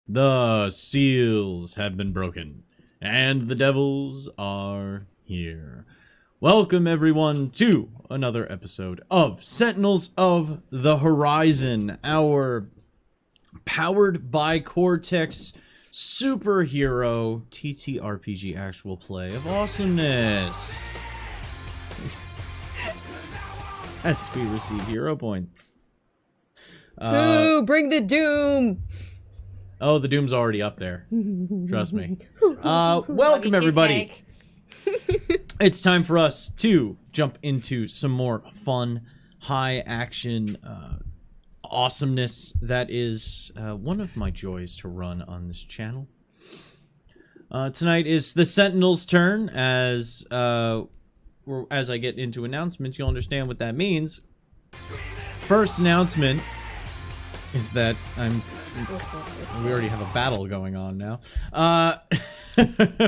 The seals have been broken, and the devils are here. Welcome, everyone, to another episode of Sentinels of the Horizon, our powered by Cortex superhero TTRPG actual play of awesomeness. As we receive hero points. Boo! Bring the doom! Oh, the doom's already up there. Trust me. Welcome, everybody. It's time for us to jump into some more fun, high-action awesomeness that is one of my joys to run on this channel. Tonight is the Sentinels' turn. As I get into announcements, you'll understand what that means. First announcement is that we already have a battle going on now.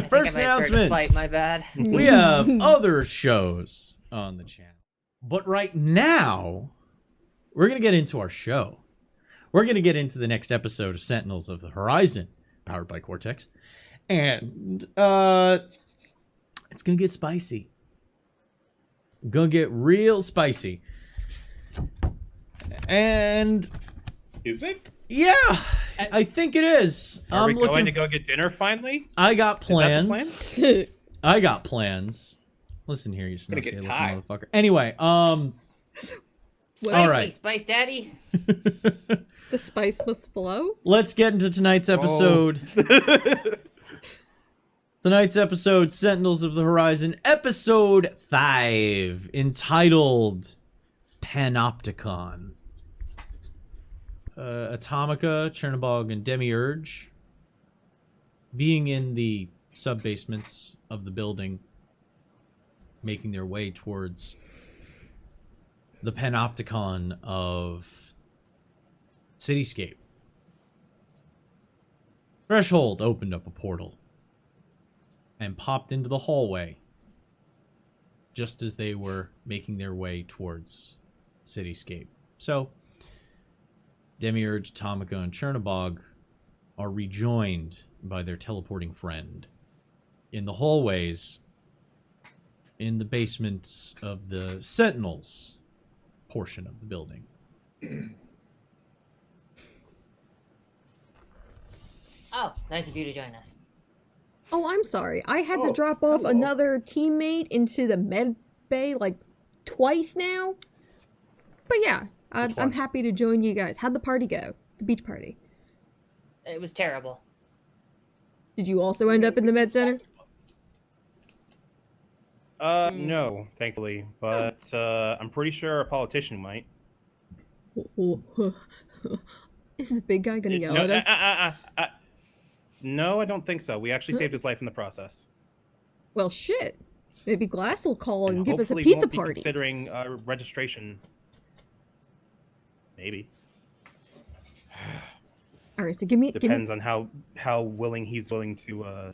First announcement. Fight, my bad. We have other shows on the channel. But right now, we're going to get into our show. We're going to get into the next episode of Sentinels of the Horizon, powered by Cortex. And it's going to get spicy. Going to get real spicy. And is it? Yeah, I think it is. Are we going to go get dinner finally? I got plans. Is that the plan? I got plans. Listen here, you snooty little motherfucker. Anyway, Spice, all right. Spice Daddy. The spice must flow. Let's get into tonight's episode. Tonight's episode, Sentinels of the Horizon, episode 5, entitled Panopticon. Atomica, Chernobog, and Demiurge, being in the sub-basements of the building, making their way towards the Panopticon of Cityscape. Threshold opened up a portal and popped into the hallway just as they were making their way towards Cityscape. So Demiurge, Atomica, and Chernobog are rejoined by their teleporting friend in the hallways in the basements of the Sentinels portion of the building. Oh, nice of you to join us. Oh, I'm sorry. I had to drop off another teammate into the med bay like twice now. But yeah, I'm happy to join you guys. How'd the party go? The beach party. It was terrible. Did you also end up in the med center? No, thankfully. But I'm pretty sure a politician might. Is the big guy gonna yell at us? No, I don't think so. We actually saved his life in the process. Well, shit. Maybe Glass will call and give us a hopefully pizza won't be party. Considering registration. Maybe. All right, so give me. Depends on how willing he's willing to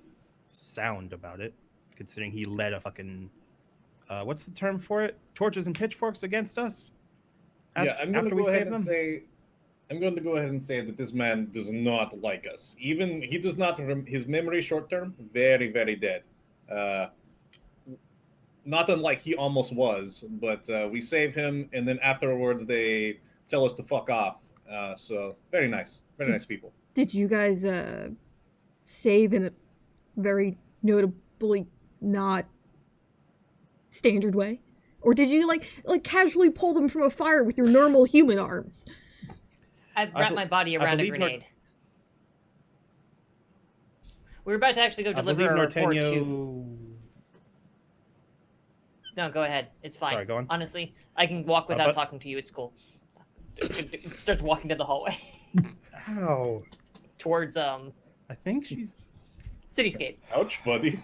sound about it. Considering he led a fucking what's the term for it? Torches and pitchforks against us. I'm going to go ahead and say that this man does not like us. Even he does not. His memory short term, very, very dead. Not unlike he almost was, but we save him, and then afterwards they tell us to fuck off. So very nice, nice people. Did you guys save in a very notably not standard way, or did you like casually pull them from a fire with your normal human arms? I wrapped my body around a grenade. We're about to actually go deliver a report to... No, go ahead. It's fine. Sorry, go on. Honestly, I can walk without talking to you. It's cool. It starts walking down the hallway. Ow. Towards, I think she's... Cityscape. Ouch, buddy.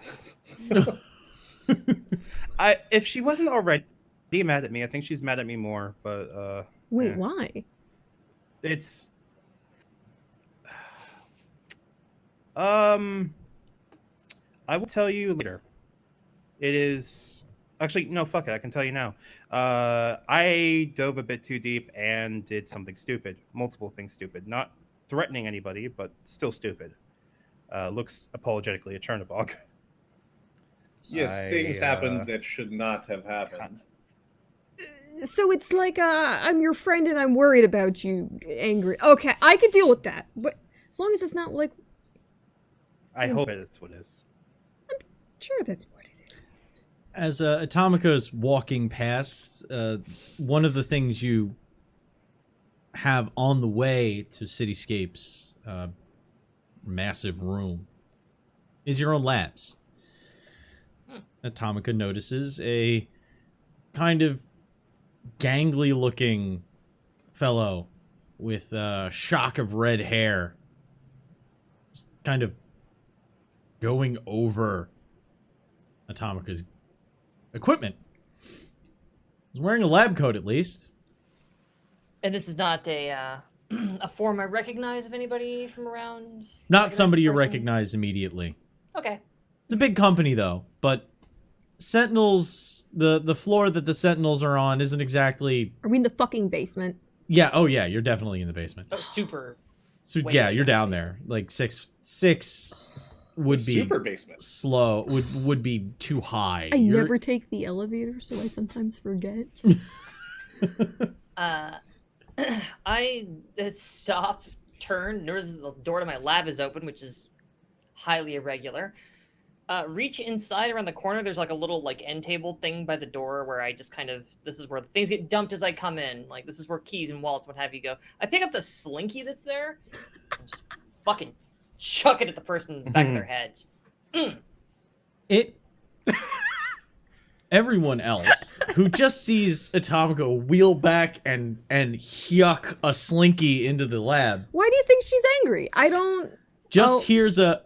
If she wasn't already mad at me, I think she's mad at me more, but, Wait, why? It's... I will tell you later. It is... Actually, no, fuck it. I can tell you now. I dove a bit too deep and did something stupid. Multiple things stupid. Not threatening anybody, but still stupid. Looks apologetically at Chernobog. Yes, things happened that should not have happened. So it's like, I'm your friend and I'm worried about you, angry. Okay, I could deal with that, but as long as it's not like... I hope that's what it is. I'm sure that's what it is. As Atomica's walking past, one of the things you have on the way to Cityscape's massive room is your own labs. Atomica notices a kind of gangly looking fellow with a shock of red hair, just kind of going over Atomica's equipment. He's wearing a lab coat, at least. And this is not a form I recognize of anybody from around? Not somebody you recognize immediately. Okay. It's a big company, though, but Sentinels, the floor that the Sentinels are on isn't exactly... Are we in the fucking basement? Yeah, oh yeah, you're definitely in the basement. Oh, super. So, yeah, you're down there. Like six would be super basement. Slow, would be too high. I never take the elevator, so I sometimes forget. I stop, turn, notice the door to my lab is open, which is highly irregular. Reach inside around the corner. There's like a little like end table thing by the door where I just kind of, this is where things get dumped as I come in. Like this is where keys and wallets, what have you go. I pick up the slinky that's there and just fucking chuck it at the person in the back of their heads. Everyone else who just sees Atomica wheel back and yuck a slinky into the lab. Why do you think she's angry? I don't... Just hears a...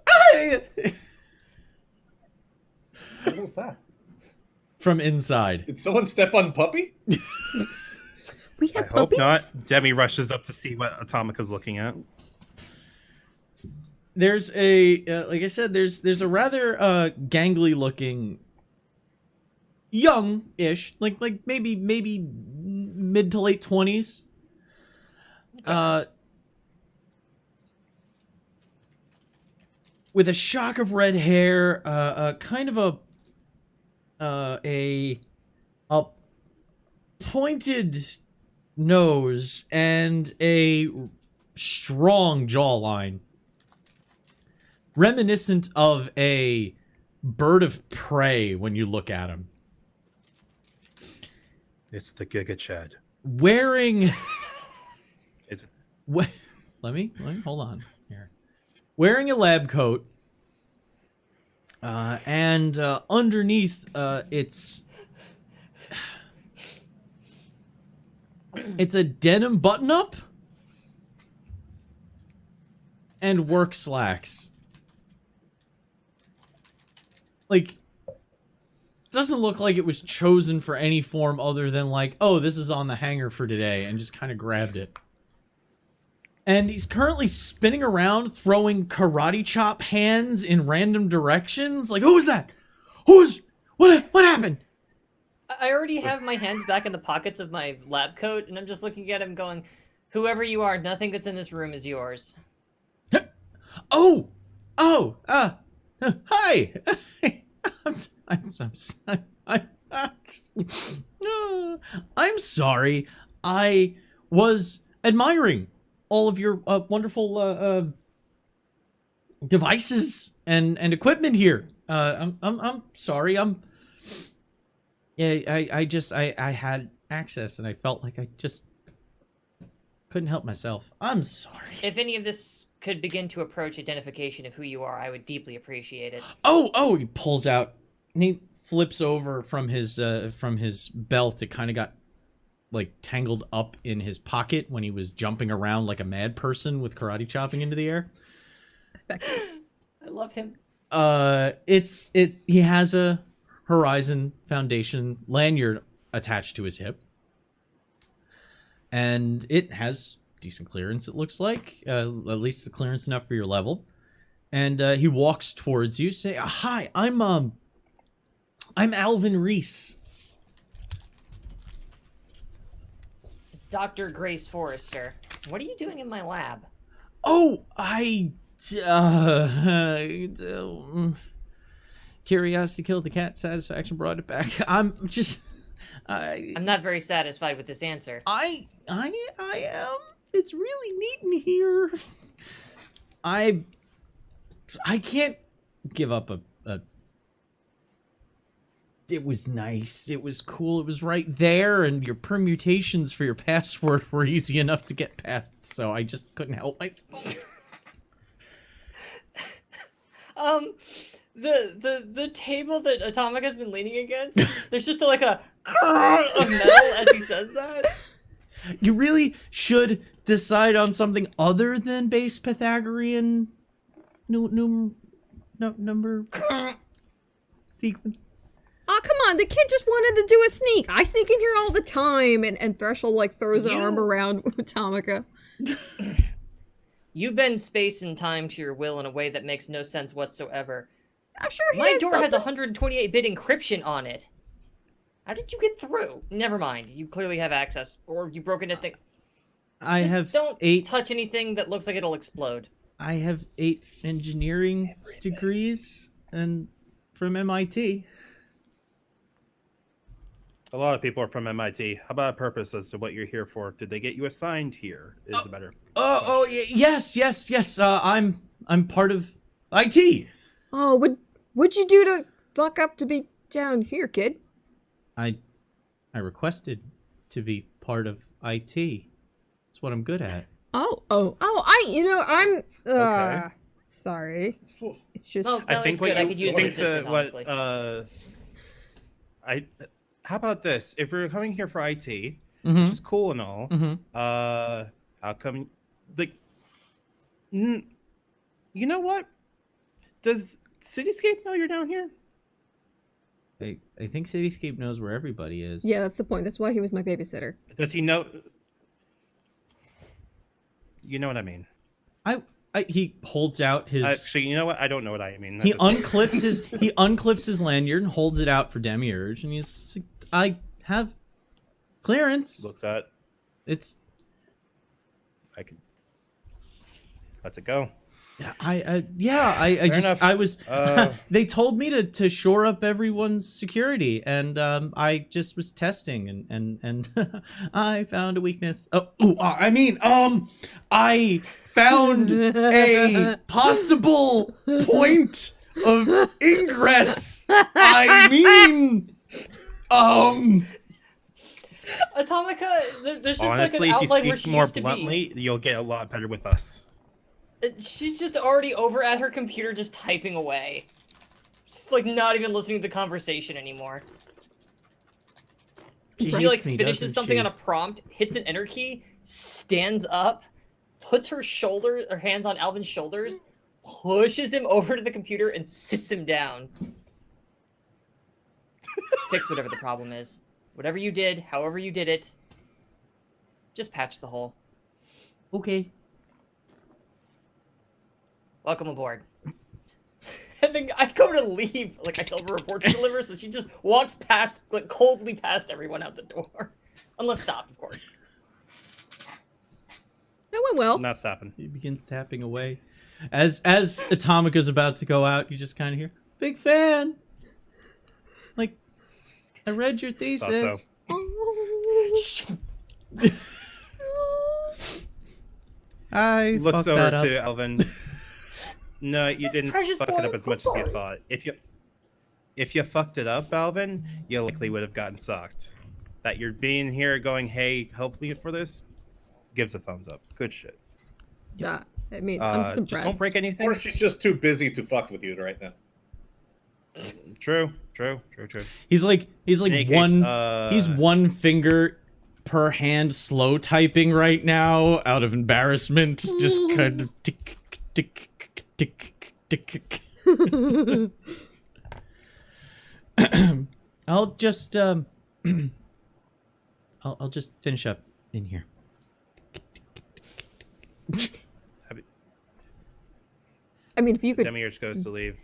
What was that? From inside. Did someone step on Puppy? We have I hope puppies? not. Demi rushes up to see what Atomica's looking at. There's a, like I said, there's a rather gangly looking, young-ish, like maybe mid to late 20s. Okay. With a shock of red hair, kind of a pointed nose and a strong jawline, reminiscent of a bird of prey when you look at him. It's the Giga Chad. Wearing... Is it? Let me hold on here. Wearing a lab coat, and underneath, it's a denim button-up and work slacks. Like, doesn't look like it was chosen for any form other than like, oh, this is on the hanger for today, and just kind of grabbed it. And he's currently spinning around, throwing karate chop hands in random directions. Like, who was that? What happened? I already have my hands back in the pockets of my lab coat, and I'm just looking at him going, whoever you are, nothing that's in this room is yours. Hi! I'm sorry. I was admiring all of your wonderful devices and equipment here. I'm sorry. I had access and I felt like I just couldn't help myself. I'm sorry. If any of this could begin to approach identification of who you are, I would deeply appreciate it. Oh, he pulls out and he flips over from his belt. It kind of got like tangled up in his pocket when he was jumping around like a mad person with karate chopping into the air. I love him. He has a Horizon Foundation lanyard attached to his hip, and it has decent clearance, it looks like, at least the clearance enough for your level. And he walks towards you, say, hi, I'm Alvin Reese. Dr. Grace Forrester. What are you doing in my lab? Oh, curiosity killed the cat. Satisfaction brought it back. I'm not very satisfied with this answer. I am. It's really neat in here. I can't give up a. It was nice. It was cool. It was right there, and your permutations for your password were easy enough to get past, so I just couldn't help myself. The table that Atomic has been leaning against, there's just like a of metal as he says that. You really should decide on something other than base Pythagorean number sequence. Oh, come on. The kid just wanted to do a sneak. I sneak in here all the time, and Threshold, like, throws an arm around Atomica. You bend space and time to your will in a way that makes no sense whatsoever. I'm sure My door has 128-bit encryption on it. How did you get through? Never mind. You clearly have access, or you broke into thing. Don't touch anything that looks like it'll explode. I have 8 engineering degrees and from MIT. A lot of people are from MIT. How about a purpose as to what you're here for? Did they get you assigned here? Is a better. Yes. I'm part of IT. Oh, what'd you do to buck up to be down here, kid? I requested to be part of IT. That's what I'm good at. I'm okay. Sorry. It's just well, I think I could use an assistant, honestly. How about this? If we're coming here for IT, Mm-hmm. which is cool and all, how come, like, you know what? Does Cityscape know you're down here? I think Cityscape knows where everybody is. Yeah, that's the point. That's why he was my babysitter. Does he know? You know what I mean. He holds out his. Actually, you know what? I don't know what I mean. He unclips his lanyard and holds it out for Demiurge, and he's. I have clearance. Looks at. It's. I could. Let's it go. I Fair just enough. I was. They told me to shore up everyone's security, and I just was testing, and I found a weakness. I found a possible point of ingress. Atomica, there's just Honestly, like an if you outline where speak she more used to bluntly, you'll get a lot better with us. She's just already over at her computer just typing away. She's like not even listening to the conversation anymore. She like finishes something on a prompt, hits an enter key, stands up, puts her hands on Alvin's shoulders, pushes him over to the computer, and sits him down. Fix whatever the problem is. Whatever you did, however you did it, just patch the hole. Okay. Welcome aboard. And then I go to leave, like I still have a report to deliver, so she just walks past, like coldly past everyone out the door. Unless stopped, of course. That went well. Not stopping. He begins tapping away. As Atomica's about to go out, you just kind of hear, "Big fan. Like, I read your thesis." So. I looks fucked over that up. to Alvin. No, you didn't fuck it up as much as you thought. If you fucked it up, Alvin, you likely would have gotten socked. That you're being here going, "Hey, help me for this," gives a thumbs up. Good shit. Yeah, I mean, I'm just impressed. Just don't break anything. Or she's just too busy to fuck with you right now. True. He's like In any case, he's one finger per hand slow typing right now out of embarrassment. Just kind of tick tick tick tick. I'll just I'll just finish up in here. I mean, if you could. Demiurge goes to leave.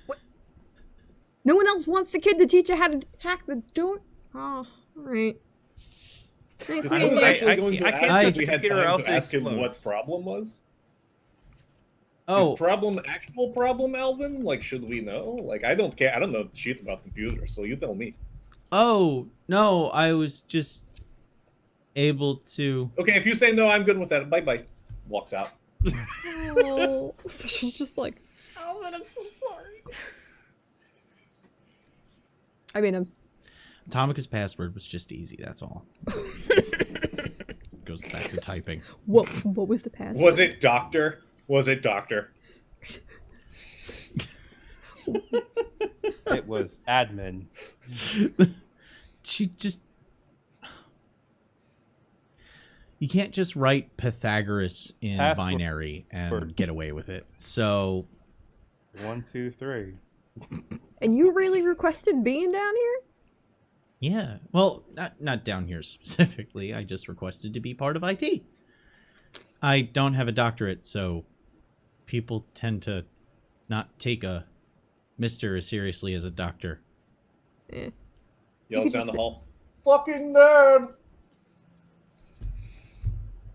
What? No one else wants the kid to teach you how to hack the door? Oh, alright. Nice I meeting was you. actually going to I can't ask touch if we the had computer or time else to it ask him what explodes. problem was. Oh, Is problem actual problem, Alvin? Like, should we know? Like, I don't care. I don't know shit about computers, so you tell me. oh, no, I was just able to... Okay, if you say no, I'm good with that. Bye-bye. Walks out. Oh, she's just like, Alvin, I'm so sorry. I mean, Atomica's password was just easy, that's all. Goes back to typing. What was the password? Was it doctor? Was it doctor? It was admin. She just... You can't just write Pythagoras in Password. binary and get away with it. So... 1, 2, 3. And you really requested being down here? Yeah. Well, not down here specifically. I just requested to be part of IT. I don't have a doctorate, so people tend to not take a Mr. as seriously as a doctor. Yells down the hall. Fucking nerd!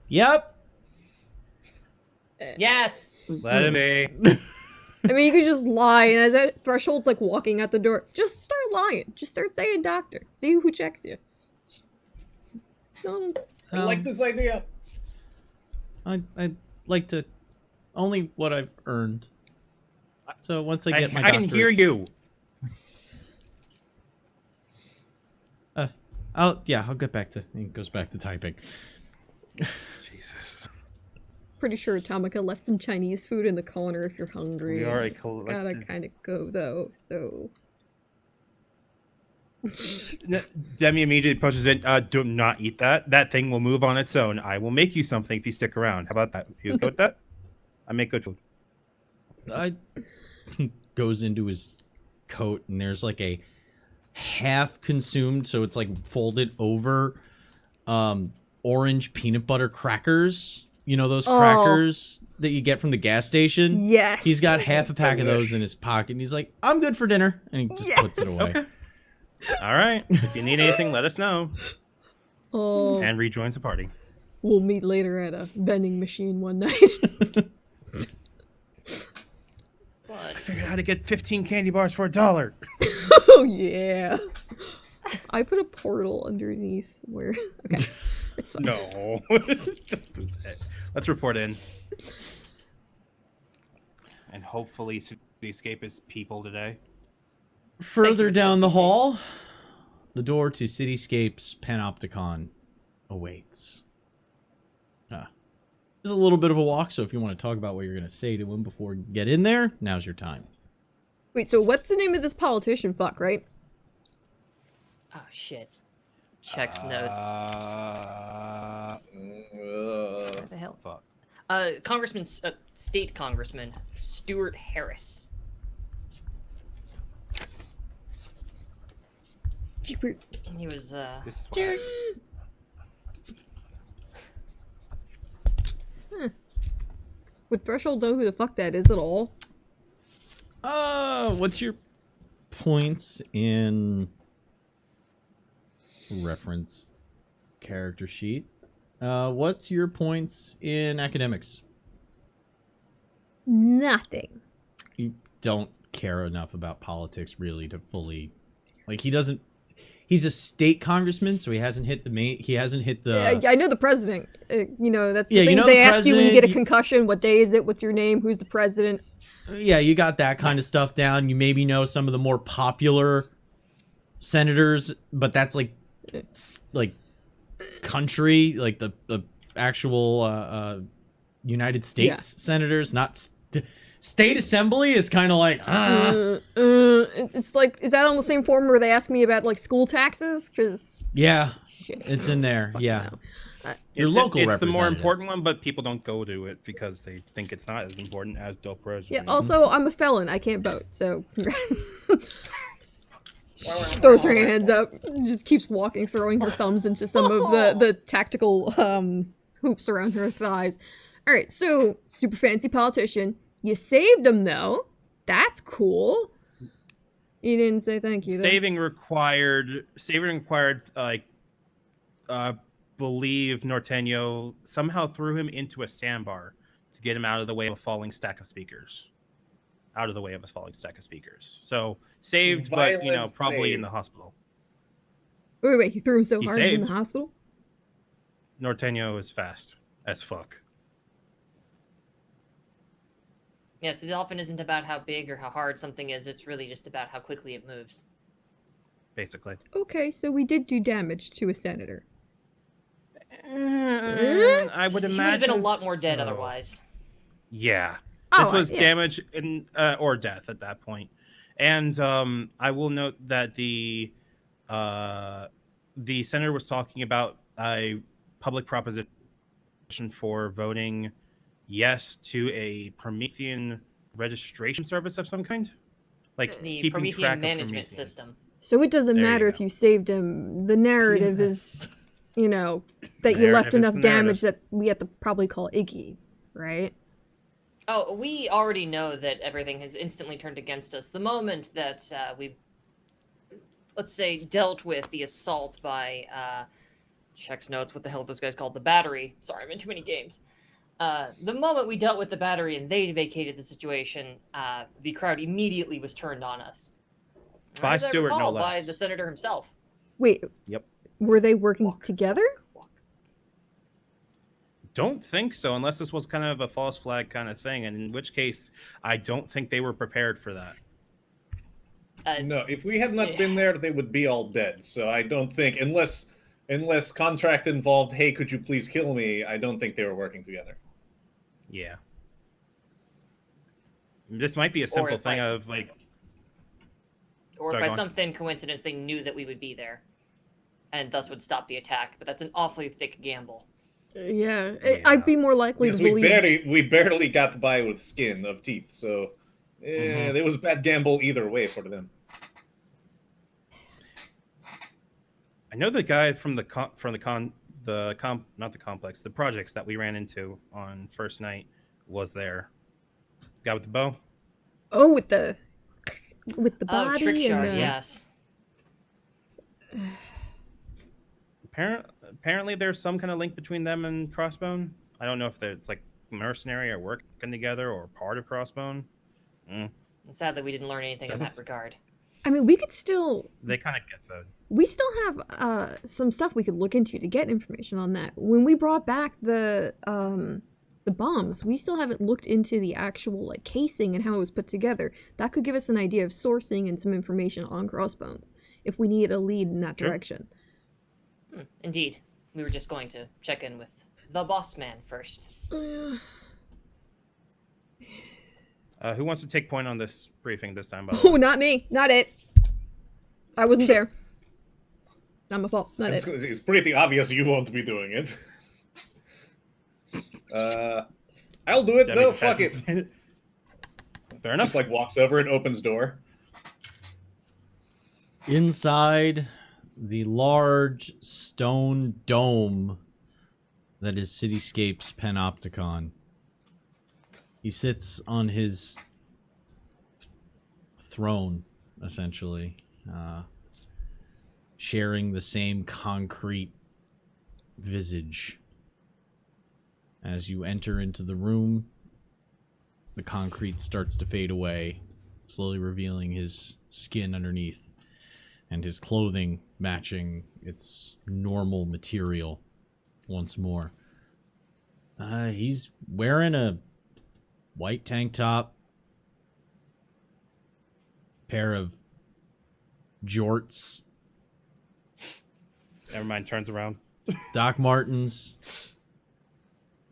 Yep. Yes. Let him be. I mean, you could just lie, and as that threshold's like walking out the door, just start lying. Just start saying doctor. See who checks you. No. I like this idea. I'd like to... Only what I've earned. So once I get my I doctorate... can hear you. I'll get back to... It goes back to typing. Jesus. Pretty sure Atomica left some Chinese food in the corner if you're hungry. We are a Gotta collective. kind of go, though, so... Demi immediately pushes in. Do not eat that. That thing will move on its own. I will make you something if you stick around. How about that? You go with that? I make good food. Goes into his coat, and there's like a half consumed, so it's like folded over, orange peanut butter crackers. You know those crackers that you get from the gas station? Yes. He's got half a pack of those in his pocket, and he's like, I'm good for dinner. And he just puts it away. Okay. All right. If you need anything, let us know. Oh. And rejoins the party. We'll meet later at a vending machine one night. I figured out how to get 15 candy bars for $1. Oh, yeah. I put a portal underneath where... Okay. It's fine. No. Don't do that. Let's report in. And hopefully Cityscape is people today. Further down the hall, the door to Cityscape's Panopticon awaits. There's a little bit of a walk, so if you want to talk about what you're going to say to him before you get in there, now's your time. Wait, so what's the name of this politician fuck, right? Oh shit. Checks notes. What the hell? Fuck. Congressman, state congressman Stuart Harris. Stupid. He was This is what Would Threshold know who the fuck that is at all? What's your points in reference character sheet? What's your points in academics? Nothing. You don't care enough about politics really to fully, like, he doesn't. He's a state congressman, so he hasn't hit the main. He hasn't hit the. Yeah, I know the president. You know, that's the Yeah, you things know they the ask you when you get a president, concussion. What day is it? What's your name? Who's the president? Yeah, you got that kind of stuff down. You maybe know some of the more popular senators, but that's like country, like the actual United States senators, not state assembly is kind of like. It's like, is that on the same form where they ask me about like school taxes? Because yeah, it's in there. Yeah. Your local it's the more representatives. important one, but people don't go to it because they think it's not as important as the president. yeah. Also, I'm a felon. I can't vote. So throws her hands up. Just keeps walking, throwing her thumbs into some of the tactical hoops around her thighs. All right. So super fancy politician. You saved him though. That's cool. You didn't say thank you. Saving required believe Norteño somehow threw him into a sandbar to get him out of the way of a falling stack of speakers. So saved, but probably in the hospital. Wait, he threw him so He hard he's in the saved. hospital? Norteño is fast as fuck. Yes, it often isn't about how big or how hard something is. It's really just about how quickly it moves. Basically. Okay, so we did do damage to a senator. I would imagine She would have been a lot more dead otherwise. Yeah. Oh, This was yeah. damage or death at that point. And I will note that the senator was talking about a public proposition for voting yes to a Promethean registration service of some kind, like The keeping Promethean track management of Promethean. system. So it doesn't There you matter go. if you saved him. The narrative is, that you Narrative left is enough the damage narrative. that we have to probably call Iggy, right? Oh, we already know that everything has instantly turned against us. The moment that we, let's say, dealt with the assault by, checks notes, what the hell this guy's called, the battery. Sorry, I'm in too many games. The moment we dealt with the battery and they vacated the situation, the crowd immediately was turned on us. By As I Stewart, no recall, by less. the senator himself. Wait. Yep. Were they working Walk. together? Don't think so, unless this was kind of a false flag kind of thing, and in which case, I don't think they were prepared for that. No, if we had not been there, they would be all dead. So I don't think, unless contract involved, hey, could you please kill me? I don't think they were working together. Yeah. This might be a simple if thing I- of like. Or Sorry, if by go on. some thin coincidence they knew that we would be there, and thus would stop the attack. But that's an awfully thick gamble. Yeah. Yeah. I'd be more likely Because to believe. we barely got by with skin of teeth, so Mhm. it was a bad gamble either way for them. I know the guy from the projects that we ran into on first night was there. Guy with the bow. Oh, with the Oh, body trick and shard, the... yes. Apparently, there's some kind of link between them and Crossbone. I don't know if it's like mercenary or working together or part of Crossbone. It's sad that we didn't learn anything in that Doesn't- regard. I mean, we could still... They kind of get voted. We still have some stuff we could look into to get information on that. When we brought back the bombs, we still haven't looked into the actual casing and how it was put together. That could give us an idea of sourcing and some information on Crossbones if we need a lead in that Sure. direction. Indeed. We were just going to check in with the boss man first. Who wants to take point on this briefing this time? By the way? Oh, not me. Not it. I wasn't there. Not my fault. Not it. It's pretty obvious you won't be doing it. I'll do it though. Fuck it. Fair enough. Just walks over and opens door. Inside the large stone dome that is Cityscape's Panopticon, he sits on his throne, essentially, sharing the same concrete visage. As you enter into the room, the concrete starts to fade away, slowly revealing his skin underneath and his clothing matching its normal material once more. He's wearing a white tank top, pair of jorts, Never mind. Turns around. Doc Martens,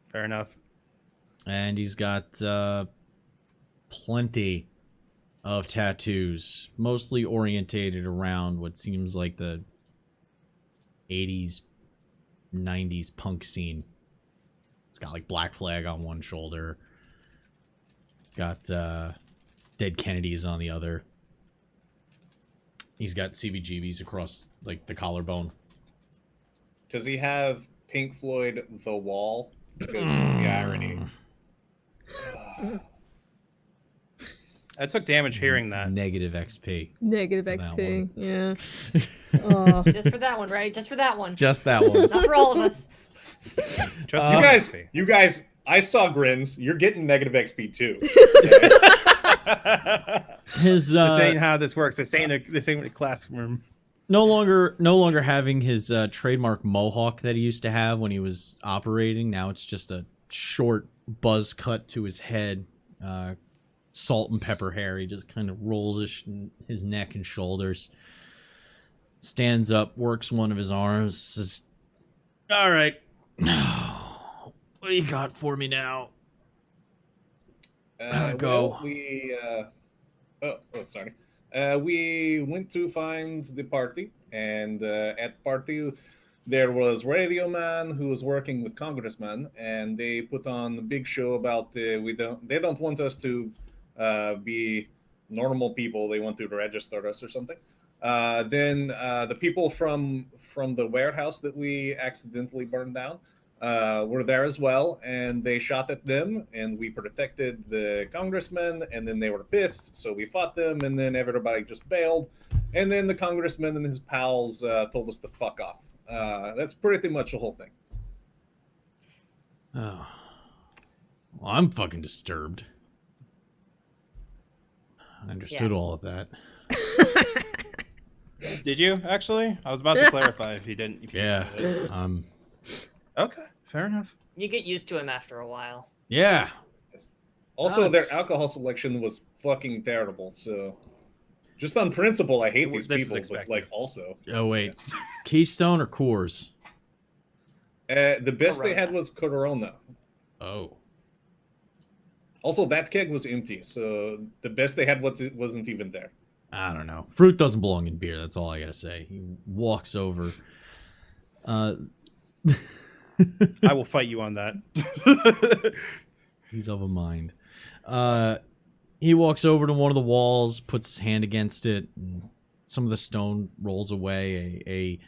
Fair enough. and he's got plenty of tattoos, mostly orientated around what seems like the 80s, 90s punk scene. It's got Black Flag on one shoulder. Got Dead Kennedys on the other. He's got CBGBs across the collarbone. Does he have Pink Floyd The Wall? Because the irony. I took damage hearing that. Negative XP. Negative For that XP. one. Yeah. Just for that one, right? Just for that one. Just that one. Not for all of us. Just You guys, I saw grins. You're getting negative XP too. His this ain't how this works. This ain't a classroom. no longer having his trademark mohawk that he used to have when he was operating. Now it's just a short buzz cut to his head. Salt and pepper hair. He just kind of rolls his neck and shoulders. Stands up, works one of his arms, says, "All right, what do you got for me now?" Go. Well, sorry. We went to find the party, and at the party, there was Radio Man who was working with Congressman, and they put on a big show about they don't want us to be normal people. They want to register us or something. Then the people from the warehouse that we accidentally burned down were there as well, and they shot at them, and we protected the congressman, and then they were pissed, so we fought them, and then everybody just bailed, and then the congressman and his pals told us to fuck off. That's pretty much the whole thing. Oh. Well, I'm fucking disturbed. I understood all of that. Did you actually? I was about to clarify if you didn't. Yeah. Okay, fair enough. You get used to him after a while. Yeah. Also, their alcohol selection was fucking terrible. So, just on principle, I hate these people. But like, also. Oh wait, Keystone or Coors? The best Corona. they had was Corona. Oh. Also, that keg was empty, so the best they had wasn't even there. I don't know. Fruit doesn't belong in beer. That's all I gotta say. He walks over. I will fight you on that. He's of a mind. He walks over to one of the walls, puts his hand against it. And some of the stone rolls away. A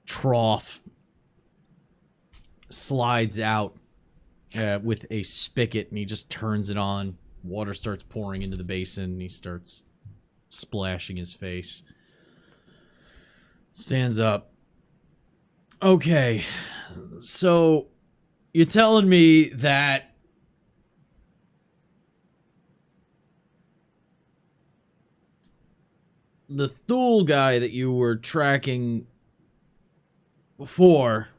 trough slides out with a spigot, and he just turns it on. Water starts pouring into the basin, and he starts splashing his face. Stands up. Okay, so you're telling me that the Thule guy that you were tracking before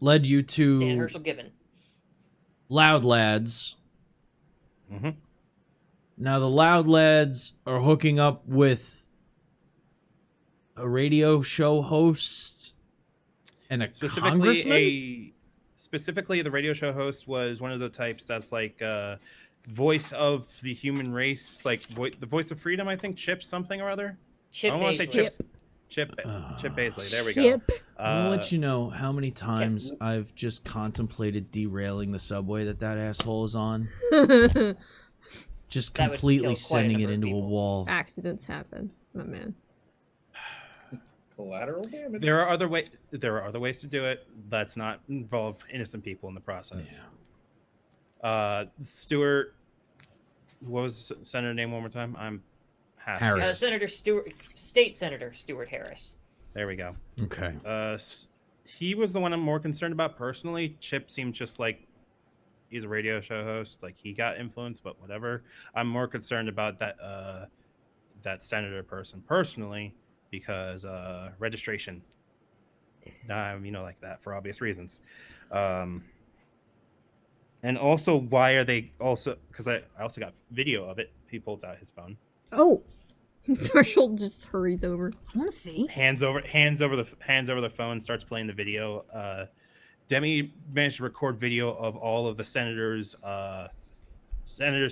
led you to Stan Herschel Gibbon. Loud Lads. Mm-hmm. Now the Loud Lads are hooking up with a radio show host and a congressman? Specifically, the radio show host was one of the types that's like voice of the human race, like the voice of freedom, I think. Chip something or other. Chip I want to say Baisley. Chip Baisley. There we Chip. go. I'll let you know how many times I've just contemplated derailing the subway that asshole is on. Just That would completely kill quite a sending it number of into a people. wall. Accidents happen, my man. Collateral damage. There are other ways to do it. Let's not involve innocent people in the process. Yeah. Stewart. What was the senator name one more time? I'm half. Harris. State Senator Stuart Harris. There we go. Okay. He was the one I'm more concerned about personally. Chip seemed just like he's a radio show host. Like he got influence, but whatever. I'm more concerned about that senator person personally because registration. Like that for obvious reasons. And also, why are they also? Because I also got video of it. He pulls out his phone. Oh, Marshall just hurries over. I want to see. Hands over the phone. Starts playing the video. Demi managed to record video of all of the senator's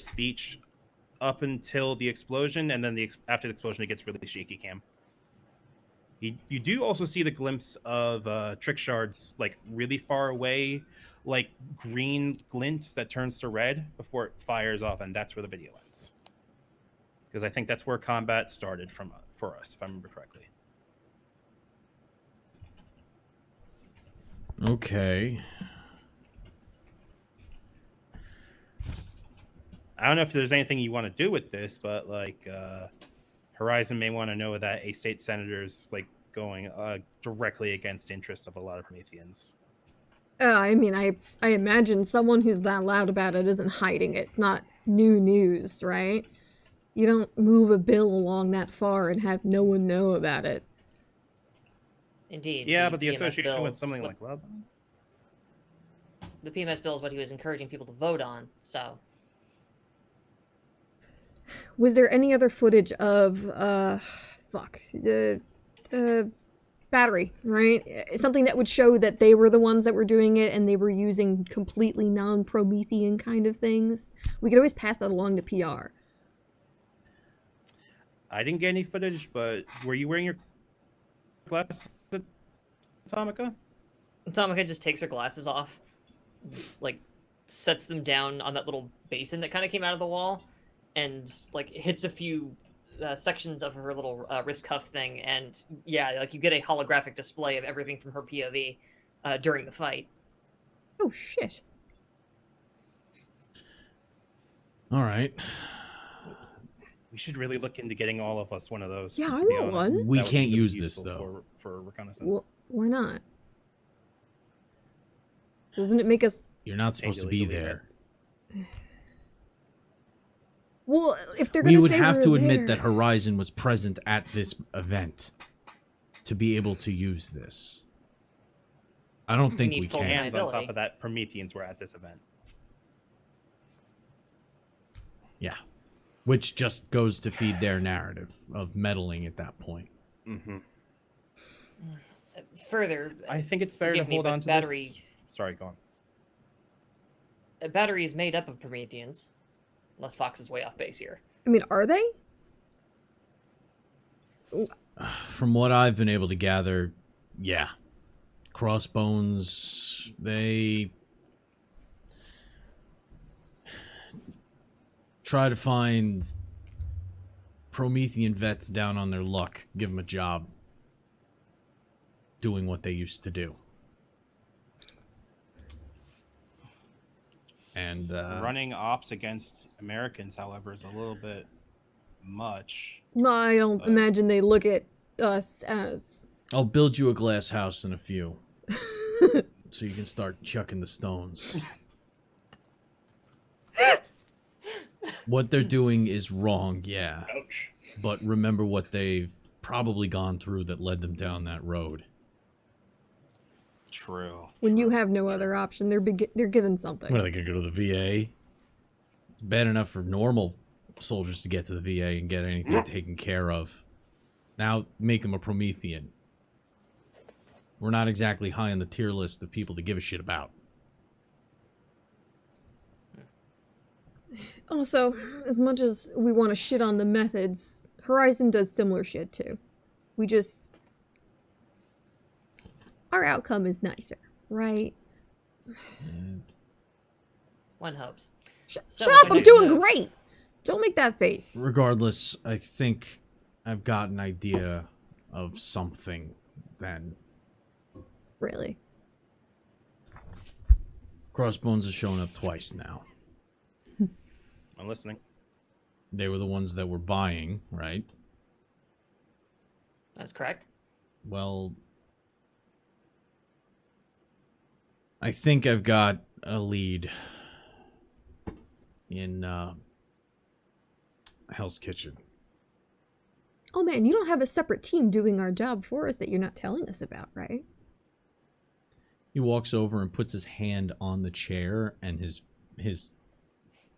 speech up until the explosion, and then after the explosion, it gets really shaky cam. You do also see the glimpse of trick shards like really far away, like green glint that turns to red before it fires off, and that's where the video ends. Because I think that's where combat started for us, if I remember correctly. Okay. I don't know if there's anything you want to do with this, but like Horizon may want to know that a state senator's like going directly against interests of a lot of Prometheans. I mean, I imagine someone who's that loud about it isn't hiding it. It's not new news, right? You don't move a bill along that far and have no one know about it. Indeed. Yeah, but the PMS association with bills, something like love. the PMS bill is what he was encouraging people to vote on. So Was there any other footage of, the battery, right? Something that would show that they were the ones that were doing it and they were using completely non-Promethean kind of things? We could always pass that along to PR. I didn't get any footage, but were you wearing your glasses, Atomica? Atomica just takes her glasses off, like sets them down on that little basin that kind of came out of the wall, and like hits a few sections of her little wrist cuff thing, and yeah, like you get a holographic display of everything from her POV during the fight. Oh shit. All right. We should really look into getting all of us one of those. Yeah, to I be want honest. one. We That would can't be really use this, useful though. for reconnaissance. Why not? Doesn't it make us... You're not supposed to be Illegally there. Well, if they're gonna We would say have we're to admit there- that Horizon was present at this event to be able to use this. I don't think need we full can. And on liability. top of that, Prometheans were at this event. Yeah. Which just goes to feed their narrative of meddling at that point. Mm-hmm. Further, I think it's better to Forgive me, hold but on to battery- this. Sorry, go on. a battery is made up of Prometheans, unless Fox is way off base here. I mean, are they? From what I've been able to gather, yeah. Crossbones, they try to find Promethean vets down on their luck, give them a job doing what they used to do. And Running ops against Americans, however, is a little bit much. No, I don't But- imagine they look at us as... I'll build you a glass house in a few, so you can start chucking the stones. What they're doing is wrong, yeah. Ouch. But remember what they've probably gone through that led them down that road. True. When you true, have no true. other option, they're given something. What, are they gonna go to the VA? It's bad enough for normal soldiers to get to the VA and get anything taken care of. Now make them a Promethean. We're not exactly high on the tier list of people to give a shit about. Also, as much as we want to shit on the methods, Horizon does similar shit too. We just... Our outcome is nicer, right? One hopes. So Shut what's up, our I'm next doing move? great! Don't make that face. Regardless, I think I've got an idea of something then. Really. Crossbones has shown up twice now. I'm listening. They were the ones that were buying, right? That's correct. Well, I think I've got a lead in Hell's Kitchen. Oh man, you don't have a separate team doing our job for us that you're not telling us about, right? He walks over and puts his hand on the chair, and his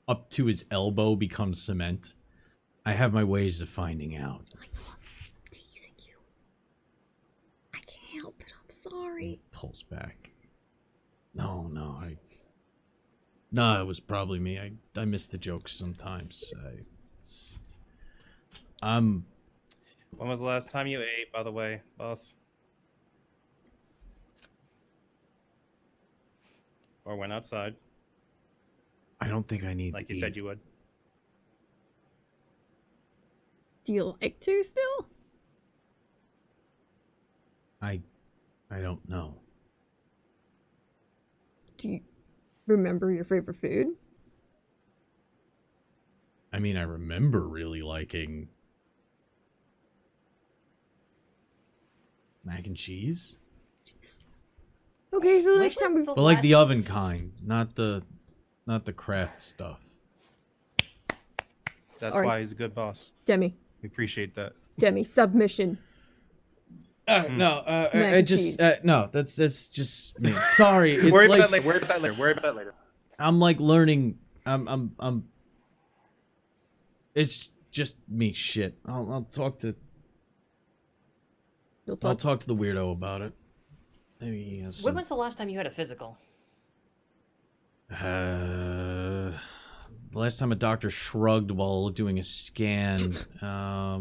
up to his elbow becomes cement. I have my ways of finding out. I'm teasing you. I can't help it, I'm sorry. Pulls back. No, it was probably me. I miss the jokes sometimes. When was the last time you ate, by the way, boss? Or went outside, I don't think I need like to you said eat. you would? Do you like to still? I don't know. Do you remember your favorite food? I mean, I remember really liking mac and cheese. Okay, so the When next time we... was the But like the last- oven kind, not the craft stuff. That's All right. why he's a good boss. Demi. We appreciate that. Demi, submission. No, Mac and cheese. no, that's just me. Sorry, it's Worry like about that later. Worry about that later. Worry about that later. I'm like learning. I'm. It's just me. Shit. I'll talk to. You'll I'll talk. talk to the weirdo about it. Maybe he has When some. was the last time you had a physical? The last time a doctor shrugged while doing a scan. A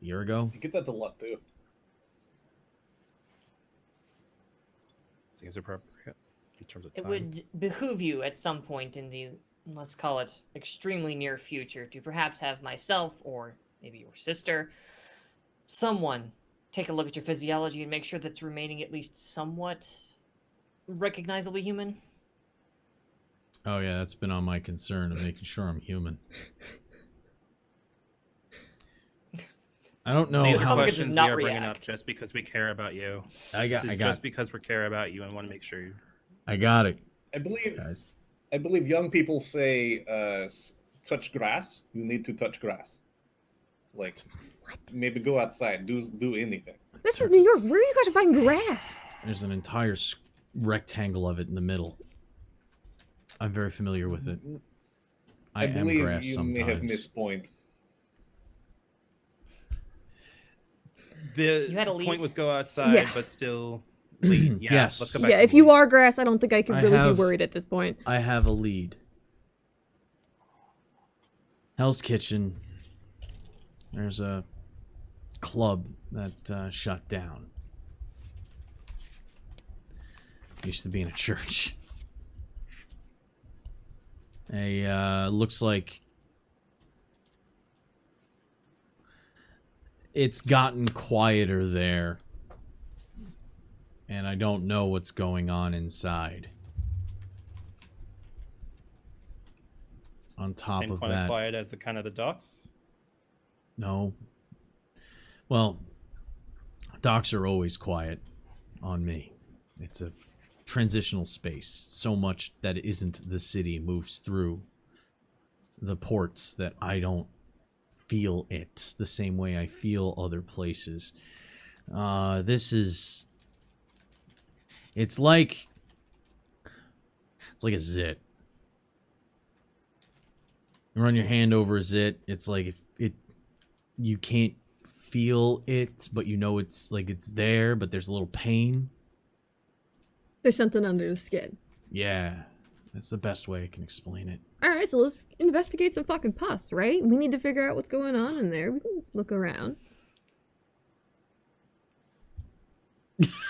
year ago. You get that a lot too. I think it's appropriate in terms of It time. would behoove you at some point in the, let's call it, extremely near future to perhaps have myself, or maybe your sister, someone take a look at your physiology and make sure that it's remaining at least somewhat recognizably human. Oh yeah, that's been on my concern of making sure I'm human. I don't know These how- are Comic questions does we not are bringing up react. just because we care about you. I This is got just because we care about you and want to make sure you... I got it, I believe guys. young people say touch grass. You need to touch grass. Like What? maybe go outside, do anything. This is New York. Where are you guys to find grass? There's an entire rectangle of it in the middle. I'm very familiar with it. I am believe grass you sometimes. may have missed point. The You had a lead? point was go outside, Yeah. but still lead. Yeah, Yes. let's go back Yeah, to if the you lead. are grass, I don't think I could I really have- be worried at this point. I have a lead. Hell's Kitchen. There's a club that shut down. Used to be in a church. Looks like it's gotten quieter there. And I don't know what's going on inside. On top Same of kind of that, quiet as the kind of the docks. no. Well, docks are always quiet on me. It's a transitional space. So much that isn't the city moves through the ports that I don't feel it the same way I feel other places. This is... It's like a zit. You run your hand over a zit, it's like you can't feel it, but you know it's like it's there, but there's a little pain. There's something under the skin. Yeah, that's the best way I can explain it. Alright, so let's investigate some fucking pus, right? We need to figure out what's going on in there. We can look around.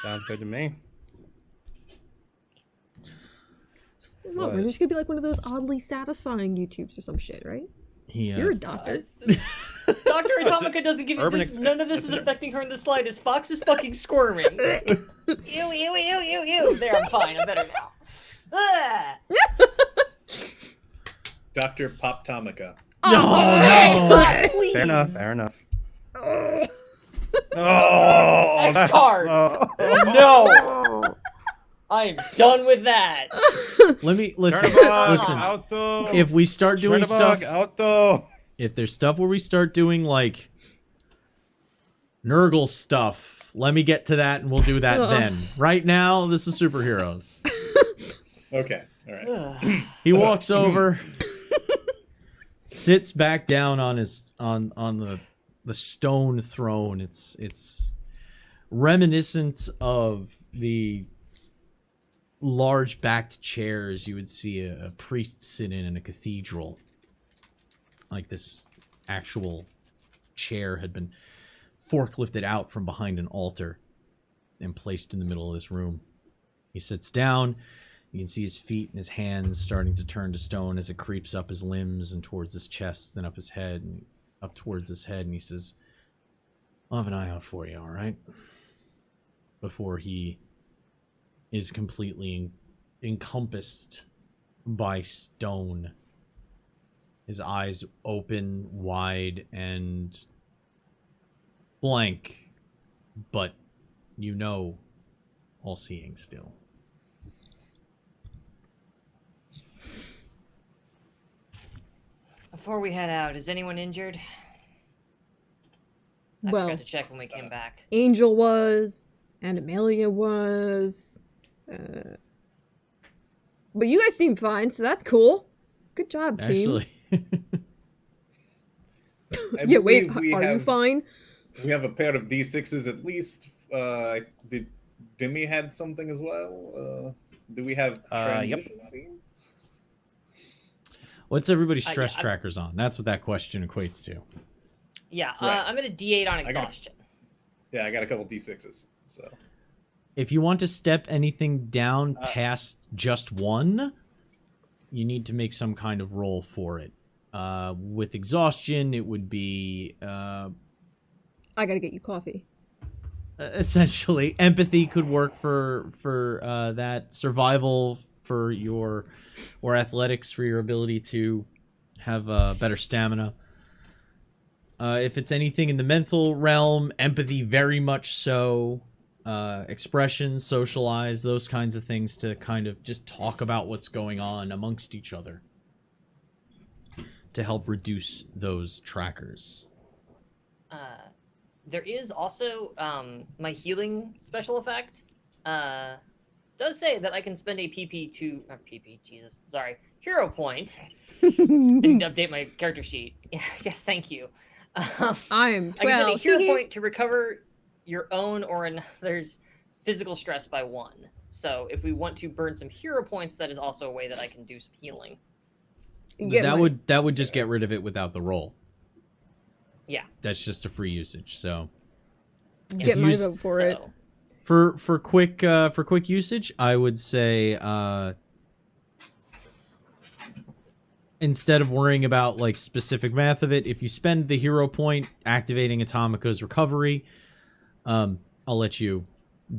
Sounds good to me. Come on, we're just gonna be like one of those oddly satisfying YouTubes or some shit, right? You're a doctor. Dr. Atomica doesn't give it Urban this. ex- None of this is affecting her in the slightest. Fox is fucking squirming. Ew, ew, ew, ew, ew. There, I'm fine. I'm better now. Ah! Dr. Poptomica. No, Please. Fair enough. Fair enough. Oh. Oh, X that's card. so- No. I am done with that. let me listen. Turnabog, Listen, auto. if we start doing Turnabog, stuff, auto. if there's stuff where we start doing like Nurgle stuff, let me get to that and we'll do that then. Right now, this is superheroes. Okay, all right. He walks over, sits back down on his on the stone throne. It's reminiscent of the large backed chairs you would see a priest sit in a cathedral. Like this actual chair had been forklifted out from behind an altar and placed in the middle of this room. He sits down. You can see his feet and his hands starting to turn to stone as it creeps up his limbs and towards his chest, then up his head and up towards his head. And he says, "I'll have an eye out for you, all right?" Before he is completely encompassed by stone His eyes open wide and blank, but you know, all-seeing still. Before we head out, is anyone injured? I Well, forgot to check when we came back. Angel was, and Amelia was. But you guys seem fine, so that's cool. Good job, team. Actually, Yeah, wait, believe we are you have- fine? We have a pair of D6s at least. Did Demi had something as well? Do we have Yep. transition scene? what's everybody's stress yeah, trackers on? That's what that question equates to. Yeah, Right. I'm at a D8 on got it. exhaustion. Yeah, I got a couple D6s. So If you want to step anything down past just one, you need to make some kind of roll for it. With exhaustion, it would be I gotta get you coffee. essentially empathy could work for that. Survival for your, or athletics for your ability to have better stamina. If it's anything in the mental realm, empathy very much so. Expression, socialize, those kinds of things to kind of just talk about what's going on amongst each other to help reduce those trackers. There is also my healing special effect. Does say that I can spend a hero point. I need to update my character sheet. Yes, thank you. I'm I can spend a 12. hero point to recover your own or another's physical stress by 1. So if we want to burn some hero points, that is also a way that I can do some healing. Get that my- would just get rid of it without the roll. Yeah. That's just a free usage. So Get my use- vote for it. for quick usage, I would say instead of worrying about like specific math of it, if you spend the hero point activating Atomica's recovery, I'll let you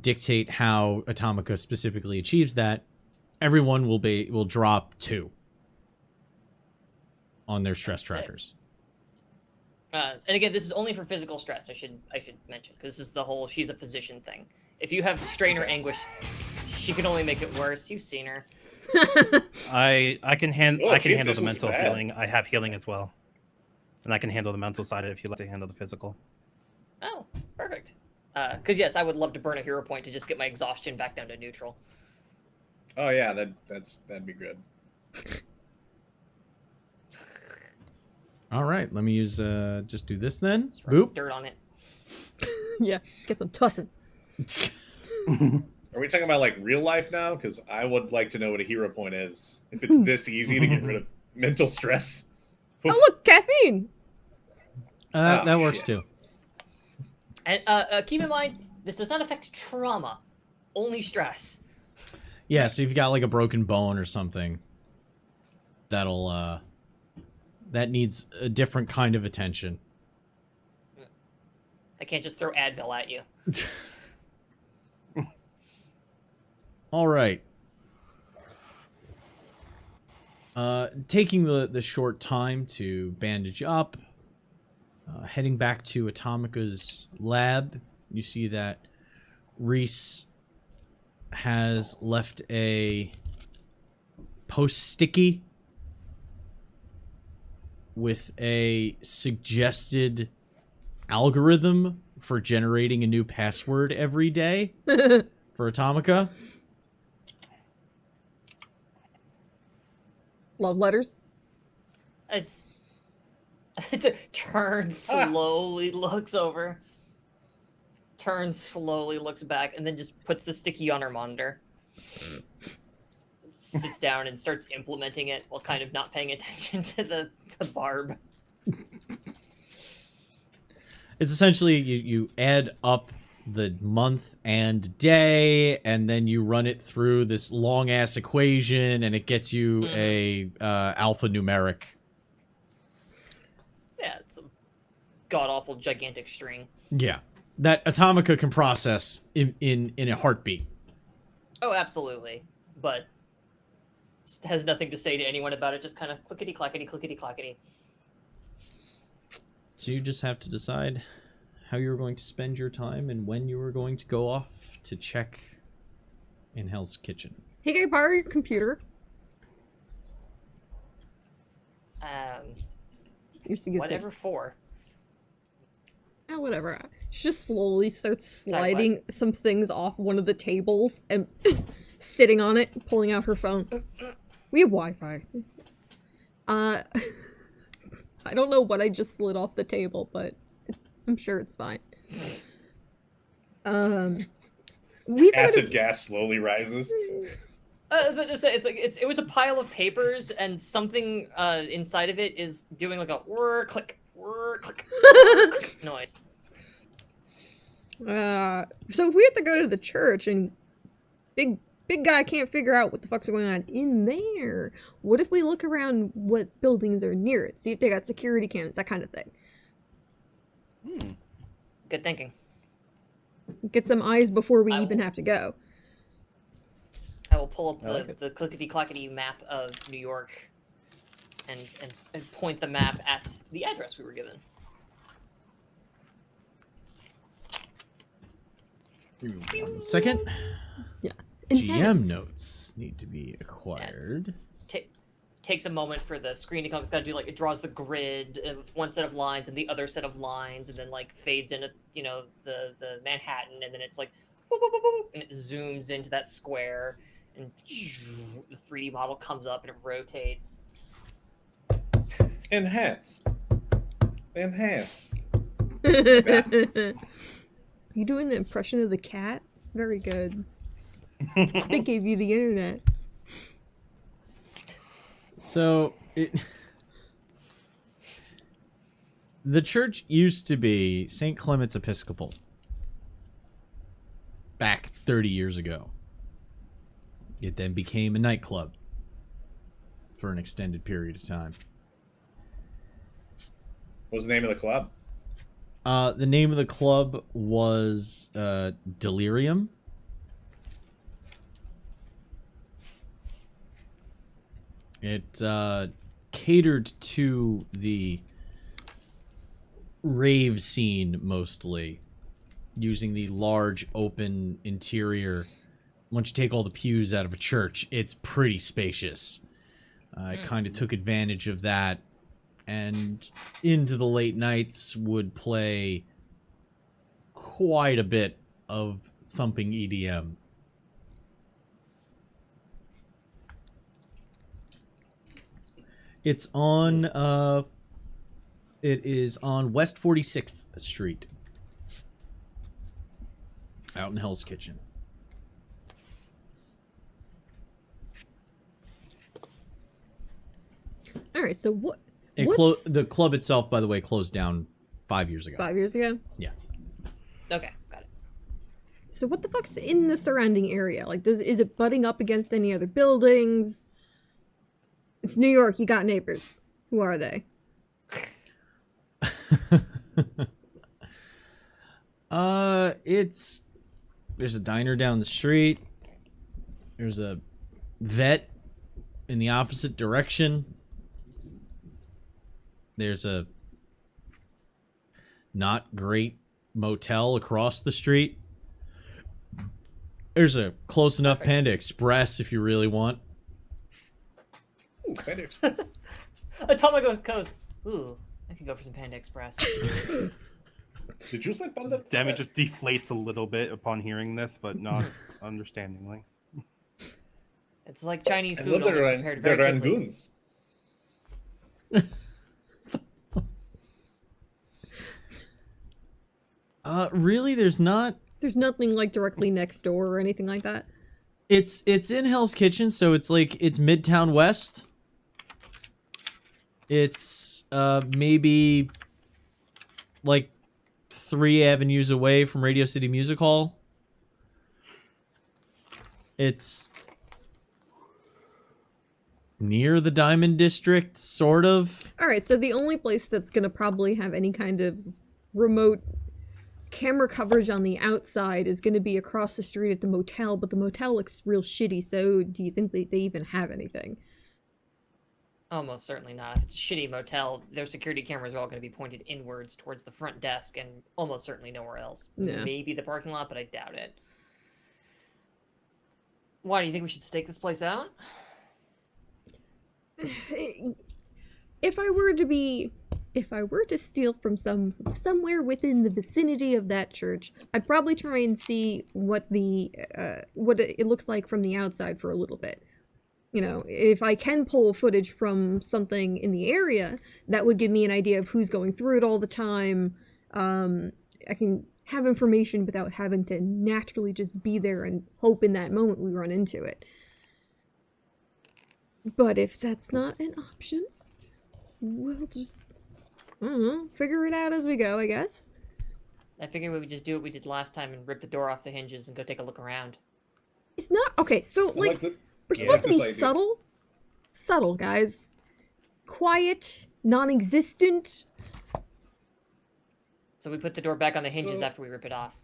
dictate how Atomica specifically achieves that. Everyone will drop 2 on their stress trackers. And again, this is only for physical stress. I should mention, because this is the whole she's a physician thing. If you have strain or anguish, she can only make it worse. You've seen her. I can handle shit, the this looks mental bad. healing. I have healing as well, and I can handle the mental side if you like to handle the physical. Oh, perfect. Because yes, I would love to burn a hero point to just get my exhaustion back down to neutral. oh yeah, that'd be good. All right, let me use just do this then. Just rub some Boop. dirt on it. Yeah, get some tussing. Are we talking about like real life now? Because I would like to know what a hero point is. If it's this easy to get rid of mental stress. Oh, look, caffeine! That works shit. too. And keep in mind, this does not affect trauma, only stress. Yeah, so if you've got like a broken bone or something, that'll that needs a different kind of attention. I can't just throw Advil at you. All right. Taking the short time to bandage up, heading back to Atomica's lab, you see that Reese has left a post-sticky with a suggested algorithm for generating a new password every day for Atomica. Love letters. It's turns slowly, looks over, turns slowly, looks back, and then just puts the sticky on her monitor. Sits down and starts implementing it while kind of not paying attention to the barb. It's essentially you add up the month and day, and then you run it through this long ass equation, and it gets you a alphanumeric. Yeah, it's a god awful gigantic string. Yeah, that Atomica can process in a heartbeat. Oh, absolutely. But Just has nothing to say to anyone about it. Just kind of clickety clackety, clickety clackety. So you just have to decide how you're going to spend your time and when you are going to go off to check in Hell's Kitchen. Hey, can I borrow your computer? Whatever for. Oh, whatever. She just slowly starts sliding some things off one of the tables and sitting on it, pulling out her phone. We have Wi-Fi. I don't know what I just slid off the table, but I'm sure it's fine. Acid gas slowly rises. It was a pile of papers, and something inside of it is doing like a whir click noise. So if we have to go to the church and big guy can't figure out what the fuck's going on in there, what if we look around what buildings are near it, see if they got security cameras, that kind of thing? Good thinking. Get some eyes before we even have to go. I will pull up the clickety-clackety map of New York and point the map at the address we were given. Give me 1 second. Yeah. GM notes need to be acquired. Takes a moment for the screen to come. It's got to do it draws the grid of one set of lines and the other set of lines, and then fades into the Manhattan, and then it's like boop, boop, boop, boop, and it zooms into that square, and the 3D model comes up and it rotates. Enhance. You doing the impression of the cat? Very good. They gave you the internet. So the church used to be St. Clement's Episcopal back 30 years ago. It then became a nightclub for an extended period of time. What was the name of the club? The name of the club was Delirium. It catered to the rave scene mostly, using the large open interior. Once you take all the pews out of a church, it's pretty spacious. It kind of took advantage of that, and into the late nights would play quite a bit of thumping EDM. It's on, it is on West 46th Street. Out in Hell's Kitchen. Alright, so what? The club itself, by the way, closed down 5 years ago. 5 years ago? Yeah. Okay, got it. So what the fuck's in the surrounding area? Is it butting up against any other buildings? It's New York, you got neighbors. Who are they? There's a diner down the street. There's a vet in the opposite direction. There's a not great motel across the street. There's a close enough Panda Express if you really want. Ooh, Panda Express. Atomic goes, ooh, I could go for some Panda Express. Did you say Panda Express? Demi just deflates a little bit upon hearing this, but nods understandingly. It's like Chinese I food, love always the prepared very quickly. Rangoons. Really, there's nothing directly next door or anything like that? It's in Hell's Kitchen, so it's Midtown West. It's maybe 3 avenues away from Radio City Music Hall. It's near the Diamond District, sort of. Alright, so the only place that's gonna probably have any kind of remote camera coverage on the outside is going to be across the street at the motel, but the motel looks real shitty, so do you think they even have anything? Almost certainly not. If it's a shitty motel, their security cameras are all going to be pointed inwards towards the front desk and almost certainly nowhere else. Yeah. Maybe the parking lot, but I doubt it. Why, do you think we should stake this place out? If I were to steal from somewhere within the vicinity of that church, I'd probably try and see what it looks like from the outside for a little bit. You know, if I can pull footage from something in the area, that would give me an idea of who's going through it all the time. I can have information without having to naturally just be there and hope in that moment we run into it. But if that's not an option, we'll just, I don't know, figure it out as we go, I guess. I figured we would just do what we did last time and rip the door off the hinges and go take a look around. It's not, okay, so, like we're supposed to be subtle. Subtle, guys. Quiet, non-existent. So we put the door back on the hinges after we rip it off.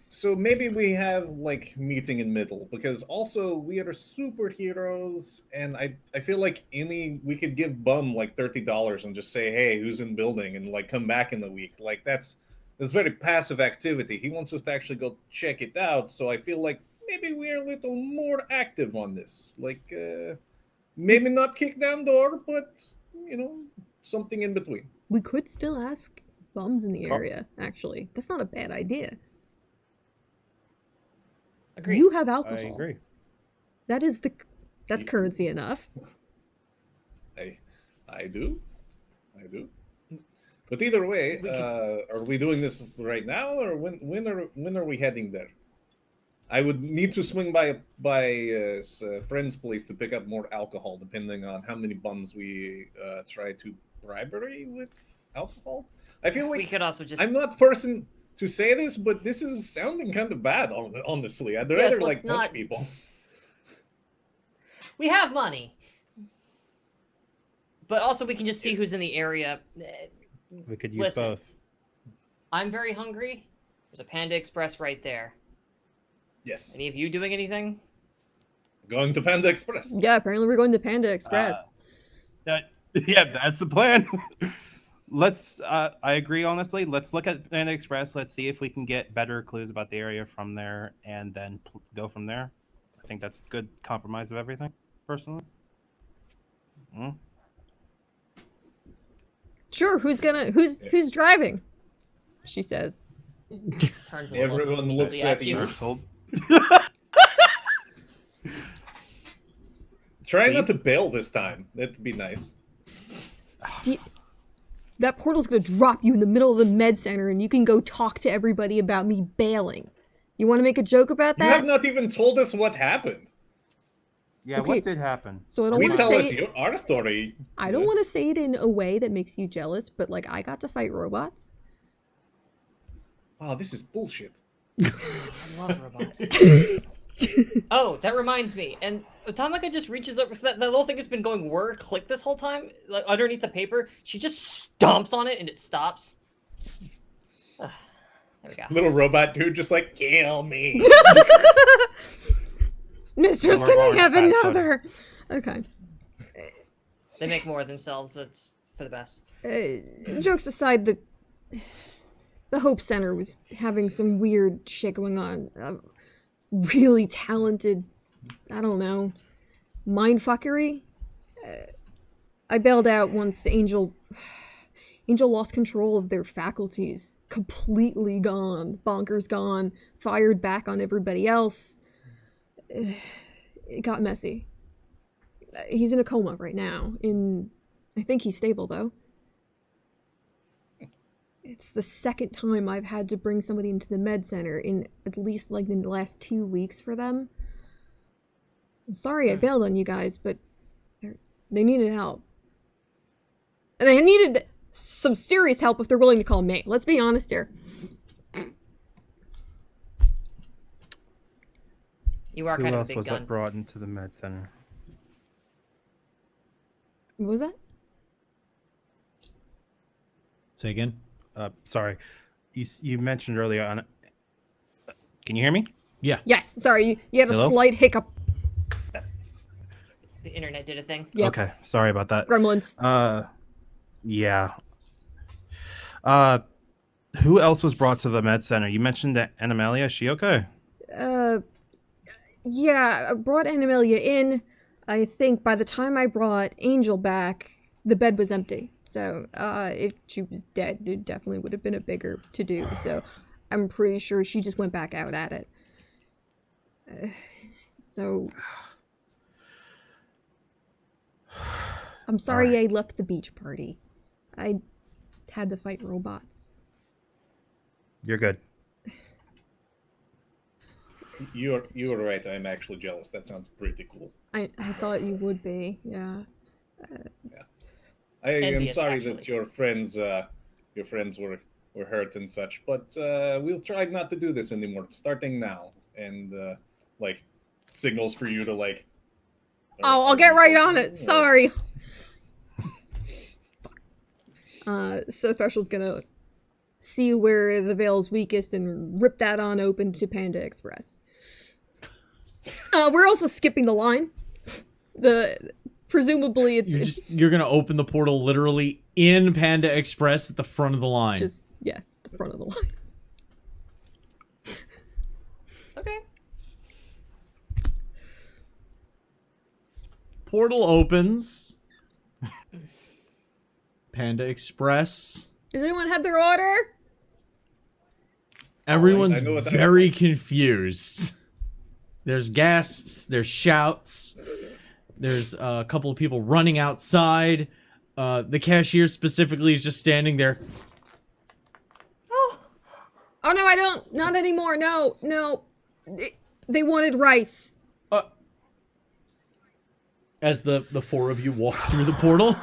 So maybe we have, like, meeting in middle, because also we are superheroes, and I feel like we could give Bum, like, $30 and just say, hey, who's in building, and, like, come back in a week. Like, that's very passive activity. He wants us to actually go check it out, so I feel like maybe we're a little more active on this. Like, maybe not kick down door, but, you know, something in between. We could still ask bums in the area, actually. That's not a bad idea. Agreed. You have alcohol. I agree. That's currency enough. I do. But either way, are we doing this right now, or when are we heading there? I would need to swing by a friend's place to pick up more alcohol, depending on how many bums we try to bribery with alcohol. I feel like we could also just... I'm not the person to say this, but this is sounding kind of bad, honestly. I'd rather punch people. We have money. But also we can just see who's in the area. We could use both. I'm very hungry. There's a Panda Express right there. Yes. Any of you doing anything? Going to Panda Express. Yeah, apparently we're going to Panda Express. Yeah, that's the plan. Let's, I agree, honestly. Let's look at Panda Express. Let's see if we can get better clues about the area from there, and then go from there. I think that's a good compromise of everything, personally. Sure, who's driving? She says. Everyone looks at you. Try not to bail this time. That'd be nice. That portal's gonna drop you in the middle of the med center, and you can go talk to everybody about me bailing. You want to make a joke about that? You have not even told us what happened. Yeah, okay. What did happen? So I don't want to tell say us our story. I don't want to say it in a way that makes you jealous, but like I got to fight robots. Wow, this is bullshit. I love robots. Oh, that reminds me. And Automata just reaches over to that little thing that's been going click this whole time, like underneath the paper. She just stomps on it and it stops. There we go. Little robot dude just like, kill me. Mistress, can I have another? Okay. They make more of themselves. That's for the best. Jokes aside, the Hope Center was having some weird shit going on. Really talented, I don't know, mindfuckery. I bailed out once Angel lost control of their faculties. Completely gone. Bonkers gone. Fired back on everybody else. It got messy. He's in a coma right now. I think he's stable, though. It's the second time I've had to bring somebody into the med center in at least like in the last 2 weeks for them. I'm sorry I bailed on you guys, but they needed help. And they needed some serious help if they're willing to call me. Let's be honest here. You are Who kind of a else big was gun. brought into the med center? What was that? Say again? Sorry. you mentioned earlier on. Can you hear me? Yeah. Yes. Sorry, you had a Hello? slight hiccup. The internet did a thing. Yep. Okay, sorry about that. Gremlins. Yeah. Who else was brought to the med center? You mentioned that Animalia. Is she okay? Yeah, I brought Animalia in. I think by the time I brought Angel back, the bed was empty. So, if she was dead, it definitely would have been a bigger to-do. So, I'm pretty sure she just went back out at it. So... I'm sorry I left the beach party. I had to fight robots. You're good. You are right. I'm actually jealous. That sounds pretty cool. I thought you would be, yeah. I am Envious, sorry actually. that your friends were hurt and such, but we'll try not to do this anymore, starting now. And like signals for you to like. Oh, I'll get right on it. Sorry. So Threshold's gonna see where the veil's weakest and rip that on open to Panda Express. We're also skipping the line. Presumably You're gonna open the portal literally in Panda Express at the front of the line. just, yes, the front of the line. Okay. Portal opens. Panda Express. Does anyone have their order? Everyone's I know what that very is. confused. There's gasps, there's shouts, there's a couple of people running outside. The cashier specifically is just standing there. Oh no, I don't. Not anymore. No. They wanted rice. As the four of you walk through the portal.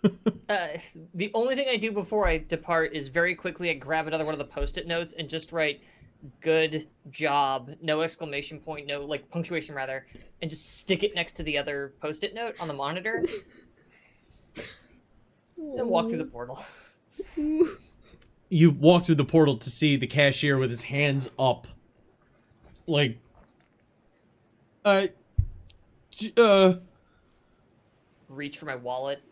The only thing I do before I depart is very quickly I grab another one of the post-it notes and just write "good job," no exclamation point, no like punctuation rather, and just stick it next to the other post-it note on the monitor. And walk through the portal. You walk through the portal to see the cashier with his hands up. Like, Reach for my wallet.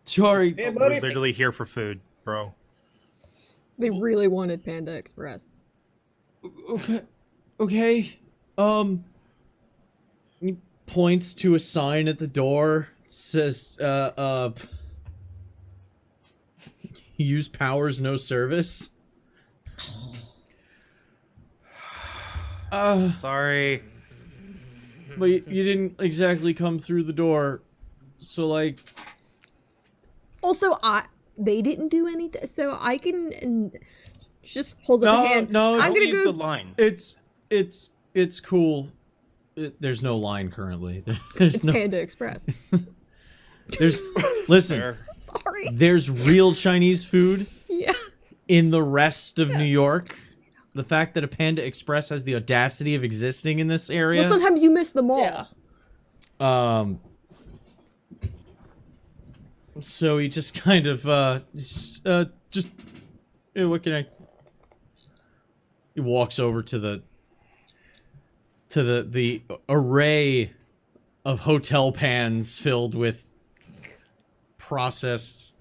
Sorry. Hey, We're buddy. literally here for food, bro. They really wanted Panda Express. Okay. He points to a sign at the door. It says, use powers, no service. Sorry. But you didn't exactly come through the door. So, like... Also, they didn't do anything, so I can just hold up a hand. No, I'm gonna Use go. the line. It's cool. There's no line currently. There's It's no... Panda Express. Listen, Fair. Sorry. there's real Chinese food Yeah. in the rest of New York. The fact that a Panda Express has the audacity of existing in this area. Well, sometimes you miss them all. Yeah. So he just kind of, what can I... He walks over to the array of hotel pans filled with processed,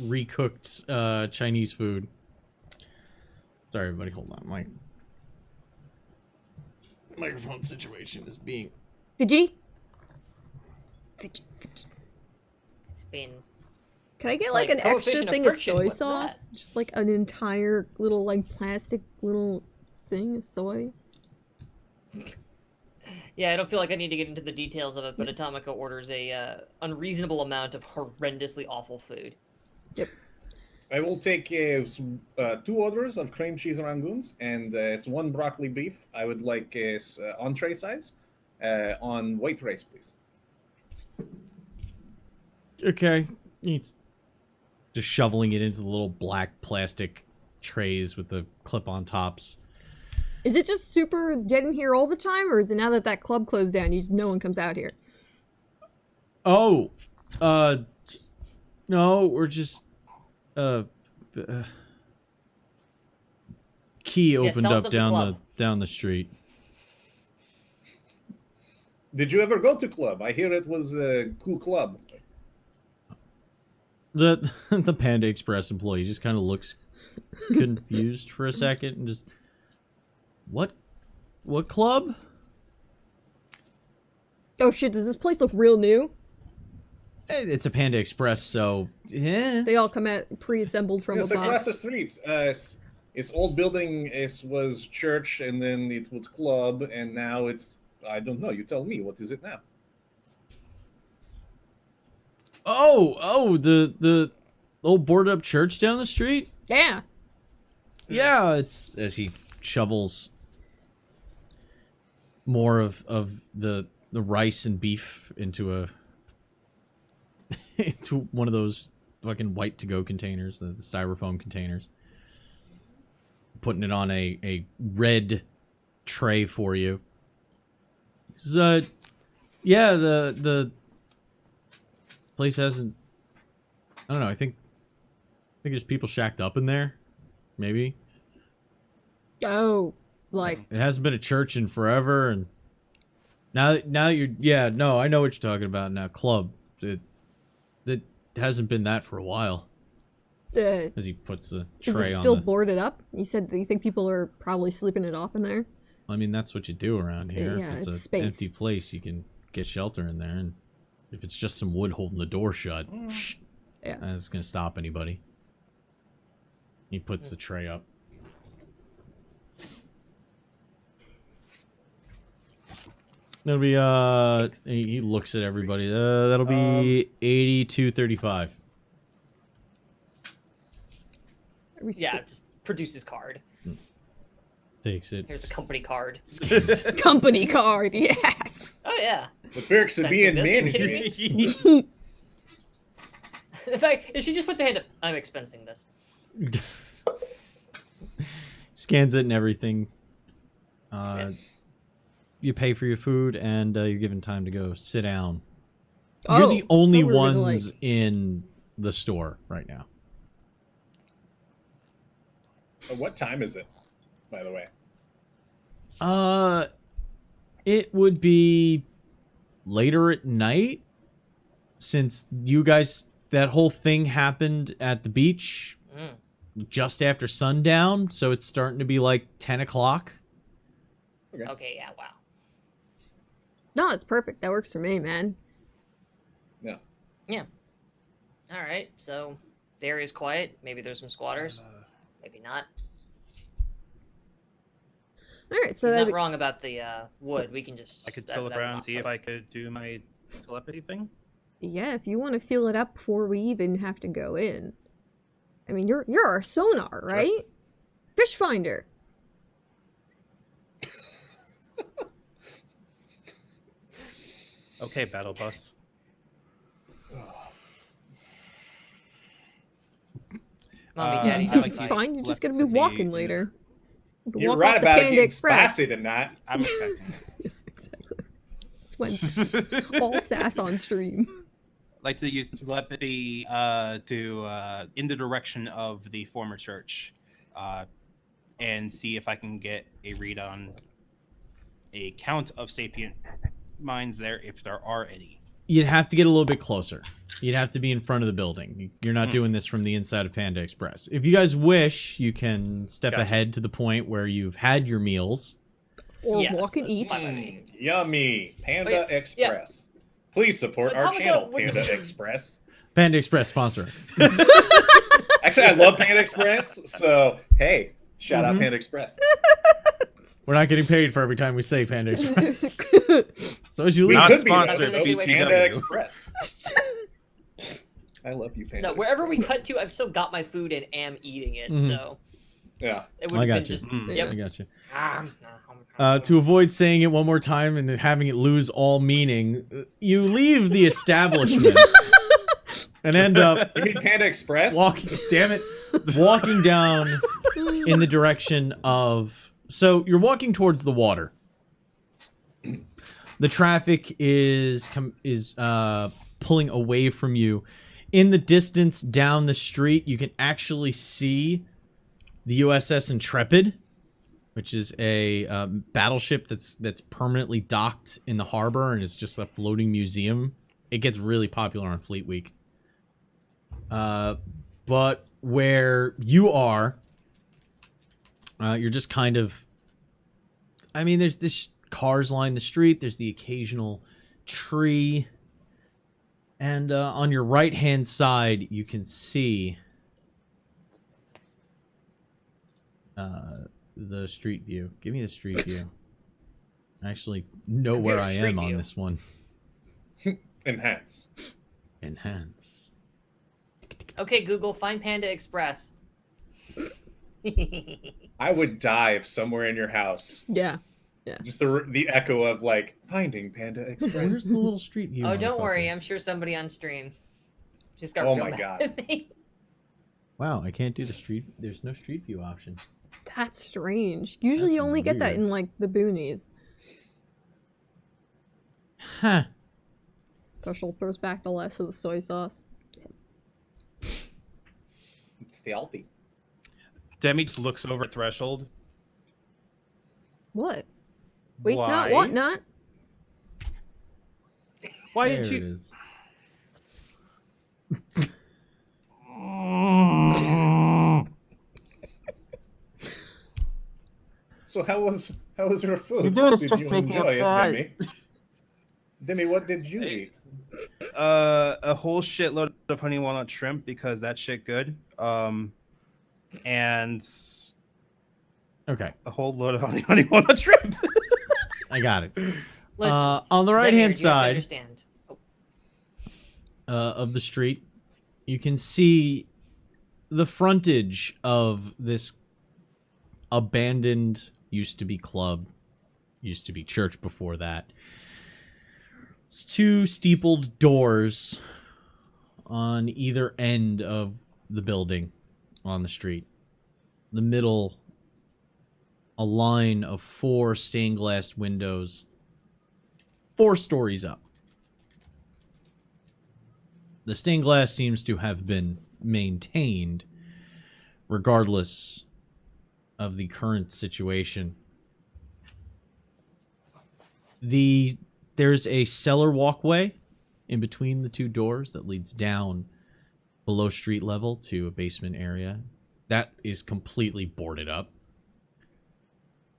recooked, Chinese food. Sorry, everybody, hold on. My microphone situation is being... Fiji? It's been. Can I get It's like like an extra coefficient of thing of friction, soy what's sauce? Just like an entire little like plastic little thing of soy? Yeah, I don't feel like I need to get into the details of it, but Atomica orders a unreasonable amount of horrendously awful food. Yep. I will take 2 orders of cream cheese rangoons and 1 broccoli beef. I would like entree size on white rice, please. Okay. He's just shoveling it into the little black plastic trays with the clip-on tops. Is it just super dead in here all the time, or is it now that that club closed down, no one comes out here? Oh, no, we're just, key opened tell us up of the club. down the street. Did you ever go to club? I hear it was a cool club. The Panda Express employee just kind of looks confused for a second and just, what club? Oh shit, does this place look real new? It's a Panda Express, so yeah. They all come out pre-assembled from Yes, a box. across the street. Its old building was church, and then it was club, and now it's, I don't know. You tell me. What is it now? Oh, the old boarded up church down the street? Yeah. Yeah, it's as he shovels more of the rice and beef into into one of those fucking white to-go containers, the styrofoam containers. Putting it on a red tray for you. So, yeah, the place hasn't, I don't know, I think there's people shacked up in there. Maybe. Oh, like It hasn't been a church in forever, and now you're, yeah, no, I know what you're talking about now. Club. It hasn't been that for a while. As he puts the is tray it on still the, boarded up? You said that you think people are probably sleeping it off in there. I mean, that's what you do around here. Yeah, If it's it's an space. empty place, you can get shelter in there, and if it's just some wood holding the door shut, Yeah. that's gonna stop anybody. He puts the tray up. That'll be he looks at everybody. That'll be 82.35. Yeah, just produce his card. Takes it. Here's a company card. Company card, yes. Oh yeah. The perks of being Expensing this? Are you management. kidding me? In fact, if she just puts her hand up, I'm expensing this. Scans it and everything. Yeah. You pay for your food, and you're given time to go sit down. Oh, You're the only thought we were gonna, ones in the store right now. What time is it, by the way? It would be later at night, since you guys, that whole thing happened at the beach just after sundown, so it's starting to be like 10 o'clock. Okay, yeah, wow. No, it's perfect. That works for me, man. Yeah. Yeah. All right, so the area's quiet. Maybe there's some squatters. Maybe not. All right, so He's that not wrong about the wood. We can just. I could that teleport would around and not see if close. I could do my telepathy thing. yeah, if you want to fill it up before we even have to go in. I mean, you're our sonar, right? Fish finder. Okay, battle bus. Mommy, Uh, Daddy, I don't like It's fight. these fine. You're just gonna be telepathy- walking later. You can You're walk right off the about it Panda getting Express. spicy tonight. I'm expecting it. Exactly. It's when all sass on stream. Like to use telepathy to in the direction of the former church, and see if I can get a read on a count of sapient minds there, if there are any. You'd have to get a little bit closer. You'd have to be in front of the building. You're not doing this from the inside of Panda Express. If you guys wish, you can step Gotcha. ahead to the point where you've had your meals. Or Yes, walk and that's eat. fine by me. Yummy. Panda Wait, yeah. Express. Please support our Atomica, channel, what- Panda Express. Panda Express sponsor us. Actually, I love Panda Express, so hey, shout out Panda Express. We're not getting paid for every time we say Panda Express. So as you We leave, Not could be sponsored, though. BTW. Panda Express. I love you, Panda No, wherever we Express. cut to, I've still got my food and am eating it, Mhm. so Yeah. it I would have got been you. just. Mm. Yep. I got you. Ah, To avoid saying it one more time and then having it lose all meaning, you leave the establishment and end up You mean Panda Express? walking. Damn it! Walking down in the direction of So you're walking towards the water. The traffic is pulling away from you. In the distance down the street, you can actually see the USS Intrepid, which is a battleship that's permanently docked in the harbor and is just a floating museum. It gets really popular on Fleet Week. But where you are, you're just kind of... I mean, there's this cars line the street. There's the occasional tree. And on your right-hand side, you can see the street view. Give me the street view. I actually know where I am on this one. Enhance. Enhance. Okay, Google, find Panda Express. I would dive somewhere in your house. Yeah. Yeah. Just the echo of, like, finding Panda Express. Where's the little street view? Oh, don't worry. I'm sure somebody on stream just got Oh real my mad God. at me. Wow, I can't do the street... There's no street view option. That's strange. Usually That's you only get that weird. in, like, the boonies. Huh. Kushel throws back the last of the soy sauce. It's the Alti. Demi just looks over at Threshold. What? Waste Why? not, want not. Why There didn't it you? is. So how was your food? You know it's Did just you taking enjoy it, outside. Demi? Demi, what did you eat? A whole shitload of honey walnut shrimp because that shit good. And Okay, a whole load of honey walnut shrimp. I got it. Listen, On the Demi, right-hand you have to side understand. Oh, of the street, you can see the frontage of this abandoned, used to be club, used to be church before that. It's two steepled doors on either end of the building on the street. The middle, a line of 4 stained glass windows, 4 stories up. The stained glass seems to have been maintained regardless of the current situation. There's a cellar walkway in between the 2 doors that leads down below street level to a basement area. That is completely boarded up.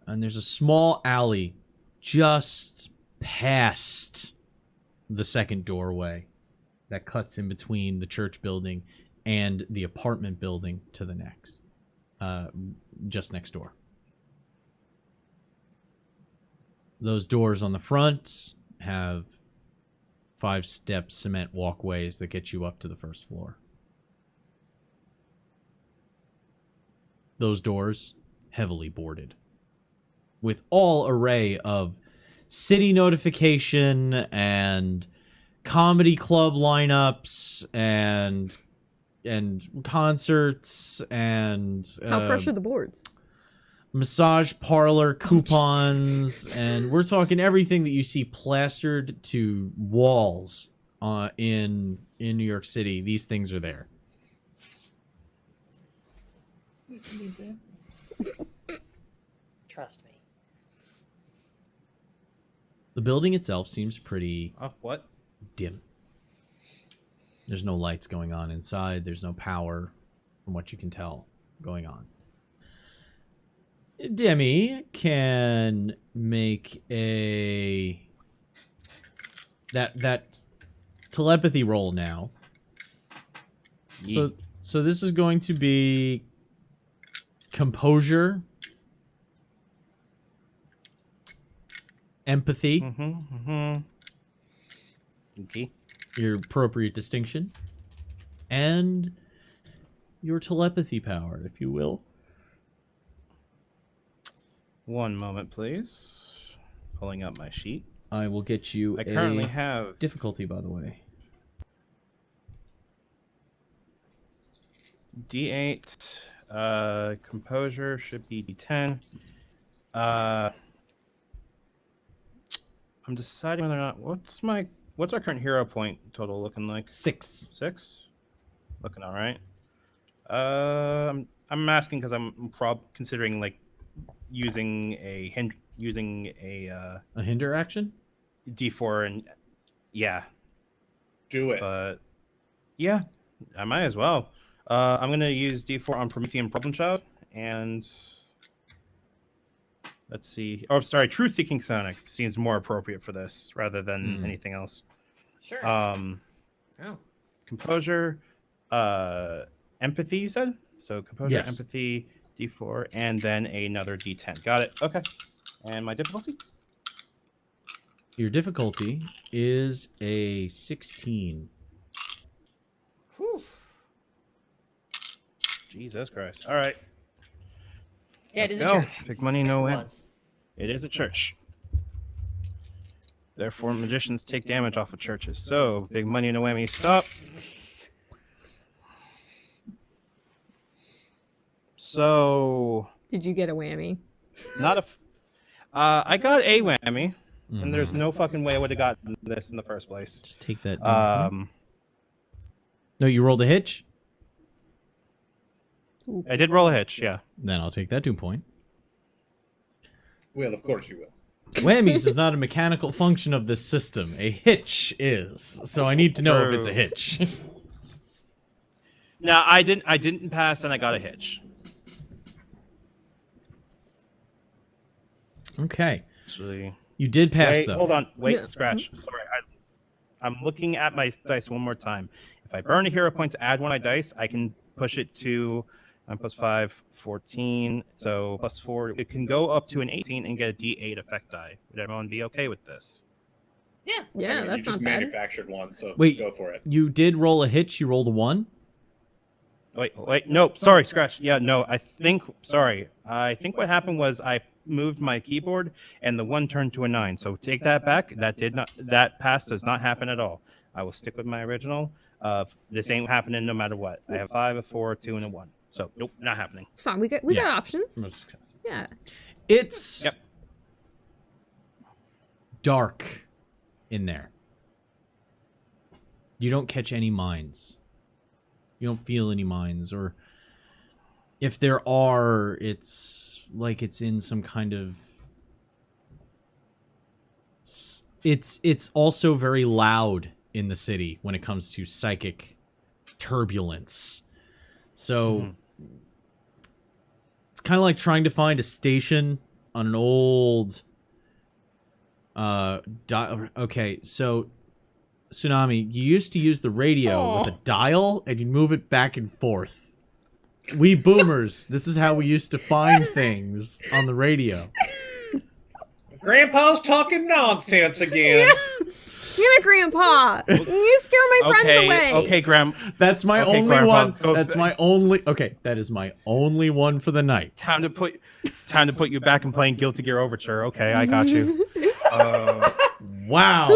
And there's a small alley just past the second doorway that cuts in between the church building and the apartment building to the next. Just next door. Those doors on the front have 5-step cement walkways that get you up to the first floor. Those doors heavily boarded, with all array of city notification and comedy club lineups and concerts and How fresh are the boards? massage parlor coupons, and we're talking everything that you see plastered to walls in New York City. These things are there. trust me. The building itself seems pretty What? dim. There's no lights going on inside. There's no power, from what you can tell, going on. Demi can make that telepathy roll now. So this is going to be composure, empathy, Okay. your appropriate distinction, and your telepathy power, if you will. One moment, please. Pulling up my sheet. I will get you I currently a have difficulty, by the way. D8. Composure should be D10. I'm deciding whether or not what's our current hero point total looking like? 6. 6. Looking all right. I'm asking because I'm considering like using a hinder action. D4 and yeah. Do it. But yeah, I might as well. I'm gonna use D4 on Promethean Problem Child and let's see. Oh, sorry, True Seeking Sonic seems more appropriate for this rather than anything else. Sure. Oh. Composure, empathy. You said so. Composure, Yes. empathy, D4, and then another D10. Got it. Okay. And my difficulty? Your difficulty is a 16. Whew. Jesus Christ. All right. Yeah, Let's it is go. a church. Big money, no win. Was. It is a church. Therefore, magicians take damage off of churches. So, big money, no whammy. Stop. So, Did you get a whammy? not a. I got a whammy, and there's no fucking way I would have gotten this in the first place. Just take that. No, No, you rolled a hitch? I did roll a hitch, yeah. Then I'll take that 2 point. Well, of course you will. Whammies is not a mechanical function of this system. A hitch is. So I need to know if it's a hitch. No, I didn't pass, and I got a hitch. Okay. Actually, You did pass, wait, though. hold on. Wait, Yeah. scratch. Sorry, I'm looking at my dice one more time. If I burn a hero point to add one of my dice, I can push it to plus 5, 14. So plus 4. It can go up to an 18 and get a D8 effect die. Would everyone be okay with this? Yeah. Yeah, I mean, that's you just not bad. manufactured one, so Wait. go for it. You did roll a hitch. You rolled a 1? Wait, no, sorry, scratch. Yeah, no, I think what happened was I moved my keyboard and the 1 turned to a 9. So take that back. That pass does not happen at all. I will stick with my original. This ain't happening no matter what. I have 5, a 4, a 2, and a 1. So nope, not happening. It's fine. We got options. Yeah. It's Yep. dark in there. You don't catch any mines. You don't feel any mines, or if there are, it's like it's in some kind of... It's also very loud in the city when it comes to psychic turbulence. So it's kind of like trying to find a station on an old okay, so Tsunami, you used to use the radio with a dial and you move it back and forth. We boomers, this is how we used to find things on the radio. Grandpa's talking nonsense again. Damn it, Grandpa! You scare my friends away. Okay, Graham. That's my only Grandpa, one. go That's back. my only. Okay, that is my only one for the night. Time to put you back and playing Guilty Gear Overture. Okay, I got you. Wow.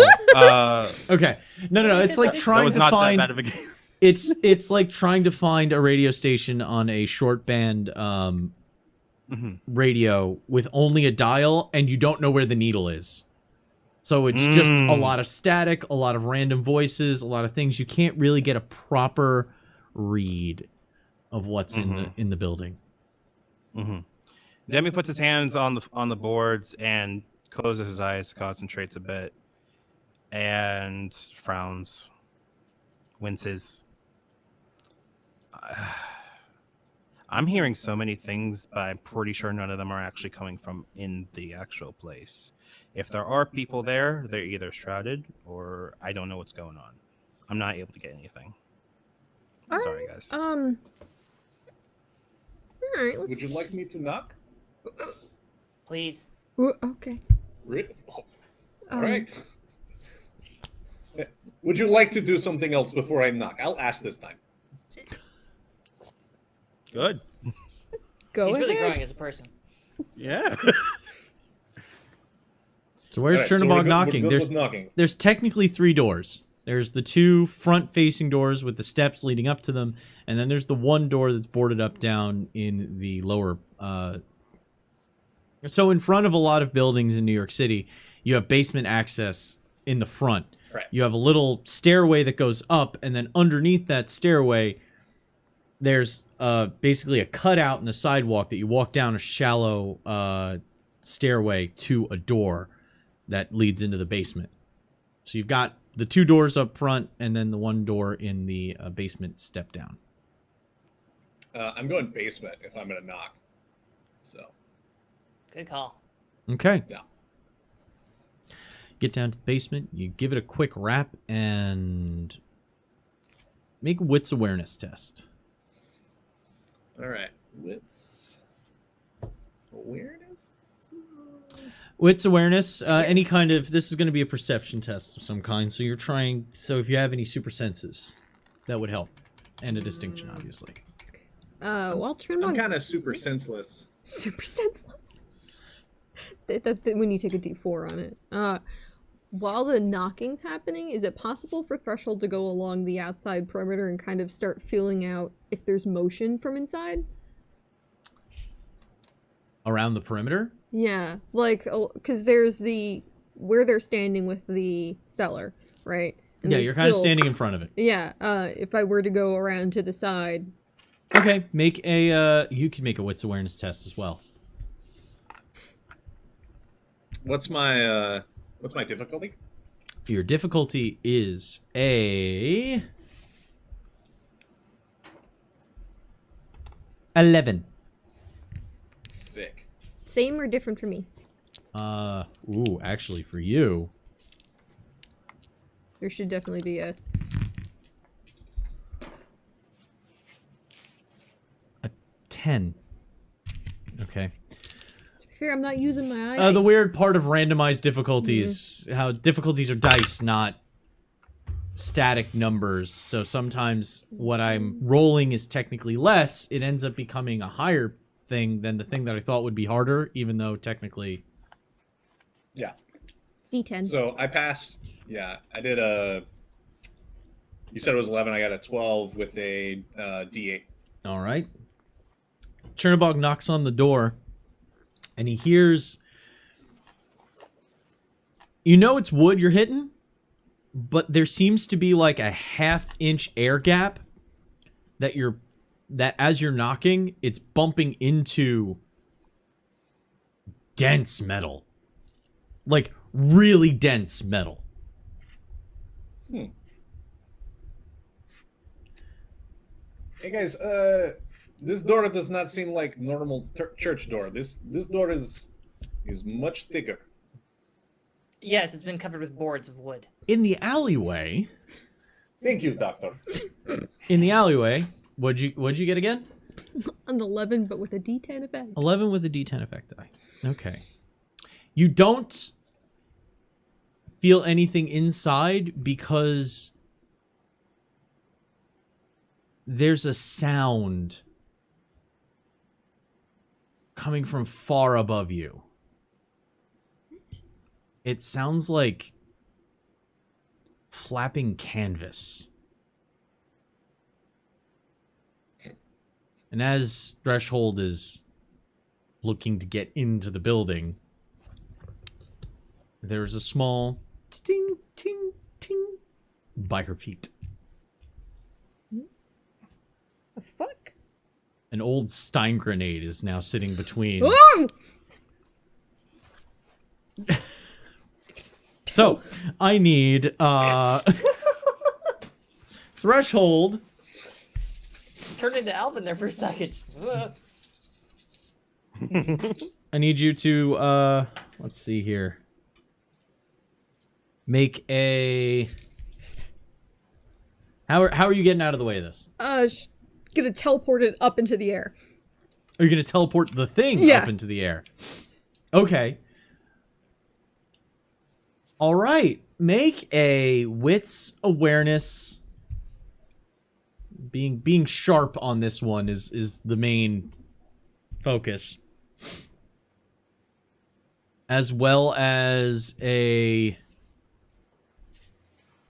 Okay. No. It's like That trying was to not find. that bad of a game. It's like trying to find a radio station on a short band radio with only a dial, and you don't know where the needle is. So it's just a lot of static, a lot of random voices, a lot of things. You can't really get a proper read of what's in the building. Demi puts his hands on the boards and closes his eyes, concentrates a bit, and frowns, winces. I'm hearing so many things, but I'm pretty sure none of them are actually coming from in the actual place. If there are people there, they're either shrouded or I don't know what's going on. I'm not able to get anything. Sorry, guys. All right. Would you like me to knock? Please. Okay. All right. Would you like to do something else before I knock? I'll ask this time. Good. Go He's ahead. really growing as a person. Yeah. So where's All right, so Chernobog we're good knocking? with knocking. There's technically 3 doors. There's the 2 front-facing doors with the steps leading up to them, and then there's the 1 door that's boarded up down in the lower. You're So in front of a lot of buildings in New York City, you have basement access in the front. Right. You have a little stairway that goes up, and then underneath that stairway, there's basically a cutout in the sidewalk that you walk down a shallow stairway to a door that leads into the basement. So you've got the 2 doors up front, and then the 1 door in the basement step down. I'm going basement if I'm gonna knock. So. Good call. Okay. Yeah. Get down to the basement, you give it a quick rap, and make a wits awareness test. All right. Wits awareness. Wits awareness, any kind of, this is going to be a perception test of some kind, so you're trying, so if you have any super senses, that would help. And a distinction, obviously. Well, turn I'm on kind of super senseless. super senseless. That's when you take a D4 on it. While the knocking's happening, is it possible for Threshold to go along the outside perimeter and kind of start feeling out if there's motion from inside? Around the perimeter? Yeah, like, because there's where they're standing with the cellar, right? And Yeah, there's you're kind of still- standing in front of it. Yeah, if I were to go around to the side. Okay, make a, you can make a wits awareness test as well. What's my difficulty? Your difficulty is a 11. Sick. Same or different for me? Ooh, actually for you. There should definitely be a 10. Okay. Here, I'm not using my eyes. The weird part of randomized difficulties, how difficulties are dice, not static numbers. So sometimes what I'm rolling is technically less. It ends up becoming a higher thing than the thing that I thought would be harder, even though technically... Yeah. D10. So I passed. Yeah, I did a. You said it was 11. I got a 12 with a D8. All right. Chernobog knocks on the door, and he hears... You know it's wood you're hitting, but there seems to be like a half-inch air gap that as you're knocking, it's bumping into dense metal. Like, really dense metal. Hey guys, this door does not seem like normal church door. This door is much thicker. Yes, it's been covered with boards of wood. In the alleyway... Thank you, Doctor. In the alleyway, what'd you get again? An 11, but with a D10 effect. 11 with a D10 effect die. Okay. You don't feel anything inside because there's a sound coming from far above you. It sounds like flapping canvas. And as Threshold is looking to get into the building, there's a small ting, ting, ting by her feet. The fuck? An old Stein grenade is now sitting between. Ooh! So, I need Threshold. Turned into Alvin there for a second. I need you to let's see here. Make a How are you getting out of the way of this? Gonna teleport it up into the air. Are you going to teleport the thing up into the air? Okay. All right. Make a wits awareness. Being sharp on this one is the main focus. As well as and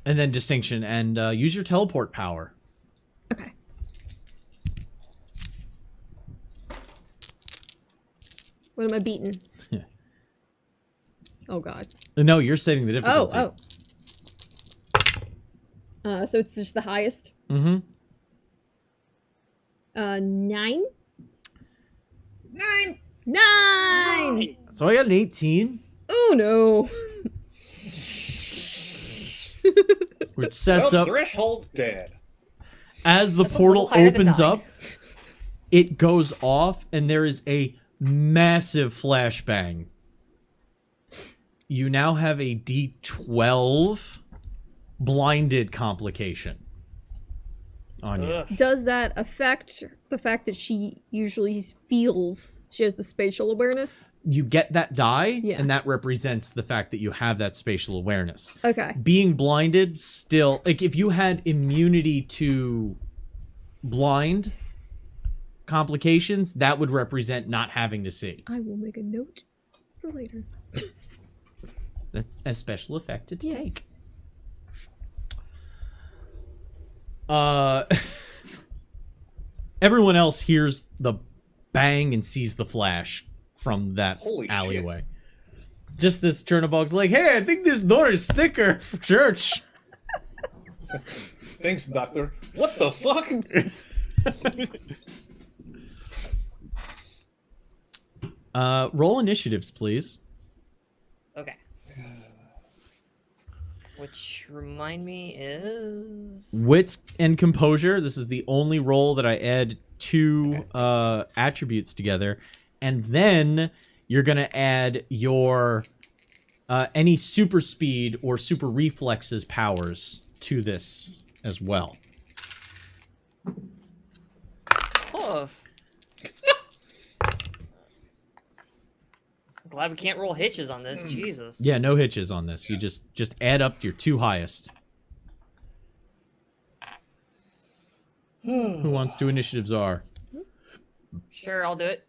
then distinction, and use your teleport power. Okay. You're What am I beating? Oh god. No, you're setting the difficulty. So it's just the highest. Mm-hmm. 9? 9. 9! So I got an 18. Oh no. Which sets up threshold dead. as the That's a portal little higher than opens 9. up, it goes off and there is a massive flashbang. You now have a D12 blinded complication on you. Ugh. Does that affect the fact that she usually feels she has the spatial awareness? You get that die, Yeah. and that represents the fact that you have that spatial awareness. Okay. Being blinded still, like if you had immunity to blind complications, that would represent not having to see. I will make a note for later. A special effect to Yes. take. Everyone else hears the bang and sees the flash from that Holy alleyway. Just as Chernobog's like, hey, I think this door is thicker for church. Thanks, Doctor. What the fuck? Roll initiatives, please. Okay. Which remind me is Wits and composure. This is the only roll that I add two attributes together. And then you're going to add your any super speed or super reflexes powers to this as well. Oh. Glad we can't roll hitches on this. Jesus. Yeah, no hitches on this. You just add up your two highest. Who wants to initiatives are? Sure, I'll do it.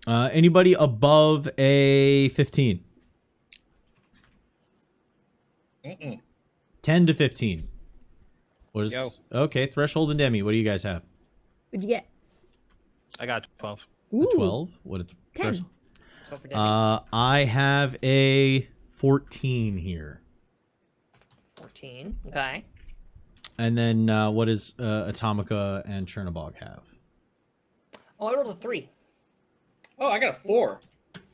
Anybody above a 15? 10 to 15. What is Yo. Okay, Threshold and Demi, what do you guys have? What'd you get? I got 12. Ooh, A 12? What a 10. threshold? So for Debbie, I have a 14 here. 14. Okay. And then what does Atomica and Chernobog have? Oh, I rolled a 3. Oh, I got a 4.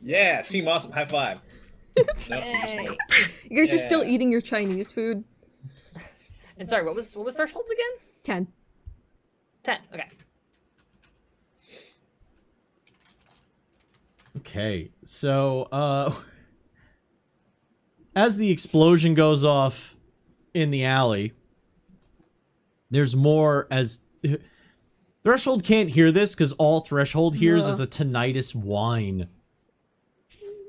Yeah, team awesome. High five. Yay. You guys are still Yeah. eating your Chinese food? And sorry, what was thresholds again? 10. 10. Okay. Okay, so as the explosion goes off in the alley, there's more as Threshold can't hear this because all Threshold hears is a tinnitus whine.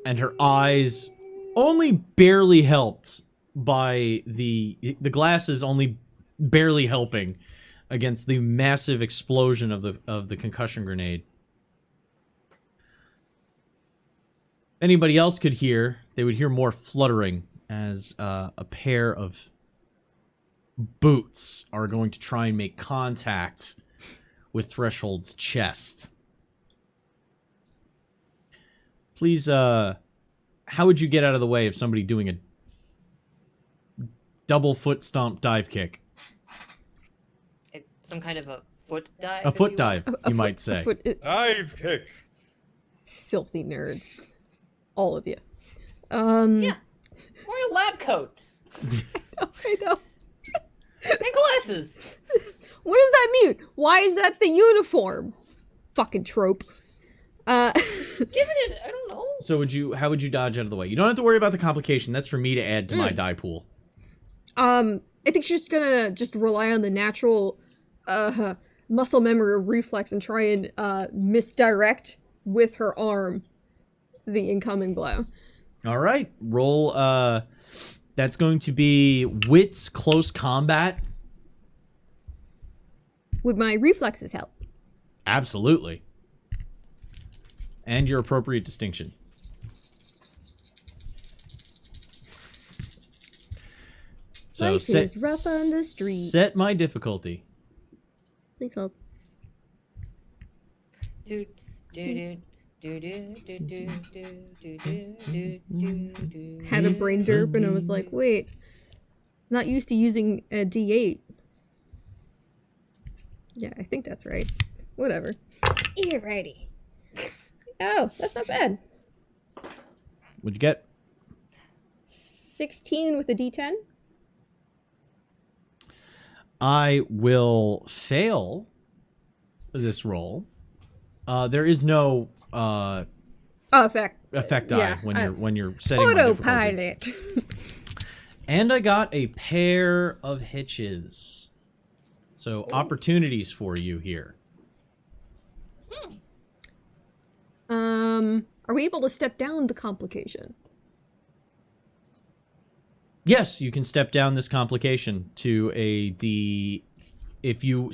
And her eyes only barely helped by the glasses only barely helping against the massive explosion of the concussion grenade. Anybody else could hear, they would hear more fluttering as a pair of boots are going to try and make contact with Threshold's chest. Please, how would you get out of the way of somebody doing a double foot stomp dive kick? Some kind of a foot dive. A if foot you will. dive, you might say. Dive kick. Filthy nerds. All of you. Yeah. Wearing a lab coat I know. and glasses. What does that mean? Why is that the uniform? Fucking trope. Just giving it. I don't know. So how would you dodge out of the way? You don't have to worry about the complication. That's for me to add to my die pool. I think she's gonna rely on the natural muscle memory or reflex and try and misdirect with her arm the incoming blow. All right, roll. That's going to be Wits Close Combat. Would my reflexes help? Absolutely. And your appropriate distinction. So Life is rough on the street. Set my difficulty. Please help. Dude, dude, dude, Had a brain derp and I was like, wait, not used to using a D8. Yeah, I think that's right. Whatever. Alrighty. Oh, that's not bad. What'd you get? 16 with a D10. I will fail this roll. There is no effect die when you're setting my difficulty. Autopilot. And I got a pair of hitches. So opportunities for you here. Are we able to step down the complication? Yes, you can step down this complication to a D. If you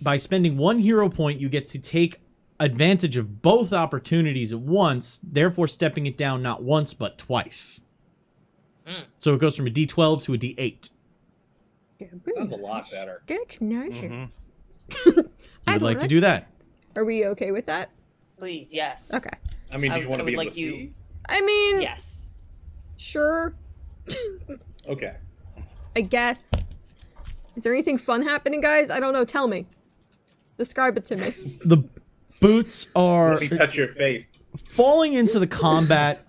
by spending 1 hero point, you get to take advantage of both opportunities at once, therefore stepping it down not once but twice. So it goes from a D12 to a D8. Sounds a lot better. That's nice. You would like to do that? Are we okay with that? Please, yes. Okay. I mean, do you want to be able like to see? I mean, Yes. sure. Okay. I guess. Is there anything fun happening, guys? I don't know. Tell me. Describe it to me. The boots are Let me touch your face. falling into the combat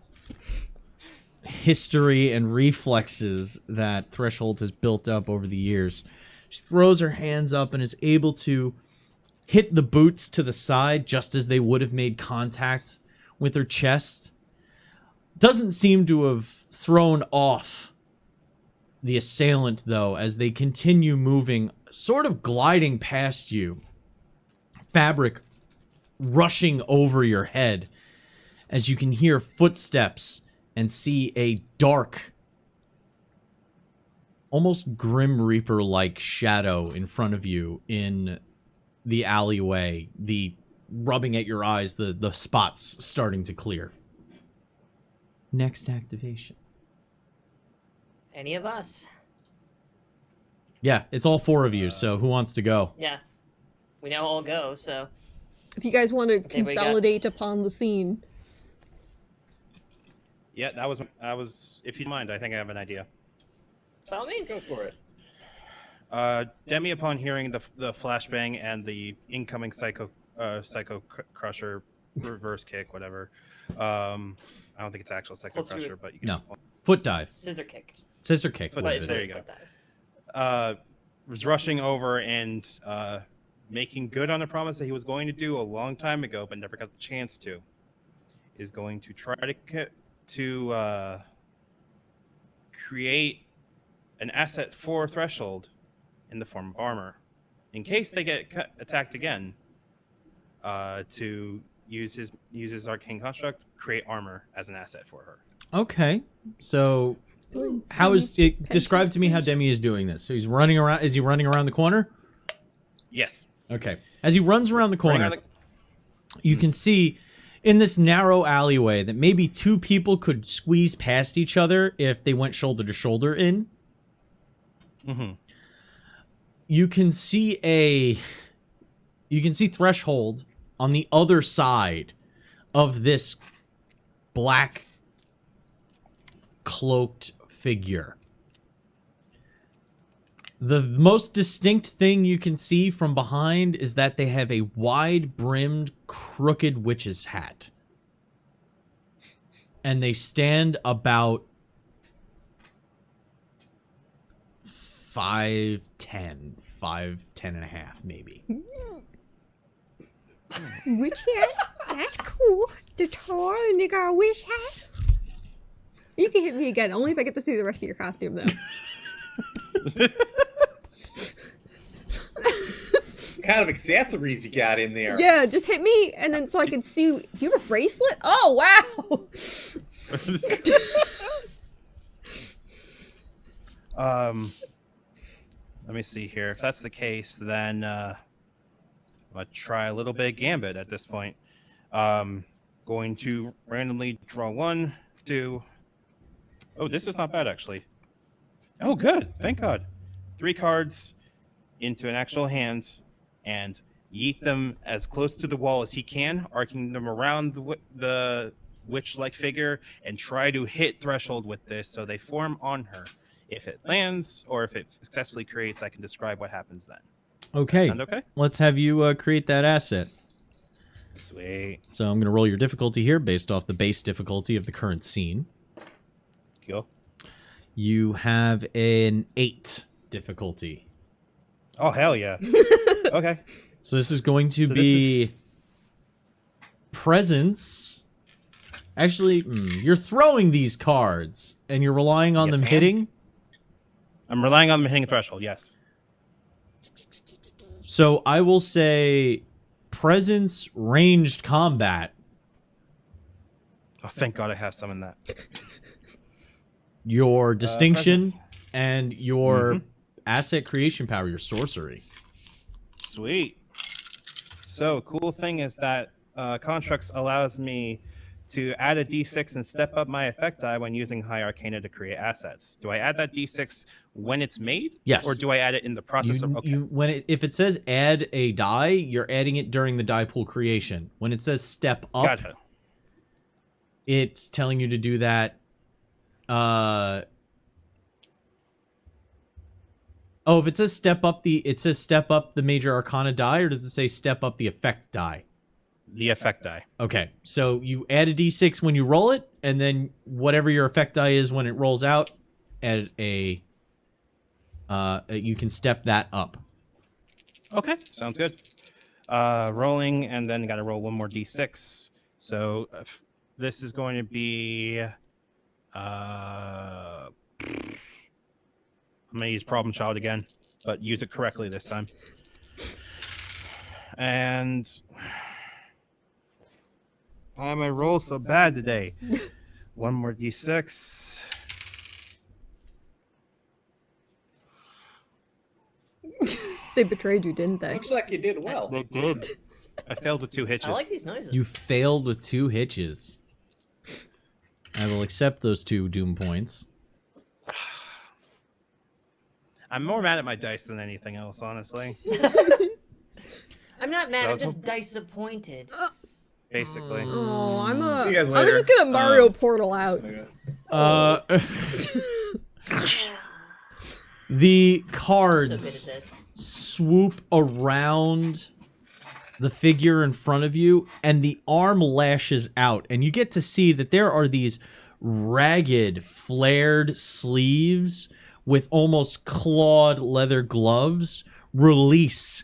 history and reflexes that Threshold has built up over the years. She throws her hands up and is able to hit the boots to the side just as they would have made contact with her chest. Doesn't seem to have thrown off the assailant, though, as they continue moving, sort of gliding past you. Fabric rushing over your head as you can hear footsteps and see a dark, almost Grim Reaper-like shadow in front of you in the alleyway, the rubbing at your eyes, the spots starting to clear. Next activation. Any of us? Yeah, it's all 4 of you, so who wants to go? Yeah. We now all go, so. If you guys want to anybody got- consolidate upon the scene. Yeah, that was. If you don't mind, I think I have an idea. By all means. Go for it. Demi, upon hearing the flashbang and the incoming psycho crusher reverse kick, whatever. I don't think it's actual psycho crusher, but you can. No. Foot dive. Scissor kick. Scissor kick. Foot But dive, it's there really you go. foot dive. Was rushing over and making good on the promise that he was going to do a long time ago, but never got the chance to. Is going to try to create an asset for Threshold in the form of armor, in case they get attacked again. To use his arcane construct, create armor as an asset for her. Okay, so how is it? Describe to me how Demi is doing this. So he's running around. Is he running around the corner? Yes. Okay. As he runs around the corner, you can see in this narrow alleyway that maybe 2 people could squeeze past each other if they went shoulder to shoulder in. Mm-hmm. You can see Threshold on the other side of this black cloaked figure. The most distinct thing you can see from behind is that they have a wide-brimmed, crooked witch's hat. And they stand about 5'10", 5'10 and a half, maybe. Witch hat? That's cool. The tall and they got a witch hat. You can hit me again, only if I get to see the rest of your costume, though. What kind of accessories you got in there? Yeah, just hit me, and then so I can see. Do you have a bracelet? Oh, wow! Let me see here. If that's the case, then I'm gonna try a little bit of Gambit at this point. Going to randomly draw 1, 2. Oh, this is not bad actually. Oh, good. Thank God. 3 cards into an actual hand, and yeet them as close to the wall as he can, arcing them around the witch-like figure, and try to hit Threshold with this so they form on her. If it lands, or if it successfully creates, I can describe what happens then. Okay. Sound okay? Let's have you create that asset. Sweet. So I'm going to roll your difficulty here based off the base difficulty of the current scene. Cool. You have an 8 difficulty. Oh, hell yeah. Okay. So this is going to be presence. Actually, you're throwing these cards, and you're relying on them hitting. I'm relying on them hitting a threshold, yes. So I will say presence ranged combat. Oh, thank God I have some in that. Your distinction and your asset creation power, your sorcery. Sweet. So, cool thing is that Constructs allows me to add a d6 and step up my effect die when using High Arcana to create assets. Do I add that d6 when it's made? Yes. Or do I add it in the process of... Okay. If it says add a die, you're adding it during the die pool creation. When it says step up, Gotcha. It's telling you to do that. If it says step up the major arcana die, or does it say step up the effect die? The effect die. Okay, so you add a d6 when you roll it, and then whatever your effect die is when it rolls out, add a you can step that up. Okay, sounds good. Rolling, and then got to roll one more d6. So this is going to be... I'm going to use Problem Child again, but use it correctly this time. And... why am I roll so bad today? One more d6. They betrayed you, didn't they? Looks like you did well. They did. I failed with 2 hitches. I like these noises. You failed with 2 hitches. I will accept those 2 doom points. I'm more mad at my dice than anything else, honestly. I'm not mad, I'm just disappointed. Basically. Oh, See you guys I'm later. just gonna Mario Portal out. The So cards good at it. swoop around the figure in front of you, and the arm lashes out, and you get to see that there are these ragged, flared sleeves with almost clawed leather gloves release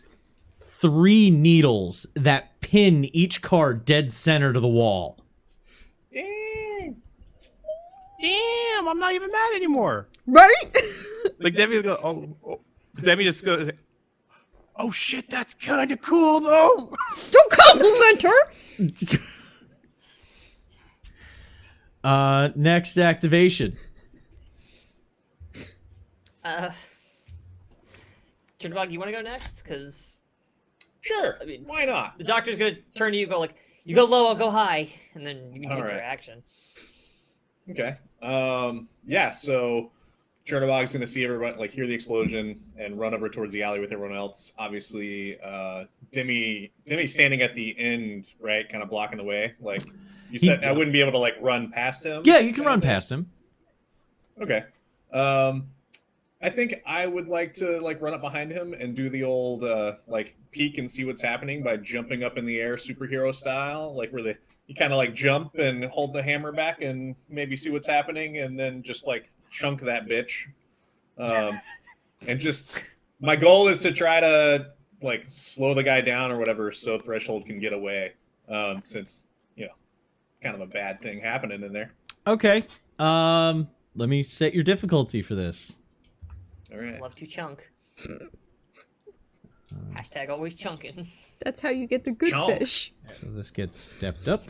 3 needles that pin each card dead center to the wall. Damn, I'm not even mad anymore. Right? Like, Debbie will go, oh. Debbie just goes, oh shit, that's kind of cool, though. Don't compliment her! Next activation. Chernobog, you want to go next? Because Sure. I mean, why not? the doctor's going to turn to you, go like, you go low, I'll go high, and then you can take your Alright. action. Okay. Yeah, so Chernobog's gonna see everybody, like, hear the explosion and run over towards the alley with everyone else. Obviously, Demi standing at the end, right, kind of blocking the way. Like, you said I wouldn't be able to, like, run past him? Yeah, you can run past him. Okay. I think I would like to, like, run up behind him and do the old, like, peek and see what's happening by jumping up in the air superhero style. Like, where you kind of, like, jump and hold the hammer back and maybe see what's happening and then just, like, chunk that bitch. And just, my goal is to try to, like, slow the guy down or whatever so Threshold can get away. Since, you know, kind of a bad thing happening in there. Okay. Let me set your difficulty for this. All right. Love to chunk. Hashtag always chunking. That's how you get the good Chomp. fish. So this gets stepped up.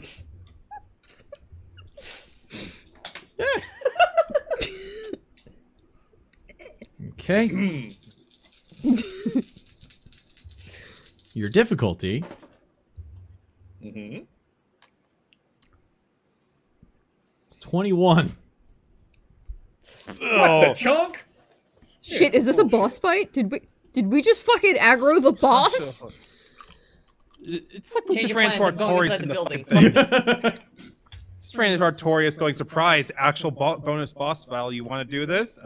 Okay. Your difficulty Mm-hmm. is 21. What, the chunk? Shit, is this a boss fight? Did we just fucking aggro the boss? It's like we Change just your ran into plans, I'm going Artorias inside in the the building. fucking Fuck thing. Just ran into Artorias going, surprise, actual bonus boss battle. You want to do this?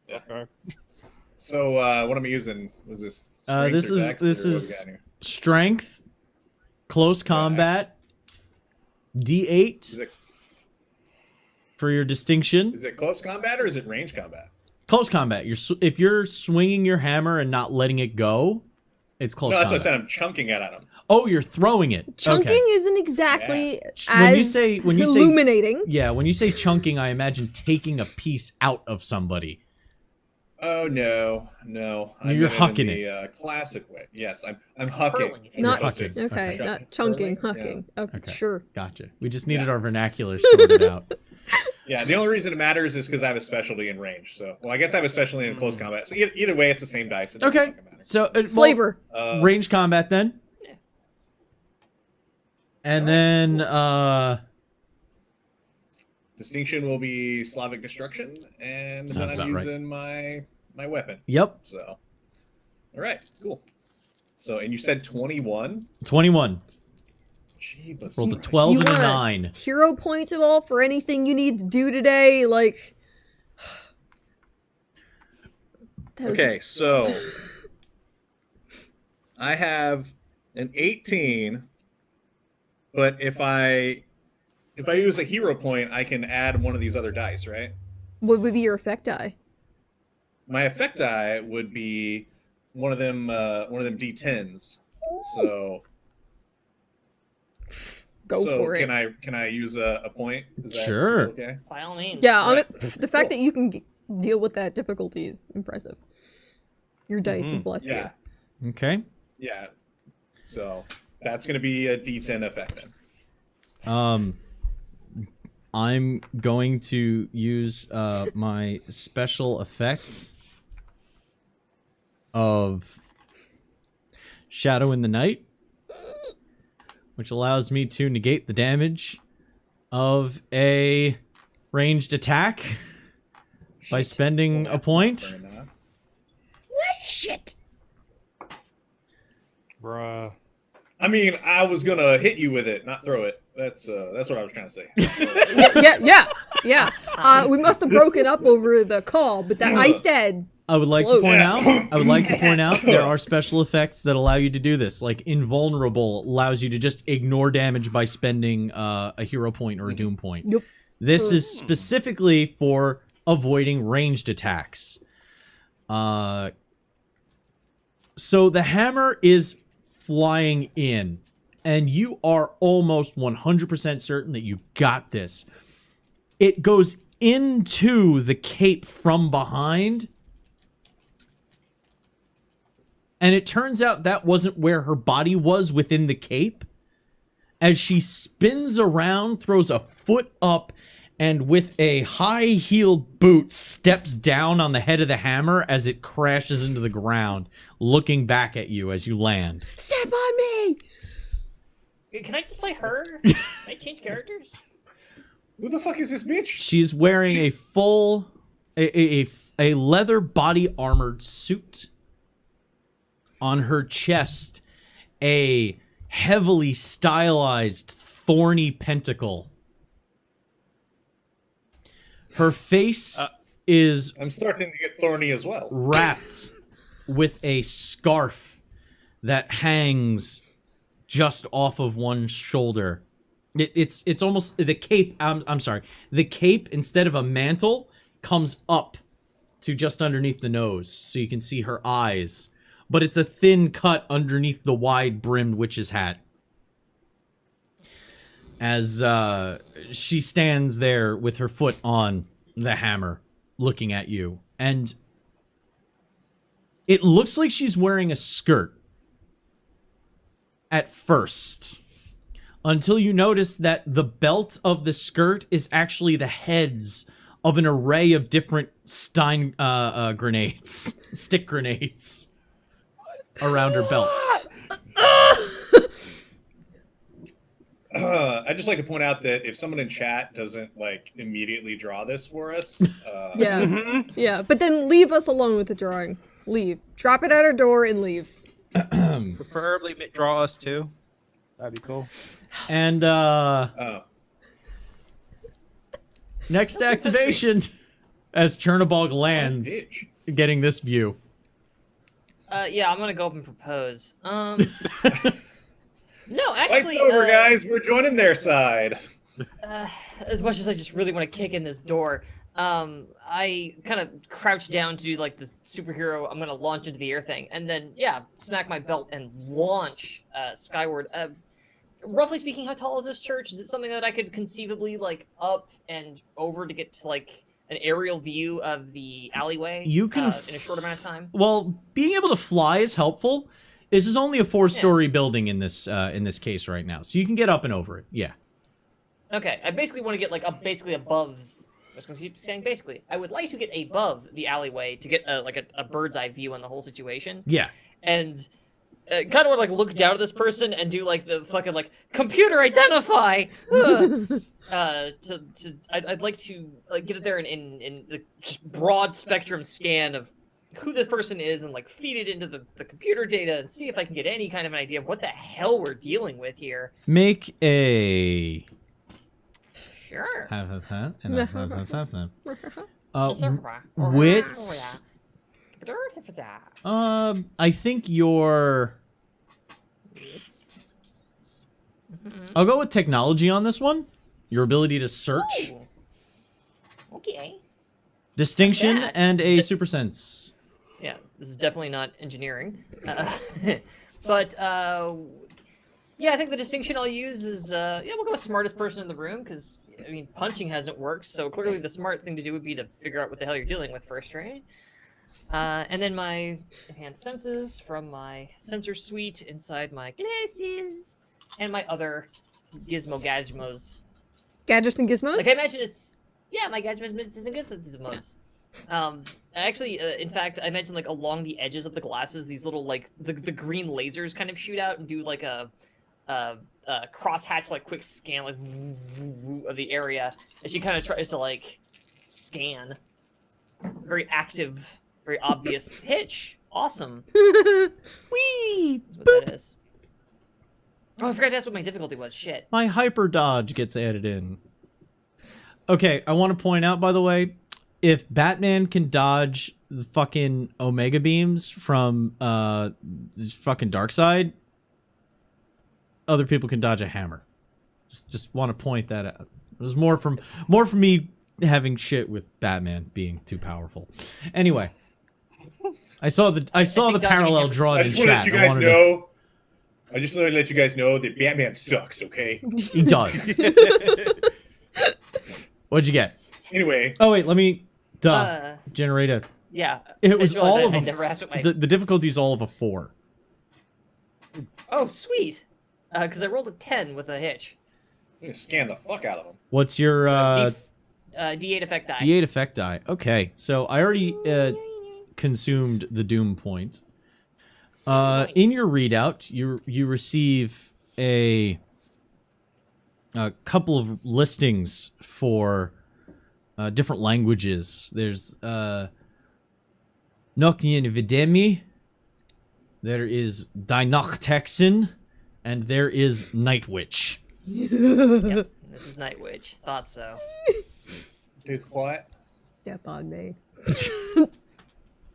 Yeah. Okay. So what am I using? Was this strength This or is dex, this or what we is got here? strength, close combat, D8 Is it for your distinction. is it close combat or is it range combat? Close combat. If you're swinging your hammer and not letting it go, it's close No, that's combat. what I said. I'm chunking it at him. Oh, you're throwing it. Chunking Okay. isn't exactly When you as say illuminating. yeah, when you say chunking, I imagine taking a piece out of somebody. Oh no. You're hucking it. Classic way. Yes, I'm hucking. Hurling, if you Not will. hucking. Okay, Okay. not chunking, Hurling? hucking. Okay, Okay. sure. Gotcha. We just needed Yeah. our vernacular sorted out. Yeah, the only reason it matters is because I have a specialty in range. So, well, I guess I have a specialty in close combat. So either way, it's the same dice. It doesn't Okay. fucking matter. So Flavor. range combat then. Yeah. And Alright, then Distinction will be Slavic Destruction, and Sounds then I'm about right. using my weapon. yep, So, all right, cool. So, and you said 21. 21. Jeebus. Rolled a Christ. 12 You and a wanna- 9. Hero points at all for anything you need to do today? Like. That was- Okay, so I have an 18, but if I use a hero point, I can add one of these other dice, right? What would be your effect die? My effect die would be one of them D10s. So Go for it. Can I use a point? Is that Sure. okay. By all means. Yeah, Right. the fact that you can deal with that difficulty is impressive. Your dice Mhm. bless Yeah. Okay. Yeah. So that's gonna be a D10 effect then. I'm going to use my special effects of Shadow in the Night, which allows me to negate the damage of a ranged attack by spending a point. Fair enough. Shit. Bruh. I mean, I was gonna hit you with it, not throw it. That's what I was trying to say. Yeah. We must have broken up over the call, but that I said. I would like to Close. point out. I would like to point out there are special effects that allow you to do this. Like invulnerable allows you to just ignore damage by spending a hero point or a doom point. Nope. This is specifically for avoiding ranged attacks. So the hammer is flying in, and you are almost 100% certain that you got this. It goes into the cape from behind, and it turns out that wasn't where her body was within the cape. As she spins around, throws a foot up, and with a high-heeled boot steps down on the head of the hammer as it crashes into the ground, looking back at you as you land. Step on me! Can I just play her? Can I change characters? Who the fuck is this bitch? She's wearing a full, a leather body armored suit. On her chest, a heavily stylized thorny pentacle. Her face is I'm starting to get thorny as well. wrapped with a scarf that hangs just off of one shoulder. It's almost the cape. I'm sorry. The cape, instead of a mantle, comes up to just underneath the nose, so you can see her eyes. But it's a thin cut underneath the wide-brimmed witch's hat. As she stands there with her foot on the hammer, looking at you. And it looks like she's wearing a skirt at first, until you notice that the belt of the skirt is actually the heads of an array of different grenades, stick grenades, around her belt. I'd just like to point out that if someone in chat doesn't like immediately draw this for us, Yeah. Yeah, but then leave us alone with the drawing. Leave. Drop it at our door and leave. Preferably draw us too. That'd be cool. And next activation, as Chernobog lands, getting this view. Yeah, I'm gonna go up and propose. No, actually, Fight's over, guys. We're joining their side. As much as I just really want to kick in this door, I kind of crouch down to do like the superhero I'm gonna launch into the air thing, and then smack my belt and launch skyward. Roughly speaking, how tall is this church? Is it something that I could conceivably like up and over to get to like an aerial view of the alleyway? You can in a short amount of time. Well, being able to fly is helpful. This is only a 4-story building in this case right now, so you can get up and over it. Yeah. Okay, I basically want to get like up, basically above. I was going to keep saying basically. I would like to get above the alleyway to get like a bird's eye view on the whole situation. Yeah. And kind of want to like look down at this person and do like the fucking like computer identify. I'd like to like get it there in the just broad spectrum scan of who this person is and like feed it into the computer data and see if I can get any kind of an idea of what the hell we're dealing with here. Make a. Sure. Wits. I think your. I'll go with technology on this one. Your ability to search. Oh. Okay. Distinction and a super sense. Yeah, this is definitely not engineering. But yeah, I think the distinction I'll use is we'll go with smartest person in the room because. I mean, punching hasn't worked, so clearly the smart thing to do would be to figure out what the hell you're dealing with first, right? And then my enhanced senses from my sensor suite inside my glasses and my other gizmos. Gadgets and gizmos? Like, I imagine it's... Yeah, my gadgets and gizmos. Actually, in fact, I mentioned, like, along the edges of the glasses, these little, like, the green lasers kind of shoot out and do, like, a crosshatch like quick scan like of the area as she kind of tries to like scan. Very active, very obvious hitch. Awesome. Whee! That's what that is. Oh, I forgot to ask what my difficulty was. Shit. My hyper dodge gets added in. Okay, I want to point out, by the way, if Batman can dodge the fucking Omega beams from fucking Darkseid, other people can dodge a hammer. Just want to point that out. It was more from me having shit with Batman being too powerful. Anyway, I saw the parallel drawn in chat. I just want to let you guys know that Batman sucks. Okay. He does. What'd you get? Anyway. Oh wait, let me generate a. Yeah. It was all of I never asked what my... the difficulty is all of a 4. Oh sweet. Because I rolled a 10 with a hitch. I'm gonna scan the fuck out of them. What's your D8 effect die? D8 effect die. Okay, so I already consumed the Doom point. In your readout, you receive a couple of listings for different languages. There's Noctian Videmi. There is Dinoch Texan. And there is Night Witch. Yep, this is Night Witch. Thought so. Do what? Step on me.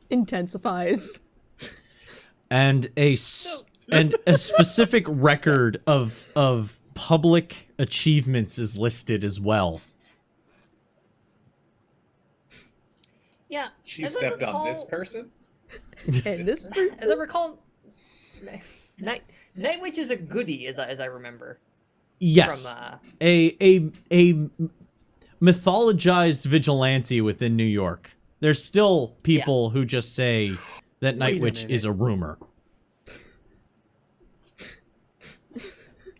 Intensifies. And a specific record of public achievements is listed as well. Yeah. She stepped on this person? And this person? As I recall, Night Witch is a goodie, as I remember. Yes. From, a mythologized vigilante within New York. There's still people who just say that Night Witch is a rumor.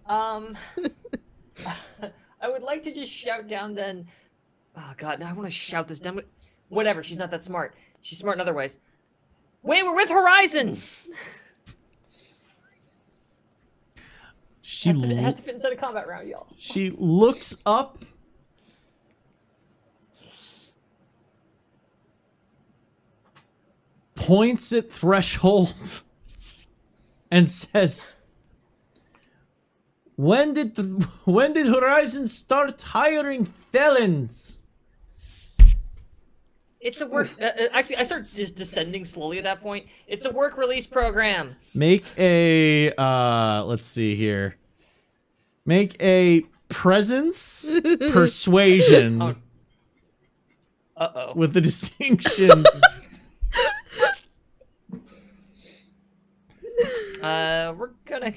I would like to just shout down then. Oh god, now I want to shout this down. Whatever, she's not that smart. She's smart in other ways. Wait, we're with Horizon! It has to fit inside a combat round, y'all. She looks up. Points at Threshold. and says, When did Horizon start hiring felons? It's a work. Actually, I start just descending slowly at that point. It's a work release program. Make a let's see here. Make a presence persuasion Uh-oh. with the distinction. We're gonna.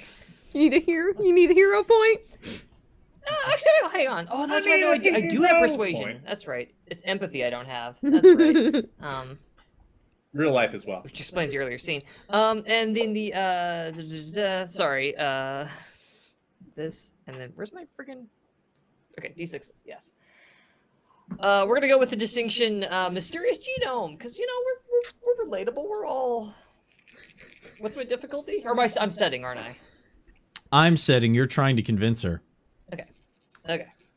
You need a hero point? Actually, hang on. Oh, that's right. No, I do have persuasion. Point. That's right. It's empathy I don't have. That's right. Real life as well. Which explains the earlier scene. And then the sorry, this and then where's my friggin'? Okay, D6s. Yes. We're gonna go with the distinction, mysterious genome, because you know we're relatable. We're all. What's my difficulty? Or I'm setting, aren't I? I'm setting. You're trying to convince her. Okay.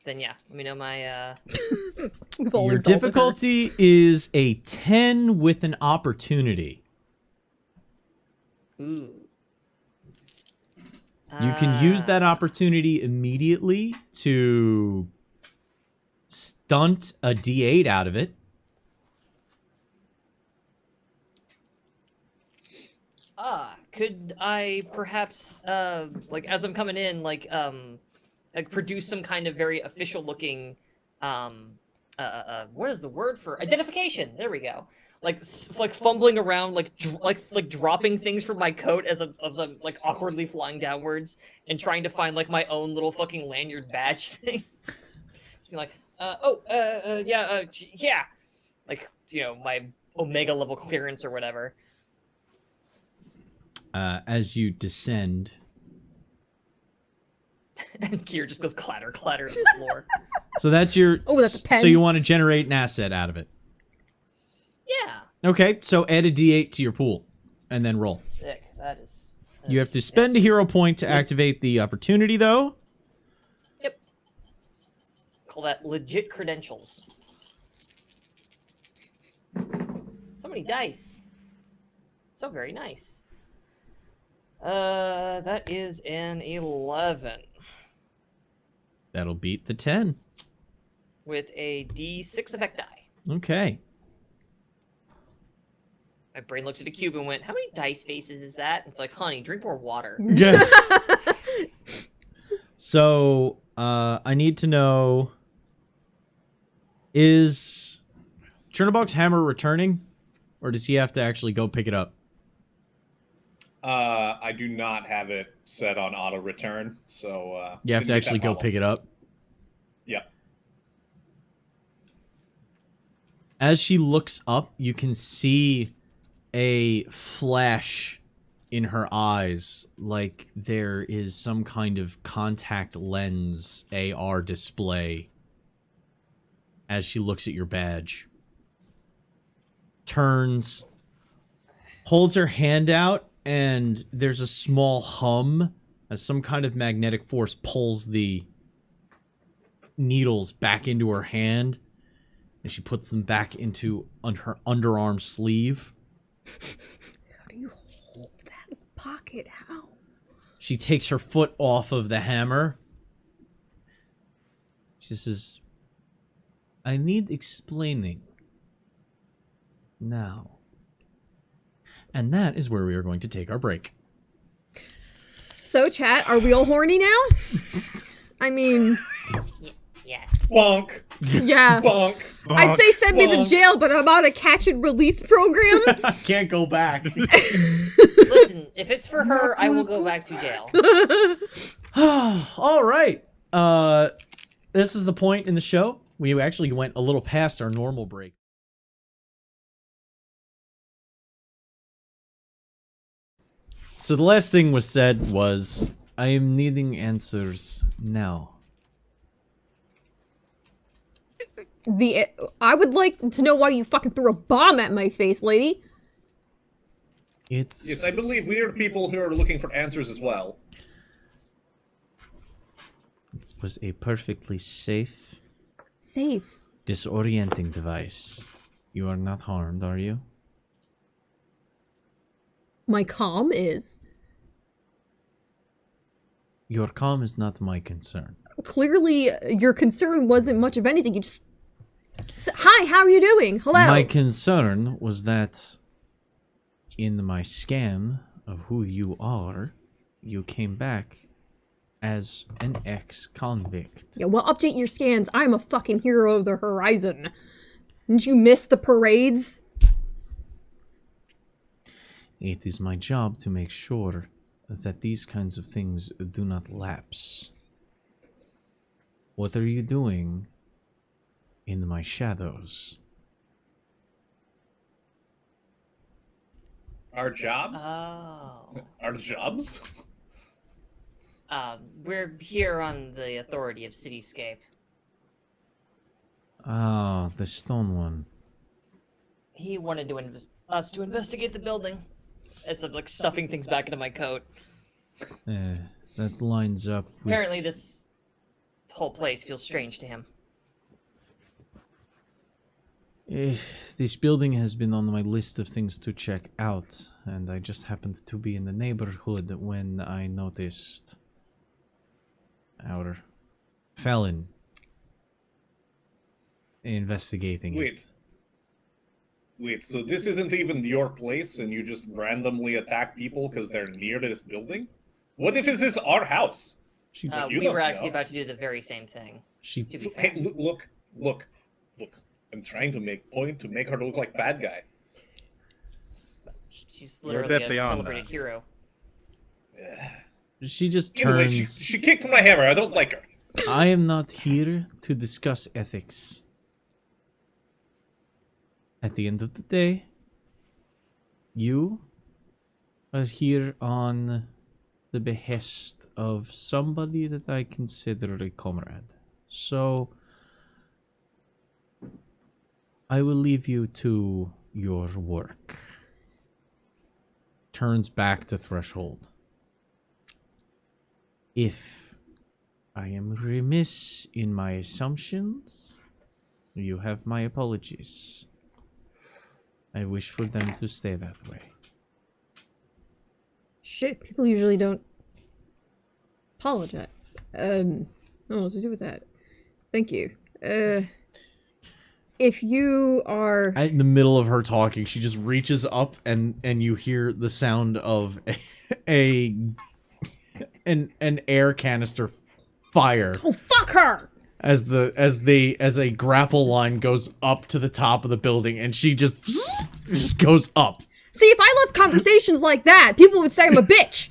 Then yeah, let me know my. Your difficulty is a 10 with an opportunity. Ooh. You can use that opportunity immediately to stunt a D8 out of it. Could I perhaps, like, as I'm coming in, like produce some kind of very official-looking, what is the word for identification? There we go. Like fumbling around, like dropping things from my coat as I'm like awkwardly flying downwards and trying to find like my own little fucking lanyard badge thing. It's be like, yeah, like my Omega level clearance or whatever. As you descend, and gear just goes clatter, clatter to the floor. So that's your. Oh, that's a pen. So you want to generate an asset out of it. Yeah. Okay, so add a D8 to your pool, and then roll. Sick. That is. You have to spend a hero point to activate the opportunity, though. Yep. Call that legit credentials. So many dice. So very nice. That is an 11. That'll beat the 10. With a D6 effect die. Okay. My brain looked at a cube and went, how many dice faces is that? It's like, honey, drink more water. Yeah. So, I need to know, is Chernobog's hammer returning? Or does he have to actually go pick it up? I do not have it set on auto return, so you have to actually go pick it up? Yep. As she looks up, you can see a flash in her eyes, like there is some kind of contact lens AR display as she looks at your badge. Turns, holds her hand out, and there's a small hum as some kind of magnetic force pulls the needles back into her hand, and she puts them back into her underarm sleeve. How do you hold that in the pocket? How? She takes her foot off of the hammer. She says, I need explaining now. And that is where we are going to take our break. So, chat, are we all horny now? I mean... Yes. Bonk. Yeah. Bonk. I'd say send me to jail, but I'm on a catch and release program. I can't go back. Listen, if it's for her, I will go back to jail. All right. This is the point in the show. We actually went a little past our normal break. So the last thing was said was, I am needing answers now. I would like to know why you fucking threw a bomb at my face, lady. Yes, I believe we are people who are looking for answers as well. It was a perfectly safe, disorienting device. You are not harmed, are you? My comm is. Your calm is not my concern. Clearly, your concern wasn't much of anything. You just... Hi, how are you doing? Hello. My concern was that in my scan of who you are, you came back as an ex-convict. Yeah, well, update your scans. I'm a fucking hero of the horizon. Didn't you miss the parades? It is my job to make sure that these kinds of things do not lapse. What are you doing in my shadows? Our jobs? Oh. Our jobs? We're here on the authority of Cityscape. Ah, the stone one. He wanted to us to investigate the building. It's like stuffing things back into my coat. That lines up with... Apparently this whole place feels strange to him. This building has been on my list of things to check out, and I just happened to be in the neighborhood when I noticed our felon investigating it. Wait, so this isn't even your place and you just randomly attack people because they're near this building? What if this is our house? We were actually about to do the very same thing. To be fair. Hey, look. I'm trying to make her look like bad guy. She's literally a celebrated that. hero. She just Anyway, turns... she kicked my hammer. I don't like her. I am not here to discuss ethics. At the end of the day, you are here on the behest of somebody that I consider a comrade. So, I will leave you to your work. Turns back to Threshold. If I am remiss in my assumptions, you have my apologies. I wish for them to stay that way. Shit, people usually don't apologize. I don't know what to do with that. Thank you. If you are... In the middle of her talking, she just reaches up and you hear the sound of an air canister fire. Oh, fuck her! As a grapple line goes up to the top of the building, and she just goes up. See, if I left conversations like that, people would say I'm a bitch.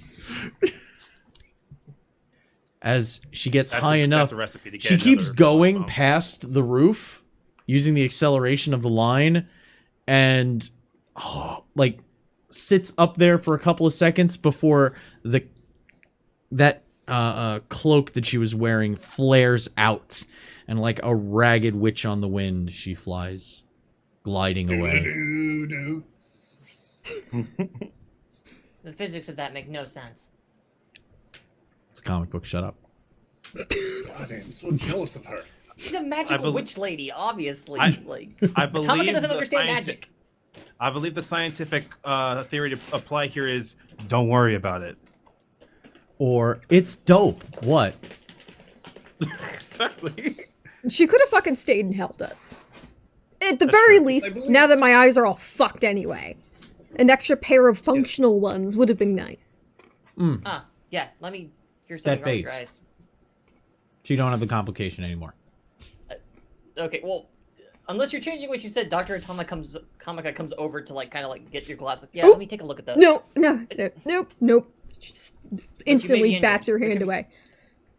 As she gets high enough, that's a recipe to get she keeps another going bomb. past the roof, using the acceleration of the line, and sits up there for a couple of seconds before that cloak that she was wearing flares out, and like a ragged witch on the wind, she flies, gliding away. The physics of that make no sense. It's a comic book. Shut up. God, I'm so jealous of her. She's a magical witch lady, obviously. I Metallica believe doesn't understand magic. I believe the scientific theory to apply here is don't worry about it. Or it's dope. What? Exactly. She could have fucking stayed and helped us. At the very least, now that my eyes are all fucked anyway, an extra pair of functional ones would have been nice. Yeah, let me hear something wrong with your eyes. So you don't have the complication anymore. Okay, well, unless you're changing what you said, Dr. Atomica comes over to kind of get your glasses. Yeah, let me take a look at those. Nope. Just instantly bats her hand away.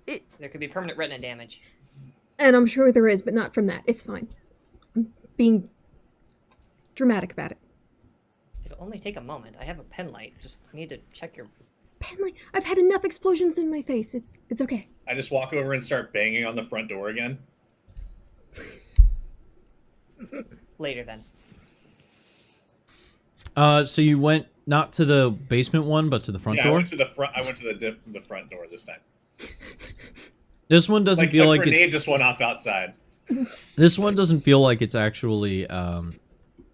There could be permanent retina damage. And I'm sure there is, but not from that. It's fine. I'm being dramatic about it. It'll only take a moment. I have a pen light. Just need to check your... Pen light? I've had enough explosions in my face. It's okay. I just walk over and start banging on the front door again. Later, then. So you went not to the basement one, but to the front door? I went to the front. I went to the front door this time. This one doesn't feel like grenade it's... just went off outside. This one doesn't feel like it's actually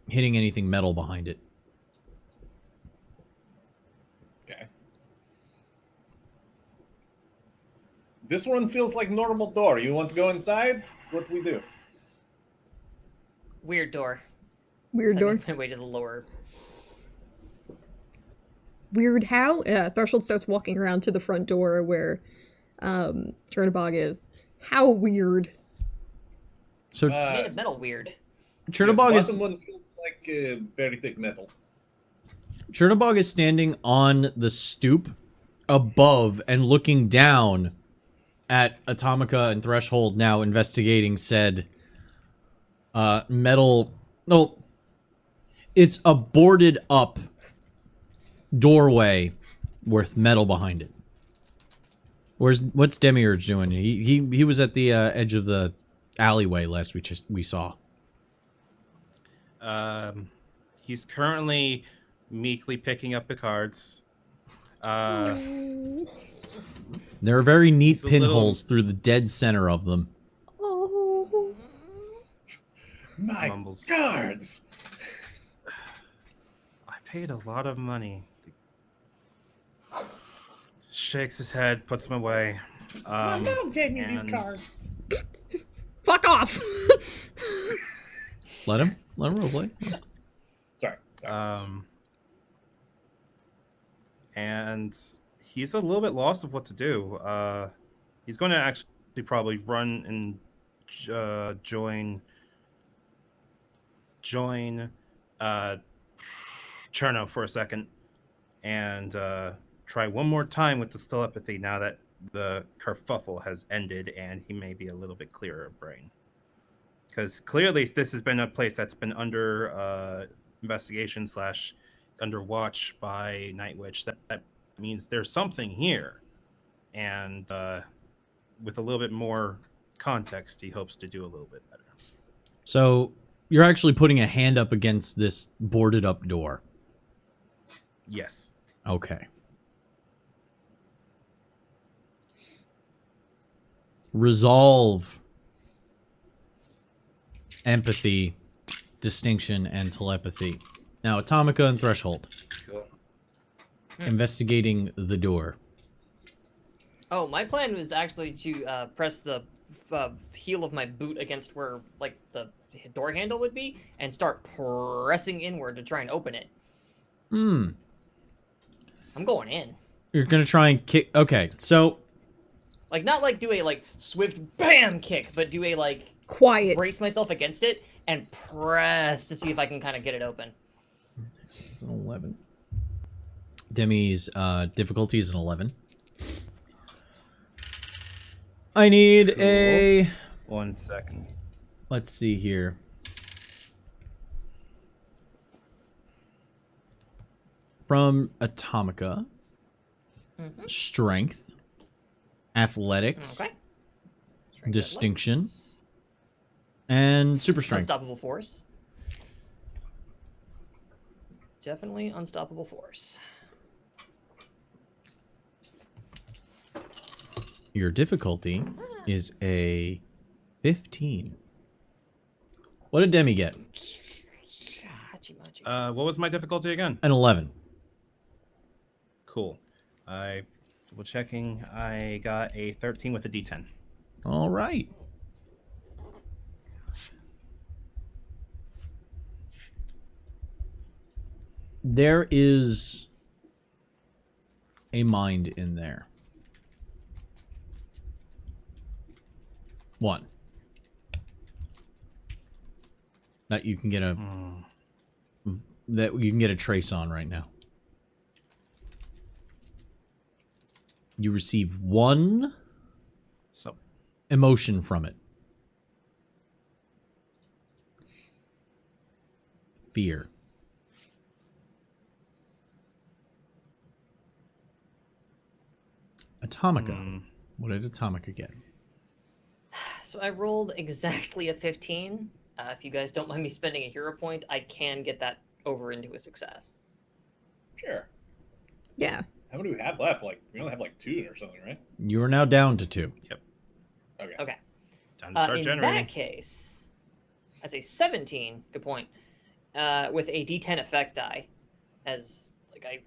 hitting anything metal behind it. Okay. This one feels like normal door. You want to go inside? What do we do? Weird door. Weird So I door. make my way to the lower. Weird how? Threshold starts walking around to the front door where Chernobog is. How weird. So Made of metal weird. Chernobog yes, is bottom one feels like very thick metal. Chernobog is standing on the stoop above and looking down at Atomica and Threshold, now investigating said metal. No, it's a boarded up doorway with metal behind it. What's Demiurge doing? He was at the edge of the alleyway last we saw. He's currently meekly picking up the cards. There are very neat He's a pinholes through the dead center of them. Oh. My Mumbles. cards! I paid a lot of money. Shakes his head, puts them away. My mom gave me these and- cards. Fuck off! Let him roleplay. Sorry. And he's a little bit lost of what to do. He's going to actually probably run and join Cherno for a second and try one more time with the telepathy now that the kerfuffle has ended and he may be a little bit clearer of brain. Because clearly this has been a place that's been under investigation / under watch by Night Witch. That means there's something here. And with a little bit more context, he hopes to do a little bit better. So you're actually putting a hand up against this boarded up door. Yes. Okay. Resolve, empathy, distinction, and telepathy. Now, Atomica and Threshold. Cool. Investigating the door. Oh, my plan was actually to press the heel of my boot against where, like, the door handle would be, and start pressing inward to try and open it. Hmm. I'm going in. You're gonna try and kick. Okay, so Like, not like do a, like, swift BAM kick, but do a, like, Quiet. brace myself against it and press to see if I can kind of get it open. it's an 11. Demi's difficulty is an 11. I need Cool. a. 1 second. Let's see here. From Atomica, strength, athletics, Okay. Strength distinction, and super athletics. strength. Unstoppable force. Definitely unstoppable force. Your difficulty is a 15. What did Demi get? Hachi-machi. What was my difficulty again? An 11. Cool. I double checking. I got a 13 with a D10. All right. There is a mind in there. One. That you can get a trace on right now. You receive one So emotion from it. Fear. Atomica. What did Atomica get? So I rolled exactly a 15. If you guys don't mind me spending a hero point, I can get that over into a success. Sure. Yeah. How many do we have left? Like, we only have like 2 or something, right? You are now down to 2. Okay. Okay. time to start In generating. that case, that's a 17. Good point. With a D10 effect die, as like I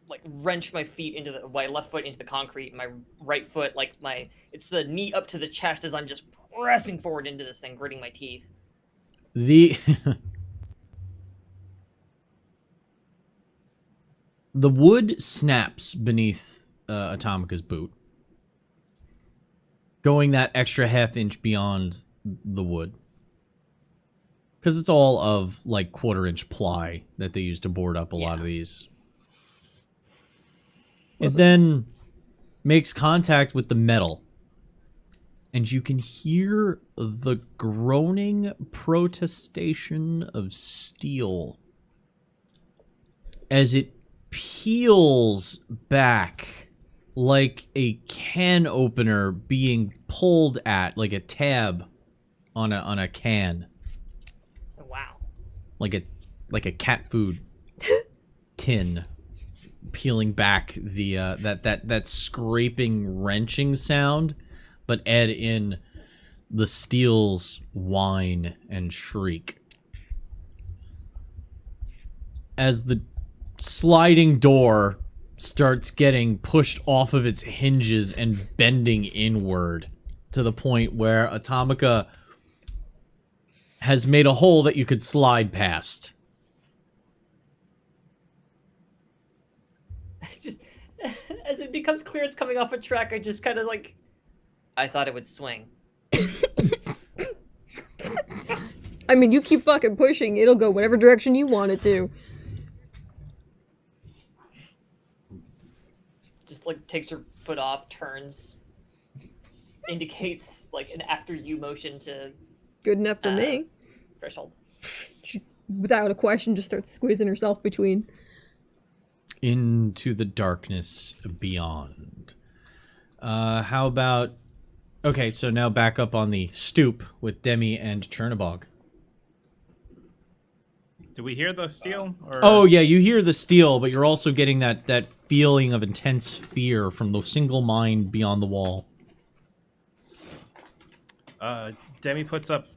like wrench my feet into my left foot into the concrete, my right foot it's the knee up to the chest as I'm just pressing forward into this thing, gritting my teeth. The the wood snaps beneath Atomica's boot, going that extra half-inch beyond the wood. Because it's all of, like, quarter-inch ply that they use to board up a lot of these. It then makes contact with the metal. And you can hear the groaning protestation of steel as it peels back like a can opener being pulled at, like a tab on a can. Wow. Like a cat food tin peeling back the that scraping, wrenching sound, but add in the steel's whine and shriek. As the sliding door starts getting pushed off of its hinges and bending inward to the point where Atomica has made a hole that you could slide past. Just as it becomes clear it's coming off a track, I just kind of like, I thought it would swing. I mean, you keep fucking pushing, it'll go whatever direction you want it to. Just like takes her foot off, turns, indicates like an after you motion to Good enough for me. threshold. She, without a question, just starts squeezing herself between. Into the darkness beyond. How about... Okay, so now back up on the stoop with Demi and Chernobog. Do we hear the steel? Or... Oh, yeah, you hear the steel, but you're also getting that feeling of intense fear from the single mind beyond the wall. Demi puts up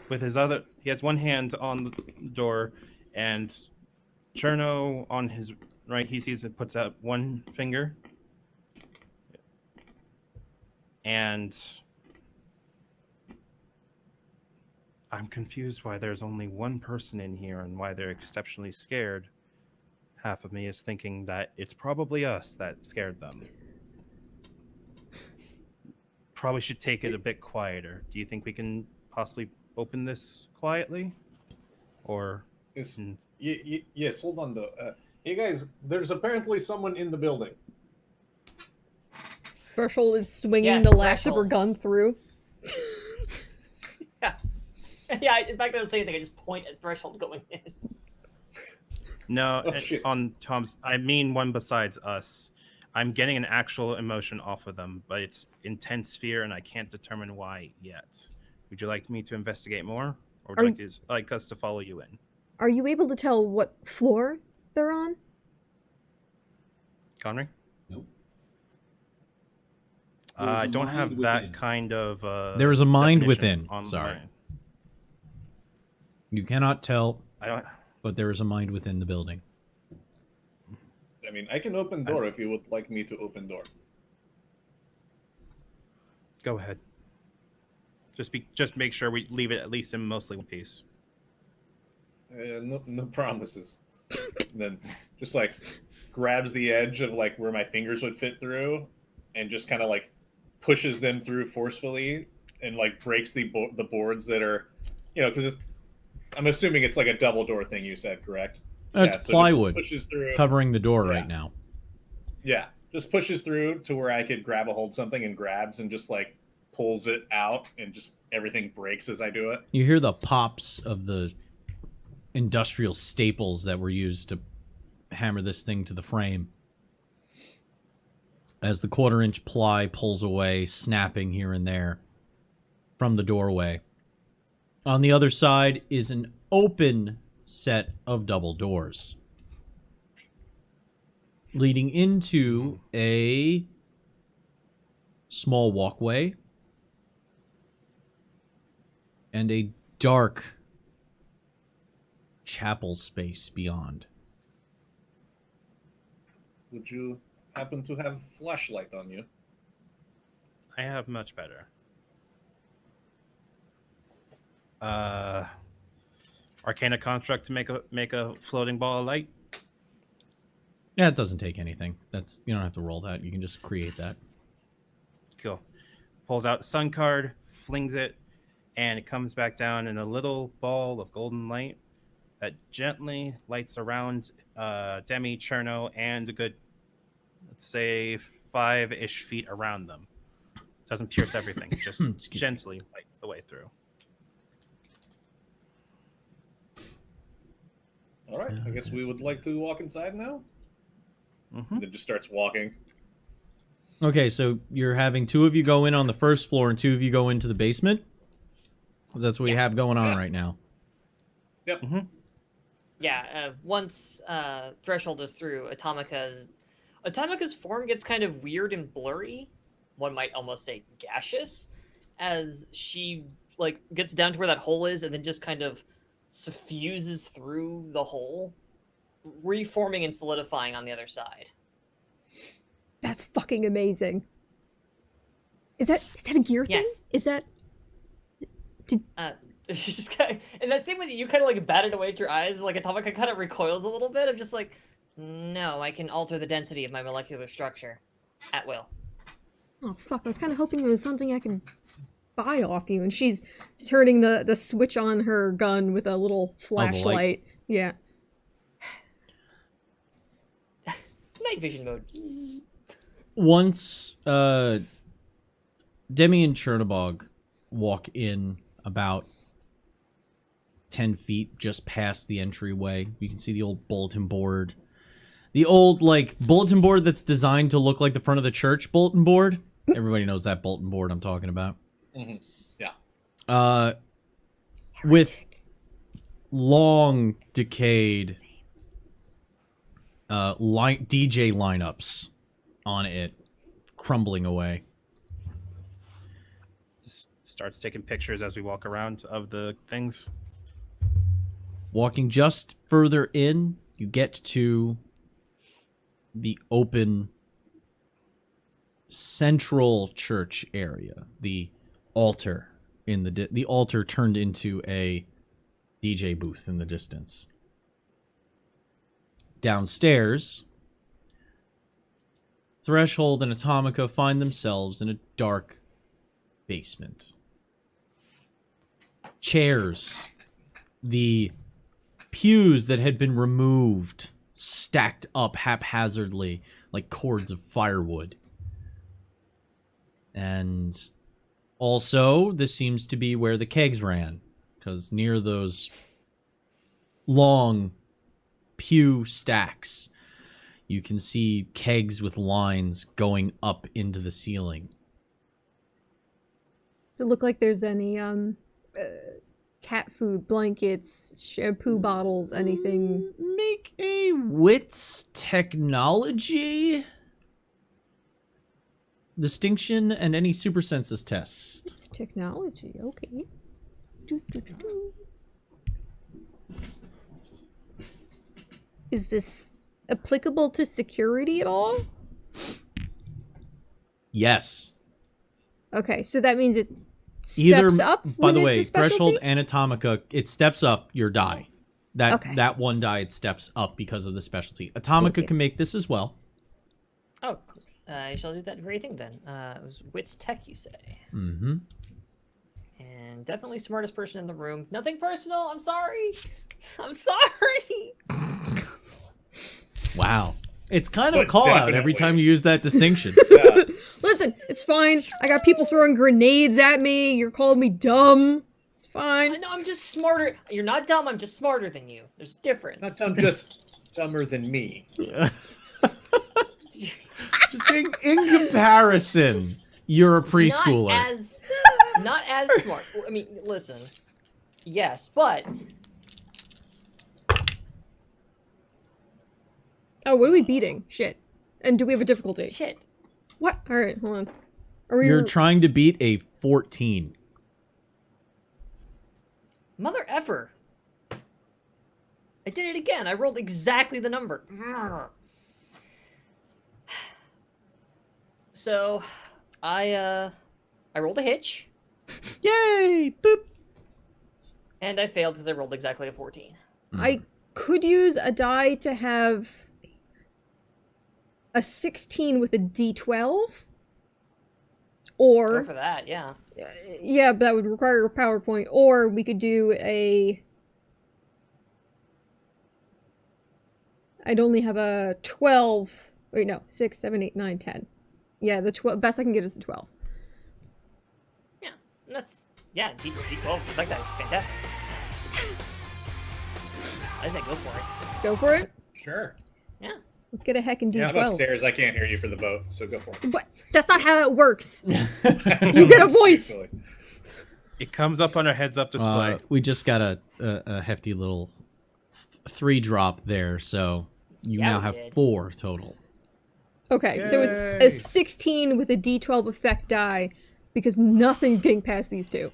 with his other... He has one hand on the door, and Cherno on his right, he sees it, puts out one finger. And I'm confused why there's only one person in here and why they're exceptionally scared. Half of me is thinking that it's probably us that scared them. Probably should take it a bit quieter. Do you think we can possibly open this quietly? Or... Yes, hold on though. Hey guys, there's apparently someone in the building. Threshold is swinging Yes, the lash of her Threshold. gun through. Yeah. Yeah, in fact, I don't say anything, I just point at Threshold going in. No, Oh, shit. on Tom's... I mean one besides us. I'm getting an actual emotion off of them, but it's intense fear and I can't determine why yet. Would you like me to investigate more? Or would you like us to follow you in? Are you able to tell what floor they're on? Connery? Nope. I There's a don't have mind that within. kind of There is a mind definition within. on Sorry. mine. You cannot tell, I don't... but there is a mind within the building. I mean, I can open door if you would like me to open door. Go ahead. Just make sure we leave it at least in mostly one piece. No promises. Then just like grabs the edge of like where my fingers would fit through, and just kind of like pushes them through forcefully, and like breaks the boards that are, because I'm assuming it's like a double door thing. You said correct? It's so plywood just pushes through, covering the door Yeah. right now. Yeah, just pushes through to where I could grab a hold of something and grabs and just like pulls it out, and just everything breaks as I do it. You hear the pops of the industrial staples that were used to hammer this thing to the frame as the quarter-inch ply pulls away, snapping here and there from the doorway. On the other side is an open set of double doors leading into a small walkway and a dark chapel space beyond. Would you happen to have flashlight on you? I have much better. Arcana construct to make a floating ball of light. Yeah, it doesn't take anything. You don't have to roll that. You can just create that. Cool. Pulls out the sun card, flings it, and it comes back down in a little ball of golden light that gently lights around Demi, Cherno, and a good, let's say, 5-ish feet around them. Doesn't pierce everything, just gently lights the way through. All right, I guess we would like to walk inside now. Mm-hmm. And it just starts walking. Okay, so you're having 2 of you go in on the first floor and 2 of you go into the basement? Because that's what you have going on right now. Yep. Mm-hmm. Yeah, once Threshold is through, Atomica's form gets kind of weird and blurry. One might almost say gaseous, as she like gets down to where that hole is and then just kind of suffuses through the hole, reforming and solidifying on the other side. That's fucking amazing. Is that a gear thing? Yes. Is that... It's just kind of, and that same way that you kind of like batted away at your eyes, like Atomica kind of recoils a little bit. I'm just like, no, I can alter the density of my molecular structure at will. Oh, fuck. I was kind of hoping there was something I could buy off you. And she's turning the switch on her gun with a little flashlight. Yeah. Night vision mode. Once Demi and Chernobog walk in about 10 feet just past the entryway, you can see the old bulletin board. The old, like, bulletin board that's designed to look like the front of the church bulletin board. Everybody knows that bulletin board I'm talking about. Mm-hmm. Yeah. With long, decayed DJ lineups on it, crumbling away. Just starts taking pictures as we walk around of the things. Walking just further in, you get to the open central church area. The altar in the altar turned into a DJ booth in the distance. Downstairs, Threshold and Atomica find themselves in a dark basement. Chairs, the pews that had been removed, stacked up haphazardly like cords of firewood. And also, this seems to be where the kegs ran, because near those long pew stacks, you can see kegs with lines going up into the ceiling. Does it look like there's any cat food, blankets, shampoo bottles, anything? Make a wits technology distinction and any super senses test. It's technology, okay. Is this applicable to security at all? Yes. Okay, so that means it steps Either, up. by the when way, it's a specialty? Threshold and Atomica, it steps up your die. Okay. That one die, it steps up because of the specialty. Atomica can make this as well. Oh, cool. I shall do that very thing then. It was Wits Tech, you say? Mm-hmm. And definitely smartest person in the room. Nothing personal. I'm sorry. I'm sorry. Wow. It's kind of a But call out definitely. every time you use that distinction. Yeah. Listen, it's fine. I got people throwing grenades at me. You're calling me dumb. It's fine. No, I'm just smarter. You're not dumb. I'm just smarter than you. There's a difference. Not dumb, just dumber than me. Just saying, in comparison, you're a preschooler. Not as smart. I mean, listen. Yes, but Oh, what are we beating? Shit. And do we have a difficulty? shit. What? All right, hold on. Are we? You're trying to beat a 14. Mother effer. I did it again. I rolled exactly the number. So, I rolled a hitch, Yay! Boop. and I failed because I rolled exactly a 14. I could use a die to have a 16 with a D12. Or Go for that, yeah. yeah, but that would require a PowerPoint. Or we could do a... I'd only have a 12. Wait, no. 6, 7, 8, 9, 10. Yeah, the best I can get is a 12. Yeah, yeah, D12, like that is fantastic. I say go for it. Go for it? Sure. Yeah. Let's get a heckin' Yeah, I'm D12. upstairs. I can't hear you for the vote, so go for it. But that's not how that works. You get a voice. It comes up on our heads-up display. We just got a hefty little 3-drop there, so you now have 4 total. Okay, so it's a 16 with a D12 effect die, because nothing's getting past these two.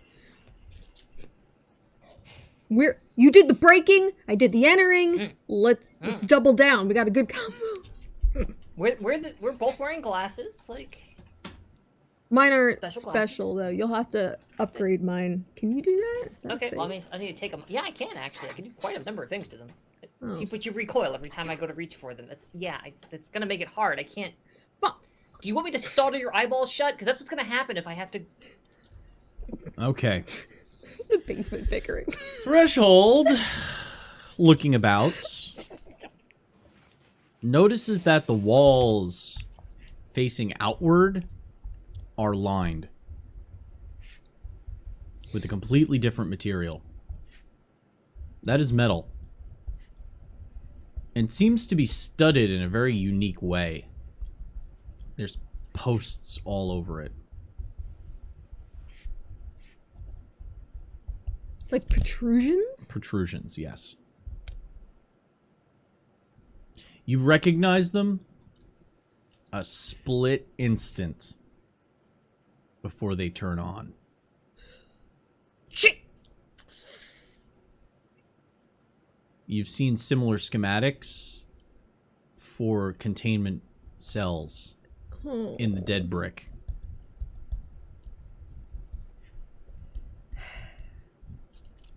You did the breaking, I did the entering. Let's double down. We got a good combo. We're both wearing glasses, like. Mine aren't Special special though. You'll have to upgrade mine. Can you do that? Is that Okay, a well, thing? I need to take them. Yeah, I can actually. I can do quite a number of things to them. Oh. See, but you recoil every time I go to reach for them. That's gonna make it hard. I can't. Fuck. Do you want me to solder your eyeballs shut? Because that's what's gonna happen if I have to. Okay. The basement bickering. Threshold, looking about, notices that the walls facing outward are lined with a completely different material. That is metal. And seems to be studded in a very unique way. There's posts all over it. Like protrusions? Protrusions, yes. You recognize them a split instant before they turn on. Shit! You've seen similar schematics for containment cells in the dead brick.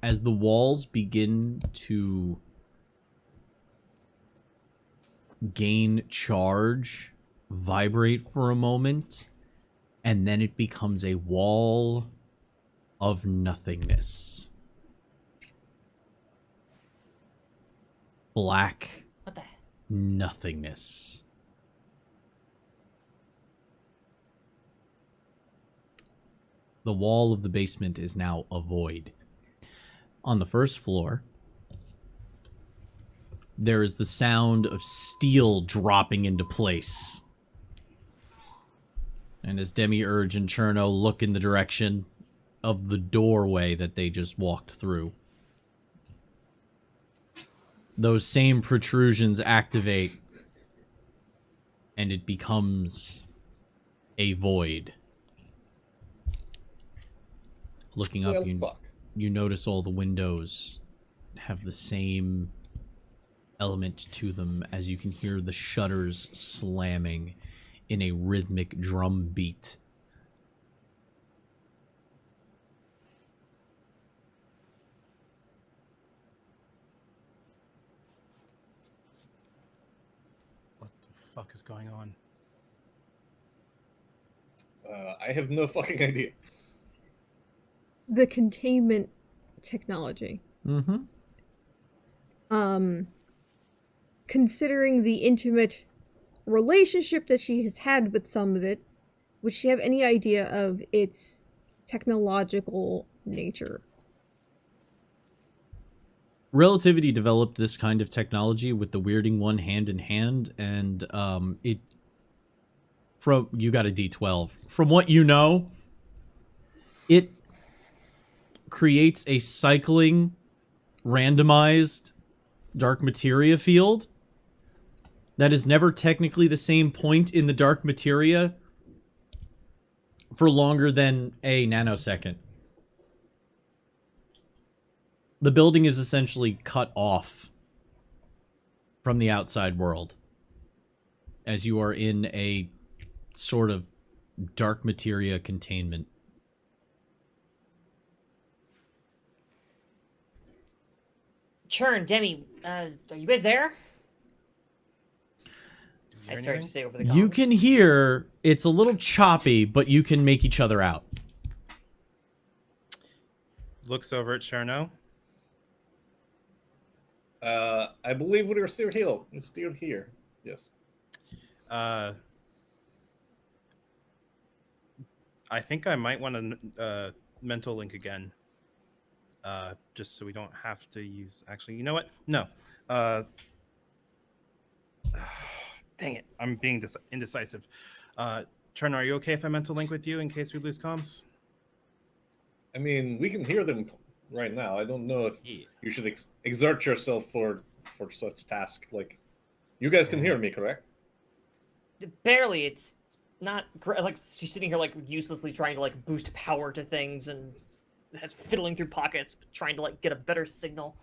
As the walls begin to gain charge, vibrate for a moment, and then it becomes a wall of nothingness. Black What the? nothingness. The wall of the basement is now a void. On the first floor, there is the sound of steel dropping into place. And as Demiurge and Cherno look in the direction of the doorway that they just walked through, those same protrusions activate, and it becomes a void. Looking up, you notice all the windows have the same element to them as you can hear the shutters slamming in a rhythmic drum beat. What the fuck is going on? I have no fucking idea. The containment technology. Mm-hmm. Considering the intimate relationship that she has had with some of it, would she have any idea of its technological nature? Relativity developed this kind of technology with the weirding one hand in hand, and you got a D12. From what you know, it creates a cycling, randomized dark materia field that is never technically the same point in the dark materia for longer than a nanosecond. The building is essentially cut off from the outside world as you are in a sort of dark materia containment. Churn, Demi, are you guys there? I started anything? to say over the You comms. can hear, it's a little choppy, but you can make each other out. Looks over at Cherno. I believe we're still here. We're still here. Yes. I think I might want to mental link again. Just so we don't have to use... Actually, you know what? No. Dang it. I'm being indecisive. Cherno, are you okay if I mental link with you in case we lose comms? I mean, we can hear them right now. I don't know if you should exert yourself for such a task. Like, you guys can hear me, correct? Barely. It's not great. Like, she's sitting here, like, uselessly trying to, like, boost power to things and fiddling through pockets, trying to, like, get a better signal.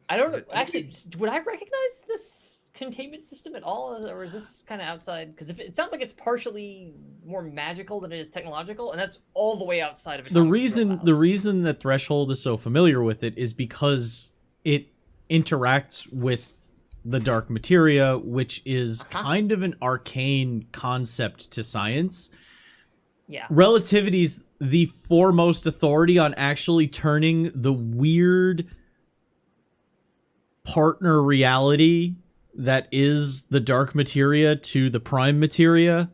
I don't know. Actually, would I recognize this containment system at all, or is this kind of outside? Because if it sounds like it's partially more magical than it is technological, and that's all the way outside of it. The reason that Threshold is so familiar with it is because it interacts with the dark materia, which is kind of an arcane concept to science. Yeah. Relativity's the foremost authority on actually turning the weird partner reality that is the dark materia to the prime materia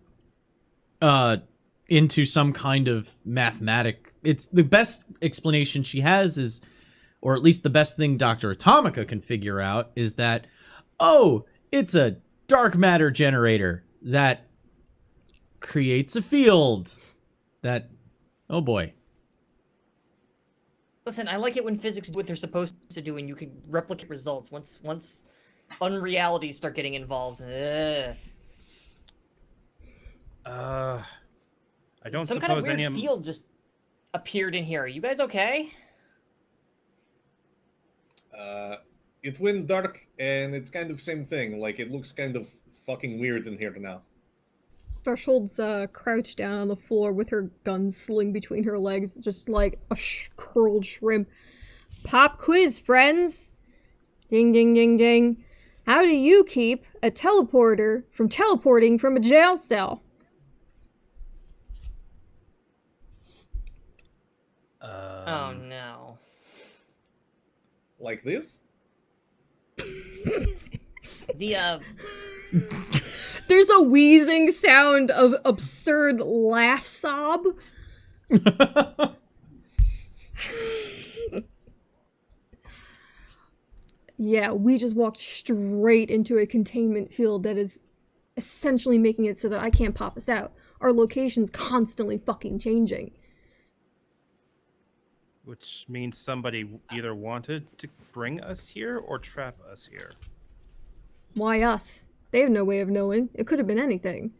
into some kind of mathematic. It's the best explanation she has is, or at least the best thing Dr. Atomica can figure out is that, oh, it's a dark matter generator that creates a field that, oh boy. Listen, I like it when physics do what they're supposed to do and you can replicate results once unrealities start getting involved. I don't Some suppose kind of weird any of... field just appeared in here. Are you guys okay? It went dark, and it's kind of same thing. Like, it looks kind of fucking weird in here now. Threshold's crouched down on the floor with her gun sling between her legs, just like a curled shrimp. Pop quiz, friends! Ding, ding, ding, ding. How do you keep a teleporter from teleporting from a jail cell? Oh no. Like this? There's a wheezing sound of absurd laugh sob. Yeah, we just walked straight into a containment field that is essentially making it so that I can't pop us out. Our location's constantly fucking changing. Which means somebody either wanted to bring us here or trap us here. Why us? They have no way of knowing. It could have been anything.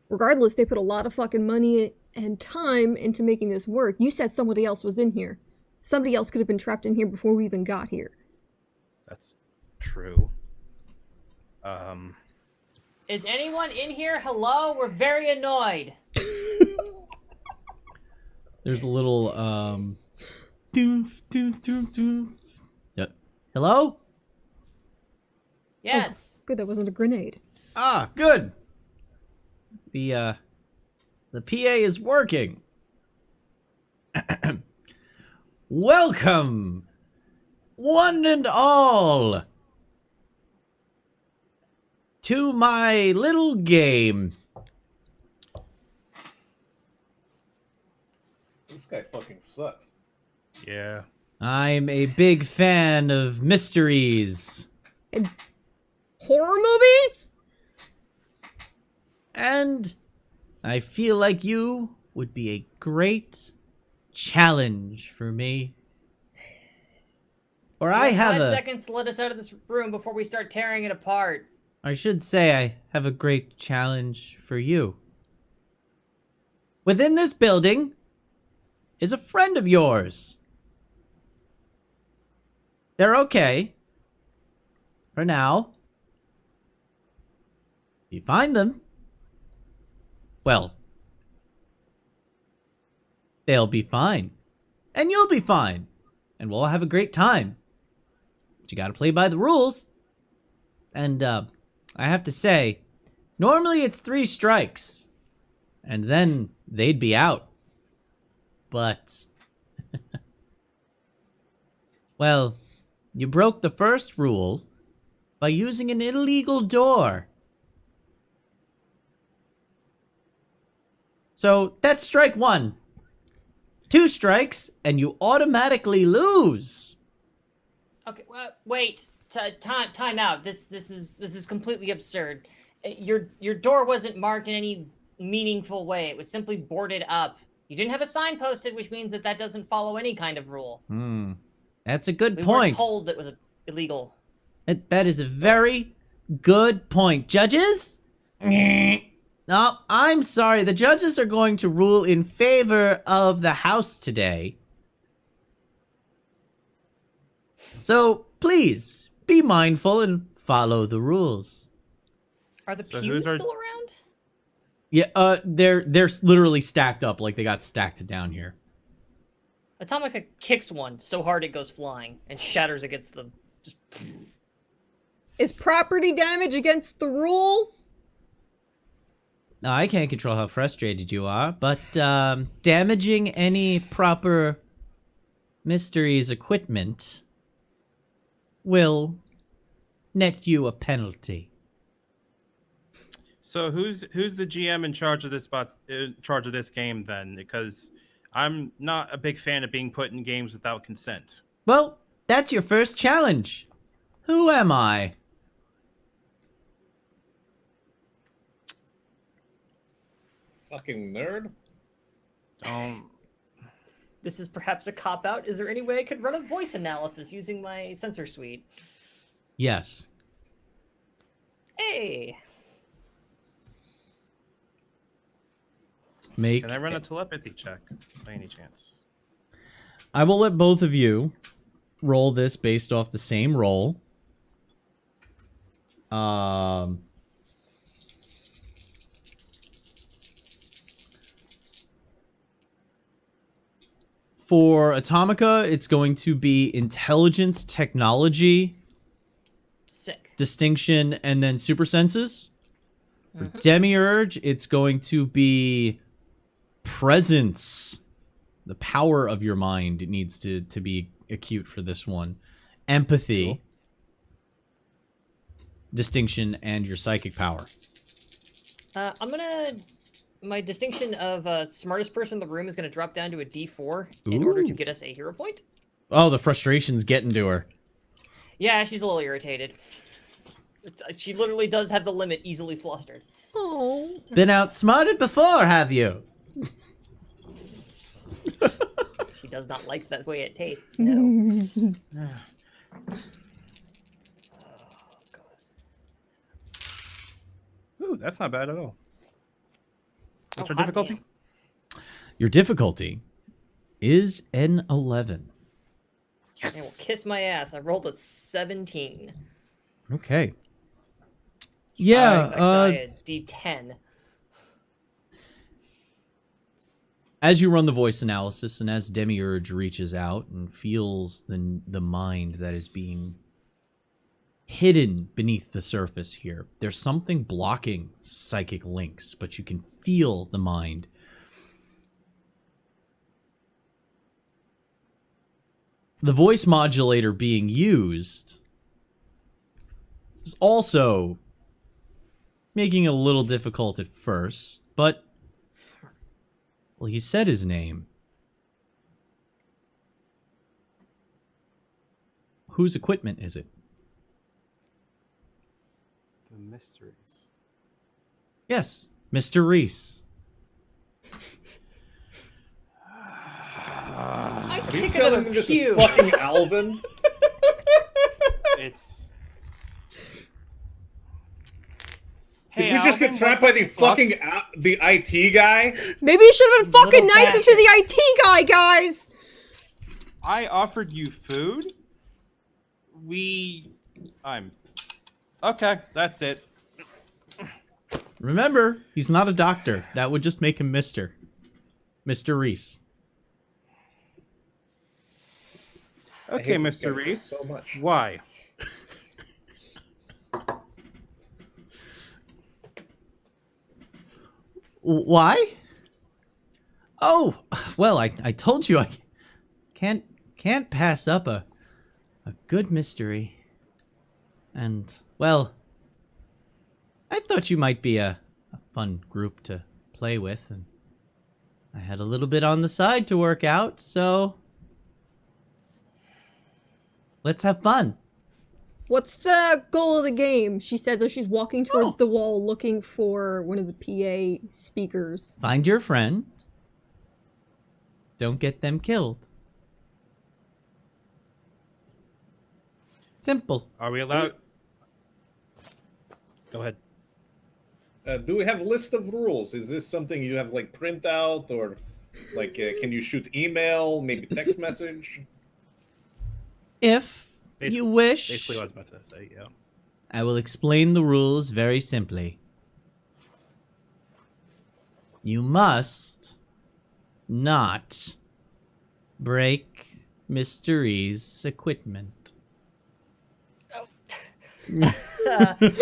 Regardless, they put a lot of fucking money and time into making this work. You said somebody else was in here. Somebody else could have been trapped in here before we even got here. That's true. Is anyone in here? Hello? We're very annoyed. There's a little, doof, doof, doof, doof. Yep. Hello? Yes. Oh, good, that wasn't a grenade. Ah, good. The PA is working. Welcome, one and all, to my little game. This guy fucking sucks. Yeah. I'm a big fan of mysteries. And horror movies? And I feel like you would be a great challenge for me. Or I have 5 seconds to let us out of this room before we start tearing it apart. I should say I have a great challenge for you. Within this building is a friend of yours. They're okay. For now. If you find them, well, they'll be fine. And you'll be fine. And we'll have a great time. But you gotta play by the rules. And, I have to say, normally it's 3 strikes. And then they'd be out. But... well, you broke the first rule by using an illegal door. So, that's strike 1. 2 strikes, and you automatically lose. Okay, well, wait. Time out. This is completely absurd. Your door wasn't marked in any meaningful way. It was simply boarded up. You didn't have a sign posted, which means that doesn't follow any kind of rule. That's a good We point. were told it was illegal. That is a very good point. Judges? No, I'm sorry. The judges are going to rule in favor of the house today. So, please, be mindful and follow the rules. Are the pews still around? Yeah, they're literally stacked up like they got stacked down here. Atomica kicks one so hard it goes flying and shatters against the... Is property damage against the rules? I can't control how frustrated you are, but damaging any proper mysteries equipment will net you a penalty. So who's the GM in charge of this game then? Because I'm not a big fan of being put in games without consent. Well, that's your first challenge. Who am I? Fucking nerd. This is perhaps a cop-out. Is there any way I could run a voice analysis using my sensor suite? Yes. Hey! Can I run a telepathy check by any chance? I will let both of you roll this based off the same roll. For Atomica, it's going to be intelligence, technology, Sick. distinction, and then super senses. For Demiurge, it's going to be presence. The power of your mind needs to be acute for this one. Empathy. Cool. Distinction, and your psychic power. My distinction of smartest person in the room is going to drop down to a D4 in order to get us a hero point. Oh, the frustration's getting to her. Yeah, she's a little irritated. She literally does have the limit easily flustered. Oh. Been outsmarted before, have you? She does not like the way it tastes, no. Ooh, that's not bad at all. What's your difficulty? Damn. Your difficulty is an 11. Yes. It will kiss my ass. I rolled a 17. Okay. Yeah. A D10. As you run the voice analysis, and as Demiurge reaches out and feels the mind that is being hidden beneath the surface here, there's something blocking psychic links, but you can feel the mind. The voice modulator being used is also making it a little difficult at first, but well, he said his name. Whose equipment is it? The mysteries. Yes, Mr. Reese. I Are you kick another telling me this pew. is fucking Alvin? It's... Did we just get trapped by the fucking the IT guy? Maybe you should have been fucking Little nicer to the IT guy, guys! I offered you food? Okay, that's it. Remember, he's not a doctor. That would just make him Mr. Reese. Okay, Mr. Reese. So much. Why? Why? Oh, well, I told you I can't pass up a good mystery. And, well, I thought you might be a fun group to play with, and I had a little bit on the side to work out, so let's have fun. What's the goal of the game? She says as she's walking towards the wall looking for one of the PA speakers. Find your friend. Don't get them killed. Simple. Are we allowed? Go ahead. Do we have a list of rules? Is this something you have like print out, or like can you shoot email, maybe text message? If Basically- you wish, Basically, what I was about to say, yeah. I will explain the rules very simply. You must not break Mystery's equipment.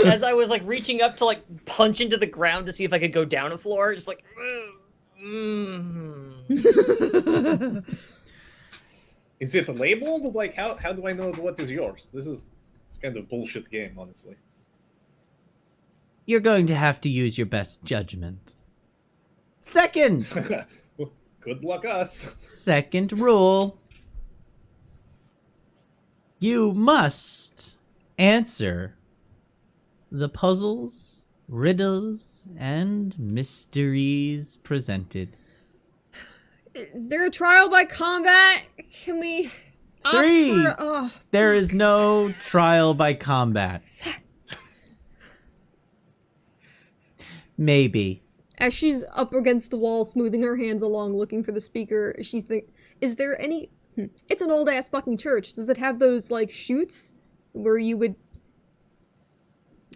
As I was like reaching up to like punch into the ground to see if I could go down a floor, just like. Is it labeled? Like how do I know what is yours? It's kind of a bullshit game, honestly. You're going to have to use your best judgment. Second Good luck us. Second rule. You must answer the puzzles, riddles, and mysteries presented. Is there a trial by combat? Can we... opt 3. for- There is no trial by combat. Maybe. As she's up against the wall, smoothing her hands along, looking for the speaker, she thinks, is there any... It's an old-ass fucking church. Does it have those, like, chutes where you would...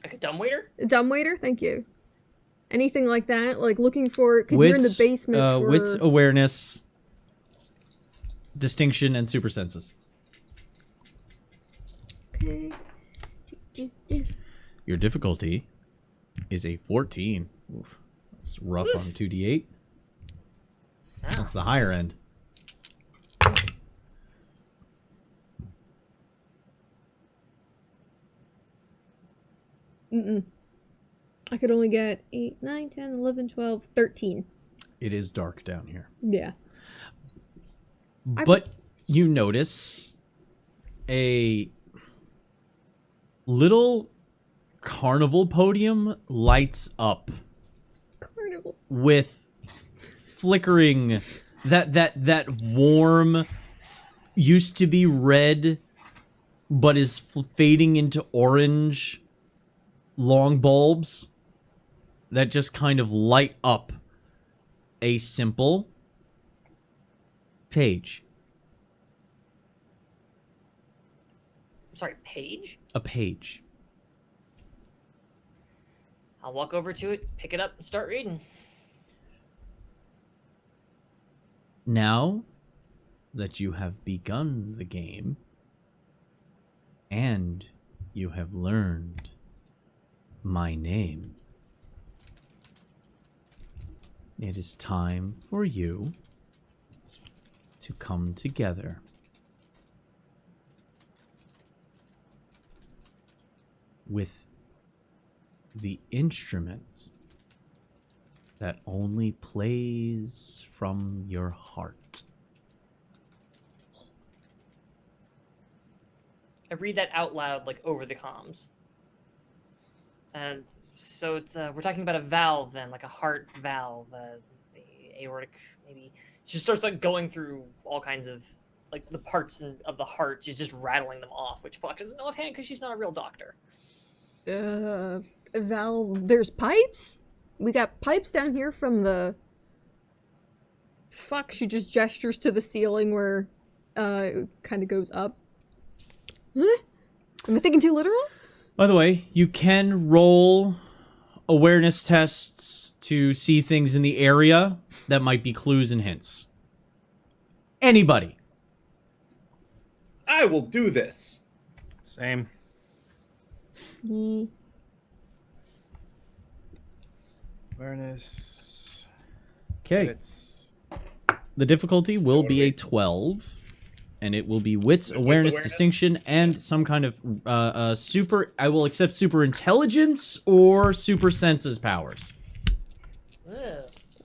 Like a dumbwaiter? Dumbwaiter? Thank you. Anything like that? Like, looking for... Because you're in the basement for... Wits, awareness, distinction, and super senses. Okay. Your difficulty is a 14. Oof. That's rough on 2d8. That's the higher end. I could only get 8, 9, 10, 11, 12, 13. It is dark down here. Yeah. But you notice a little carnival podium lights up Carnival. with flickering that warm used to be red but is fading into orange long bulbs that just kind of light up a simple page. Sorry, page? A page. I'll walk over to it, pick it up, and start reading. Now that you have begun the game and you have learned my name, it is time for you to come together. With the instrument that only plays from your heart. I read that out loud, like over the comms. And so it's we're talking about a valve then, like a heart valve, the aortic maybe. She just starts like going through all kinds of like the parts of the heart. She's just rattling them off, which Flock doesn't know offhand because she's not a real doctor. Valve. There's pipes? We got pipes down here from the... Fuck, she just gestures to the ceiling where it kind of goes up. Huh? Am I thinking too literal? By the way, you can roll awareness tests to see things in the area that might be clues and hints. Anybody? I will do this. Same. Awareness. Okay. The difficulty will be a 12, and it will be wits, awareness, distinction, and some kind of super. I will accept super intelligence or super senses powers.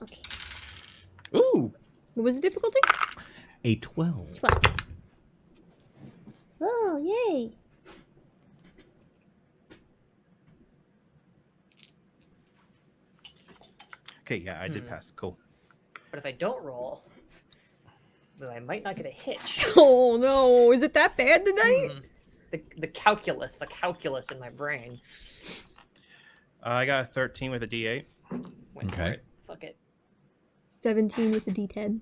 Okay. Ooh, What was the difficulty? a 12. 12. Oh, yay. Okay, yeah, I did pass. Cool. But if I don't roll, then I might not get a hitch. Oh no, is it that bad today? The calculus in my brain. I got a 13 with a D8. Went for Okay. it. Fuck it. 17 with the D10.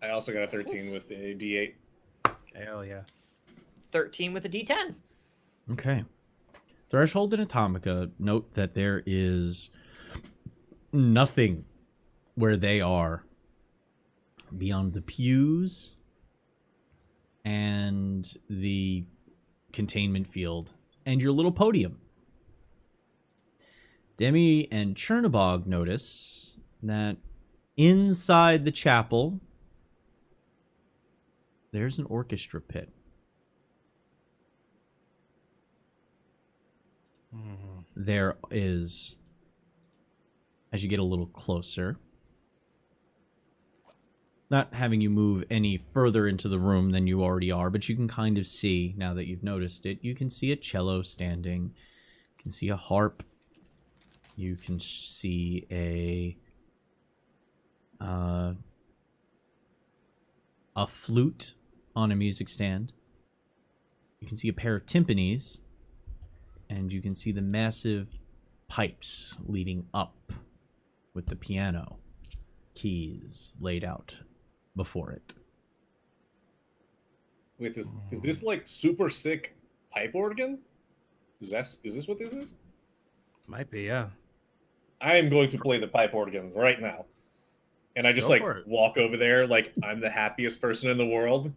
I also got a 13 with a D8. Hell yeah. 13 with a D10. Okay. Threshold and Atomica note that there is nothing where they are beyond the pews and the containment field and your little podium. Demi and Chernobog notice that inside the chapel there's an orchestra pit. There is, as you get a little closer, not having you move any further into the room than you already are, but you can kind of see, now that you've noticed it, you can see a cello standing, you can see a harp, you can see a flute on a music stand, you can see a pair of timpanis, and you can see the massive pipes leading up with the piano keys laid out before it. Wait, is this like super sick pipe organ? Is this what this is? Might be, yeah. I am going to play the pipe organ right now. And I just Go like for it. walk over there like I'm the happiest person in the world.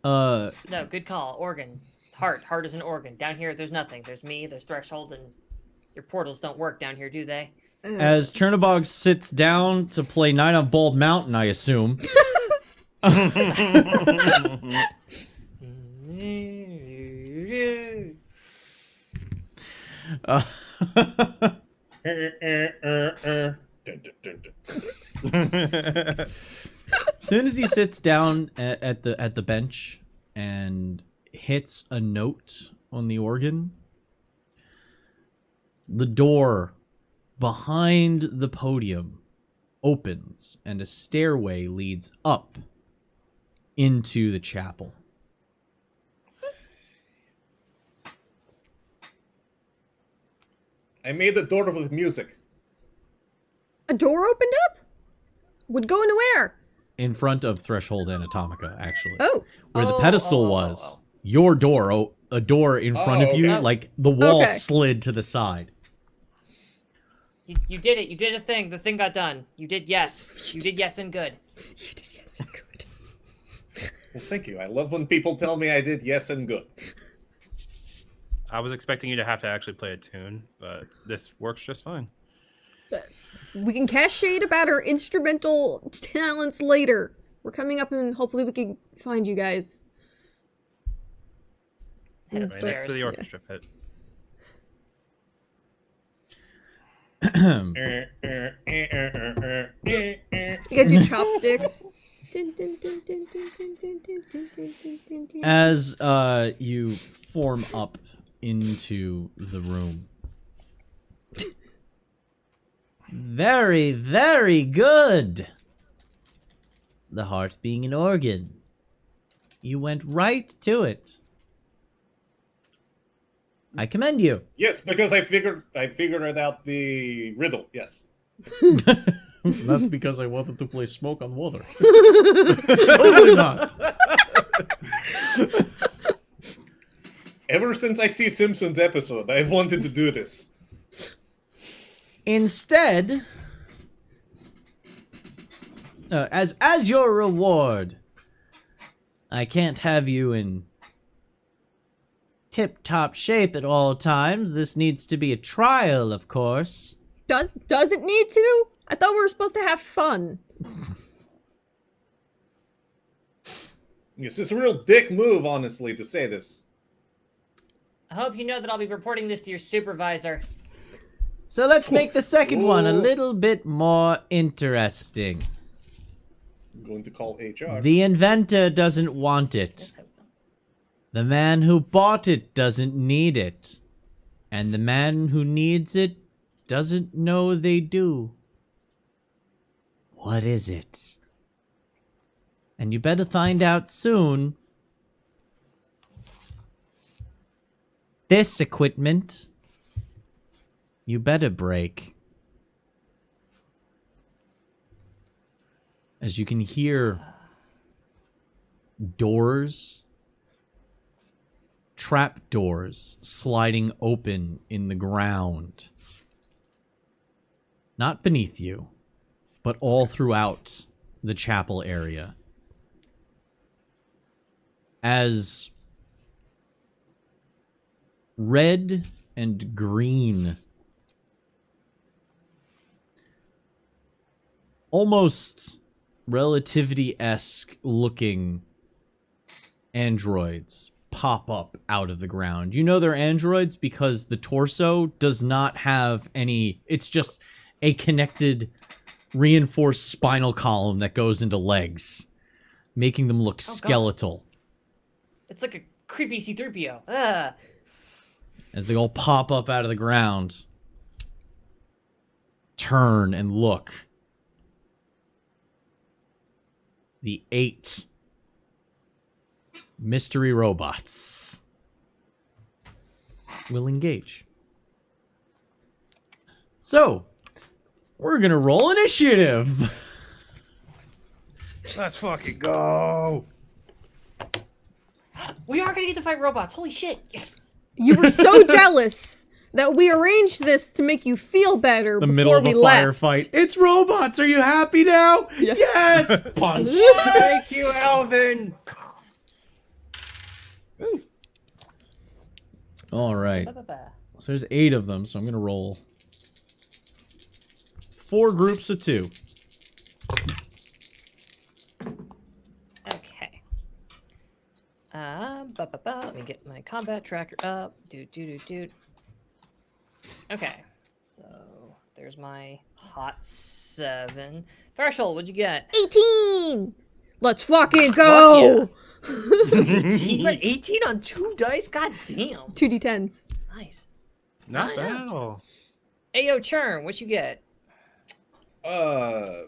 No, good call. Organ. Heart is an organ. Down here, there's nothing. There's me, there's Threshold, and your portals don't work down here, do they? As Chernobog sits down to play Night on Bald Mountain, I assume. As soon as he sits down at the bench and hits a note on the organ, the door behind the podium opens and a stairway leads up into the chapel. I made the door with music. A door opened up? Would go into where? In front of Threshold and Atomica, actually. Oh. Where the pedestal was. Your door, a door in front of you, okay. like the wall Okay. slid to the side. You did it. You did a thing. The thing got done. You did yes. You did yes and good. You did yes, good. Well, thank you. I love when people tell me I did yes and good. I was expecting you to have to actually play a tune, but this works just fine. We can cast shade about our instrumental talents later. We're coming up and hopefully we can find you guys. Head Right next upstairs. to the orchestra pit. You gotta do chopsticks. As you form up into the room. Very, very good. The heart being an organ. You went right to it. I commend you. Yes, because I figured out the riddle. Yes. That's because I wanted to play Smoke on Water. Totally not. Ever since I see Simpsons episode, I've wanted to do this. Instead, as your reward, I can't have you in tip-top shape at all times. This needs to be a trial, of course. Does it need to? I thought we were supposed to have fun. It's just a real dick move, honestly, to say this. I hope you know that I'll be reporting this to your supervisor. So let's make the second one a little bit more interesting. I'm going to call HR. The inventor doesn't want it. The man who bought it doesn't need it. And the man who needs it doesn't know they do. What is it? And you better find out soon. This equipment, you better break. As you can hear doors, trap doors sliding open in the ground. Not beneath you, but all throughout the chapel area. As red and green, almost relativity-esque looking androids pop up out of the ground. You know they're androids because the torso does not have any, it's just a connected reinforced spinal column that goes into legs, making them look skeletal. God. It's like a creepy C-3PO. Ugh. As they all pop up out of the ground, turn and look. The 8 mystery robots will engage. So, we're gonna roll initiative. Let's fucking go. We are gonna get to fight robots. Holy shit! Yes. You were so jealous that we arranged this to make you feel better The before middle of we a left. firefight. It's robots. Are you happy now? Yes. Yes. Punch. Thank you, Alvin. All right. So there's 8 of them. So I'm gonna roll 4 groups of 2. Okay. Let me get my combat tracker up. Okay. So there's my hot 7. Threshold, what'd you get? 18! Let's fucking go! 18? Like 18 on 2 dice? God damn. 2d10s. Nice. Not I bad know. at all. Ayo, Churn, what you get? 8.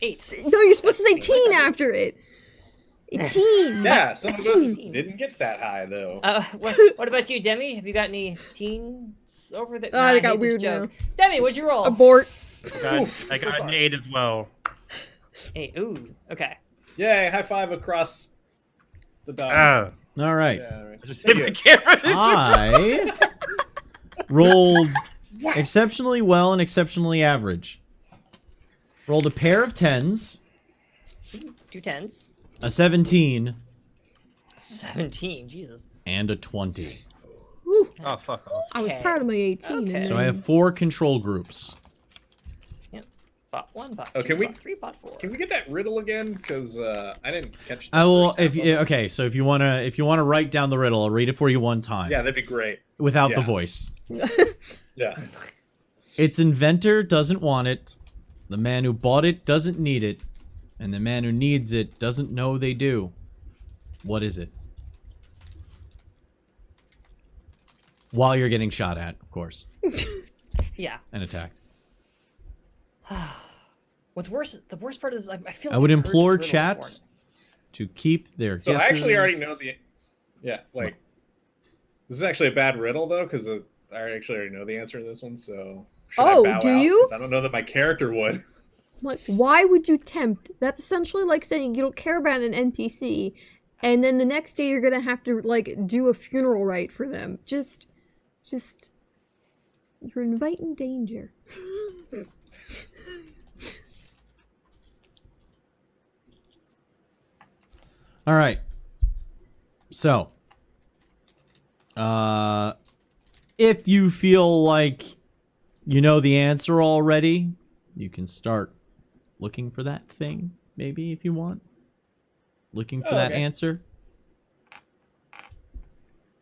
8. No, you're supposed to say That's teen pretty after it. 18. Yeah, some of us didn't get that high, though. What about you, Demi? Have you got any teens over there? Oh, I got weird now. Demi, what'd you roll? Abort. I got an 8 as well. 8. Ooh, okay. Yay, high five across the dot. All right. Yeah, right. I just hit my camera. I rolled exceptionally well and exceptionally average. Rolled a pair of 10s, 2 10s. a 17, 17, Jesus. and a 20. Whew. Oh, fuck off. I was Okay. proud of my 18. Okay. and So I have 4 control groups. Bot 1, bot Oh, 2, can we- bot 3, bot 4. Can we get that riddle again? Because I didn't catch. The I will. first half If of it. okay, so if you wanna write down the riddle, I'll read it for you one time. Yeah, that'd be great. Without the yeah. voice. Yeah. Its inventor doesn't want it. The man who bought it doesn't need it. And the man who needs it doesn't know they do. What is it? While you're getting shot at, of course. Yeah. And attacked. What's worse, the worst part is I feel I like would I've heard implore this riddle before. chat to keep their So guesses. I actually already know the. Yeah, like this is actually a bad riddle though, because I actually already know the answer to this one. So should Oh, I bow do out? you? 'Cause I don't know that my character would. Like, why would you tempt? That's essentially like saying you don't care about an NPC, And then the next day you're gonna have to, like, do a funeral rite for them. Just, you're inviting danger. All right. So, if you feel like you know the answer already, you can start looking for that thing, maybe, if you want. Looking for that answer.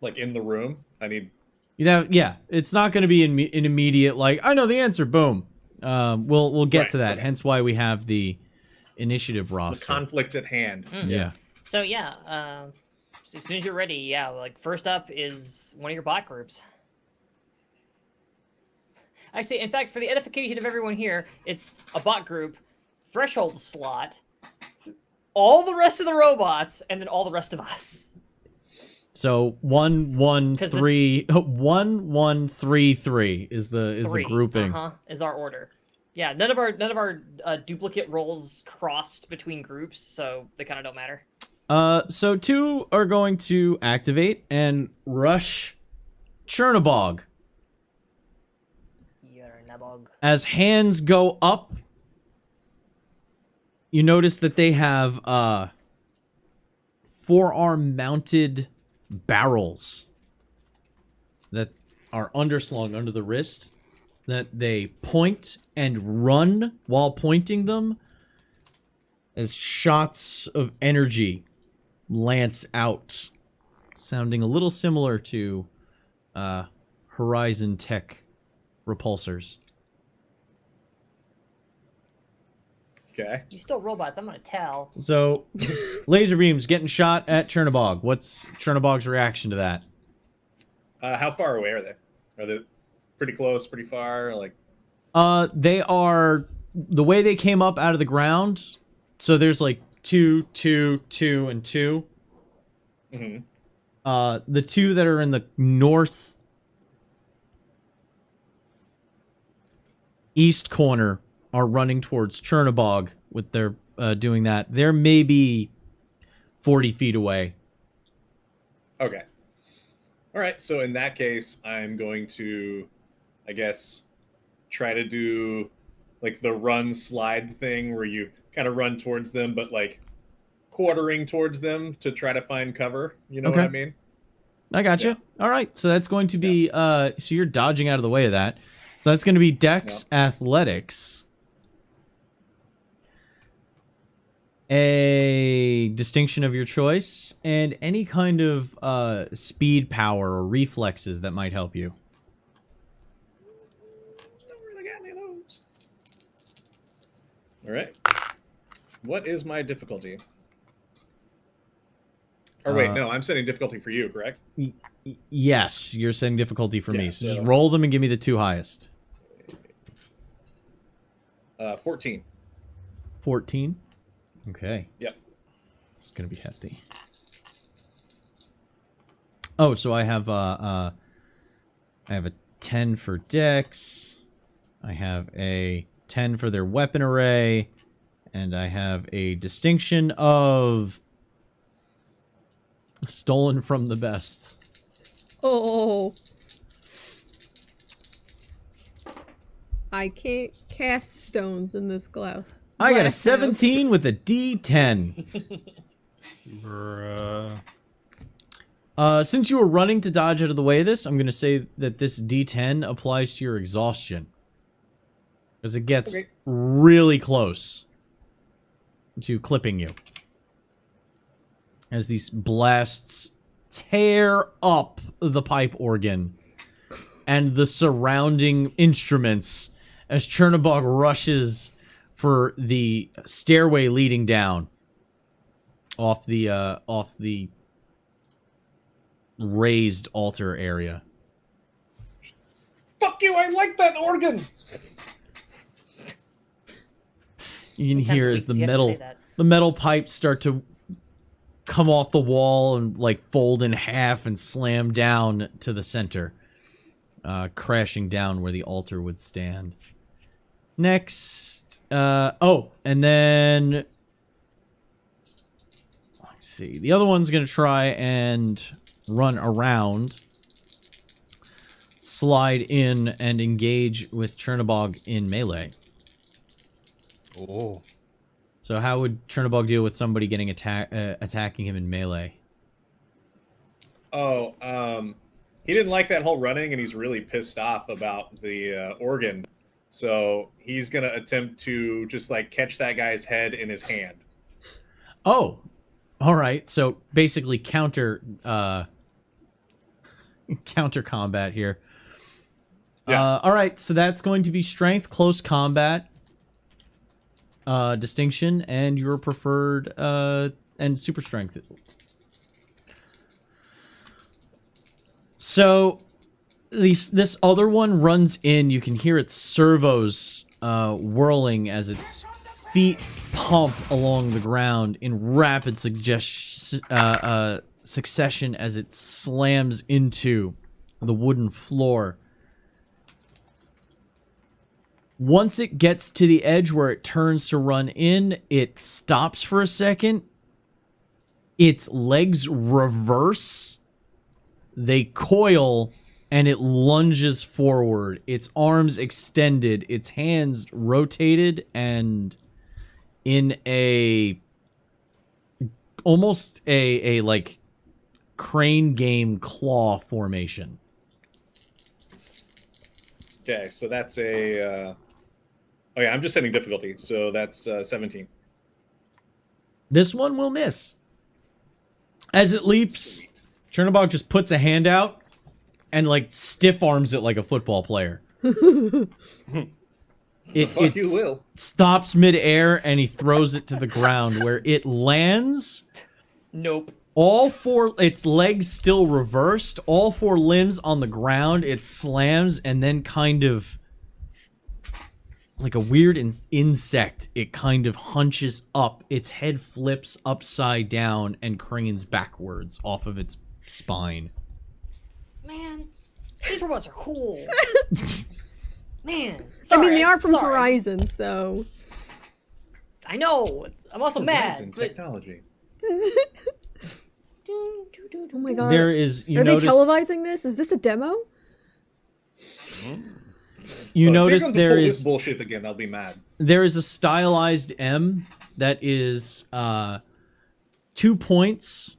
Like in the room? I need... Yeah, it's not going to be an immediate, like, I know the answer, boom. We'll get to that, okay. hence why we have the initiative roster. The conflict at hand. Yeah. So yeah, as soon as you're ready, yeah, like first up is one of your bot groups. Actually, in fact, for the edification of everyone here, it's a bot group, threshold slot, all the rest of the robots, and then all the rest of us. So 1133 is the grouping. Is our order. Yeah, none of our duplicate rolls crossed between groups, so they kind of don't matter. So 2 are going to activate and rush Chernobog. As hands go up, you notice that they have forearm-mounted barrels that are underslung under the wrist that they point and run while pointing them as shots of energy lance out, sounding a little similar to Horizon Tech repulsors. Okay. You still robots, I'm gonna tell. So, laser beams getting shot at Chernobog. What's Chernobog's reaction to that? How far away are they? Are they pretty close, pretty far? Like, they are, the way they came up out of the ground, so there's like 2, 2, 2, and 2. Mm-hmm. The 2 that are in the north east corner are running towards Chernobog with their doing that. They're maybe 40 feet away. Okay. All right. So in that case, I'm going to, I guess, try to do like the run slide thing where you kind of run towards them, but like quartering towards them to try to find cover. You know what I mean? I gotcha. Yeah. All right. So that's going to be, so you're dodging out of the way of that. So that's going to be Dex Athletics. A distinction of your choice, and any kind of speed, power, or reflexes that might help you. Don't really got any of those. All right. What is my difficulty? Or wait, no, I'm setting difficulty for you, correct? Yes, you're setting difficulty for me. So just roll them and give me the 2 highest. 14. 14? Okay. Yep. It's gonna be hefty. Oh, so I have a 10 for Dex. I have a 10 for their weapon array, and I have a distinction of stolen from the best. Oh. I can't cast stones in this glass. I got a 17 with a D10. Since you were running to dodge out of the way of this, I'm going to say that this D10 applies to your exhaustion. Because it gets really close to clipping you. As these blasts tear up the pipe organ and the surrounding instruments as Chernobog rushes for the stairway leading down off the raised altar area. Fuck you! I like that organ. You can hear as the metal pipes start to come off the wall and like fold in half and slam down to the center, crashing down where the altar would stand. Next, and then let's see. The other one's going to try and run around, slide in, and engage with Chernobog in melee. Oh. So how would Chernobog deal with somebody getting attacking him in melee? Oh, he didn't like that whole running, and he's really pissed off about the organ. So he's gonna attempt to just like catch that guy's head in his hand. Oh, all right. So basically counter combat here. Yeah. All right. So that's going to be strength, close combat, distinction, and your preferred and super strength. So this other one runs in. You can hear its servos whirling as its feet pump along the ground in rapid succession as it slams into the wooden floor. Once it gets to the edge where it turns to run in, it stops for a second. Its legs reverse. They coil, and it lunges forward. Its arms extended, its hands rotated, and in almost a like crane game claw formation. Okay, so that's a. Oh yeah, I'm just setting difficulty, so that's 17. This one will miss. As it leaps, Chernobog just puts a hand out and like stiff arms it like a football player. It You will. stops midair and he throws it to the ground where it lands. Nope. All four, its legs still reversed, all four limbs on the ground. It slams and then kind of like a weird insect. It kind of hunches up. Its head flips upside down and cranes backwards off of its spine. Man, these robots are cool. Man. I mean, they sorry, are from sorry. Horizon, so. I know. I'm also Horizon mad. But... technology. Oh my god. There is, you Are notice, they televising this? Is this a demo? you If notice they're going to there pull is this bullshit again, I'll be mad. there is a stylized M that is 2 points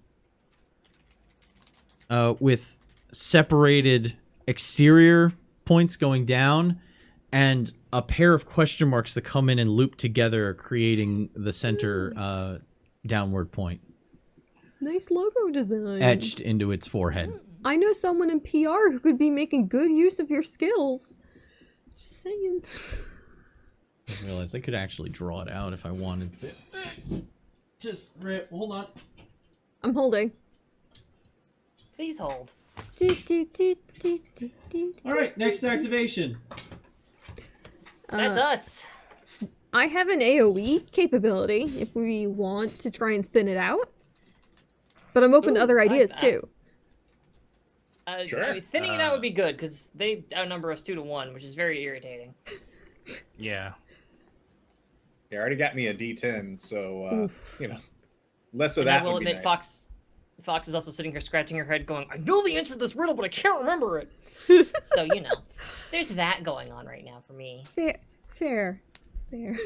with separated exterior points going down and a pair of question marks that come in and loop together, creating the center downward point Nice logo design. etched into its forehead. I know someone in PR who could be making good use of your skills. Just saying. I realized I could actually draw it out if I wanted to. Just hold on. I'm holding. Please hold. All right, next activation. That's us. I have an AoE capability if we want to try and thin it out. But I'm open to other I like ideas that. too. Sure. I mean, thinning it out would be good, because they outnumber us 2 to 1, which is very irritating. Yeah. He already got me a D10, so, less of And that I will would be admit, nice. Fox is also sitting here scratching her head going, I know the answer to this riddle, but I can't remember it. So, there's that going on right now for me. Fair. Okay.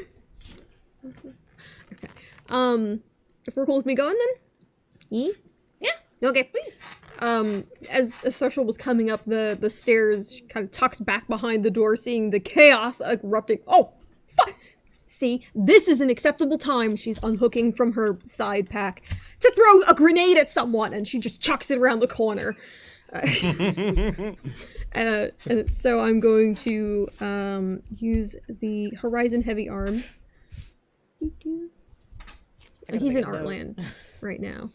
If we're cool with me going then? Yeah, Okay. please. As Social was coming up the stairs, kind of tucks back behind the door, seeing the chaos erupting. Oh, fuck! See, this is an acceptable time. She's unhooking from her side pack to throw a grenade at someone, and she just chucks it around the corner. So I'm going to use the Horizon Heavy Arms. He's in Artland right now.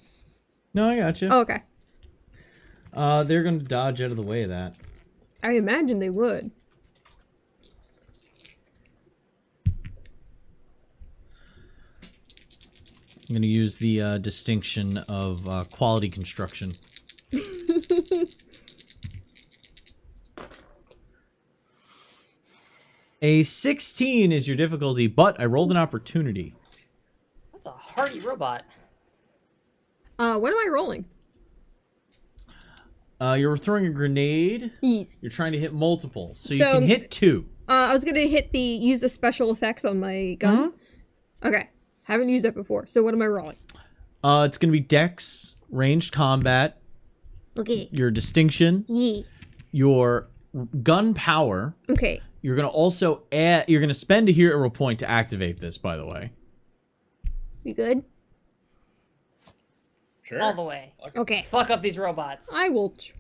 No, I gotcha. Oh, okay. They're going to dodge out of the way of that. I imagine they would. I'm going to use the distinction of quality construction. A 16 is your difficulty, but I rolled an opportunity. That's a hardy robot. What am I rolling? You're throwing a grenade. Yes. You're trying to hit multiple, so you can hit 2. I was gonna use the special effects on my gun. Okay. Haven't used that before. So what am I rolling? It's gonna be Dex, ranged combat. Okay. Your distinction. Yeah. Your gun power. Okay. You're gonna also add. You're gonna spend a hero point to activate this. By the way. You good? Sure. All the way. Okay. Fuck up these robots. I will try.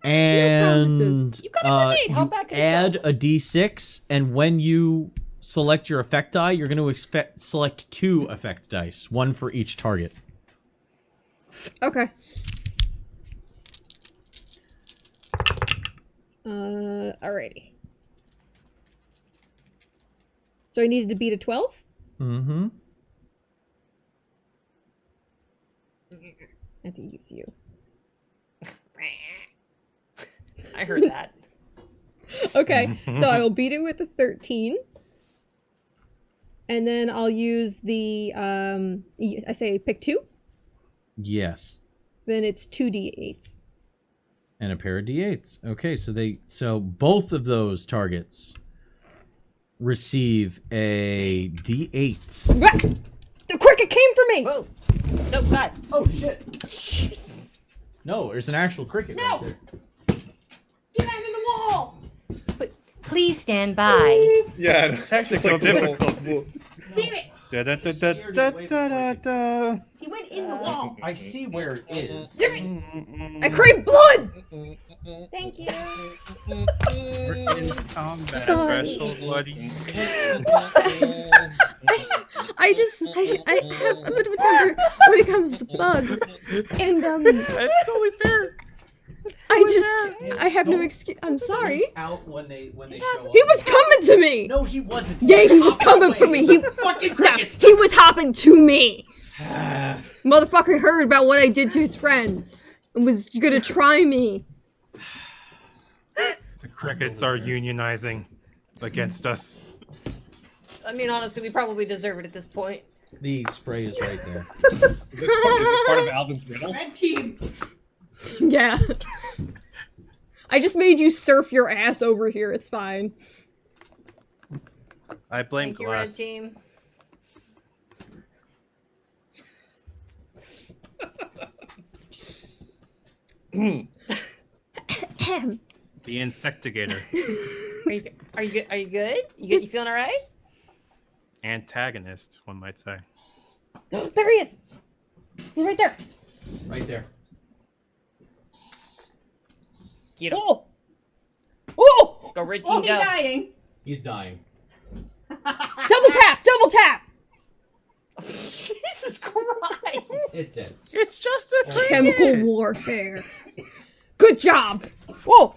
And You got a grenade. How you bad can it add go? a d6, and when you select your effect die, you're going to select 2 effect dice, 1 for each target. Okay. Alrighty. So I needed to beat a 12? Mm-hmm. I have to use you. I heard that. Okay, so I will beat it with a 13. And then I'll use the, I say pick 2? Yes. Then it's 2d8s. And a pair of d8s. Okay, so both of those targets receive a d8. The cricket came for me! Whoa. No, God. Oh, shit. Jesus. No, there's an actual cricket right there. Get out of the wall! Please stand by. Yeah, Technical difficulties. Damn it! Da-da-da-da-da-da-da. He went in the wall. I see where it is. I crave blood! Thank you. We're in combat. Sorry. Threshold, buddy. I have a bit of a temper when it comes to bugs. And, That's totally fair. I have no excuse. I'm sorry. Out when they show up. He was coming to me! No, he wasn't. Yeah, he was coming for me. He fucking No, crickets. he was hopping to me. Motherfucker heard about what I did to his friend and was gonna try me. The crickets are unionizing against us. I mean, honestly, we probably deserve it at this point. The spray is right there. Is this part of Alvin's riddle? Red team. Yeah. I just made you surf your ass over here. It's fine. I blame Thank you, Red Glass. Team. The Insectigator. Are you good? Are you good? You feeling all right? Antagonist, one might say. There he is. He's right there. Right there. Get him. Oh. Oh. Go, Red Team, go. dying. He's dying. Double tap. Double tap. Jesus Christ! It's dead. It's just a cricket. Chemical warfare. Good job. Whoa.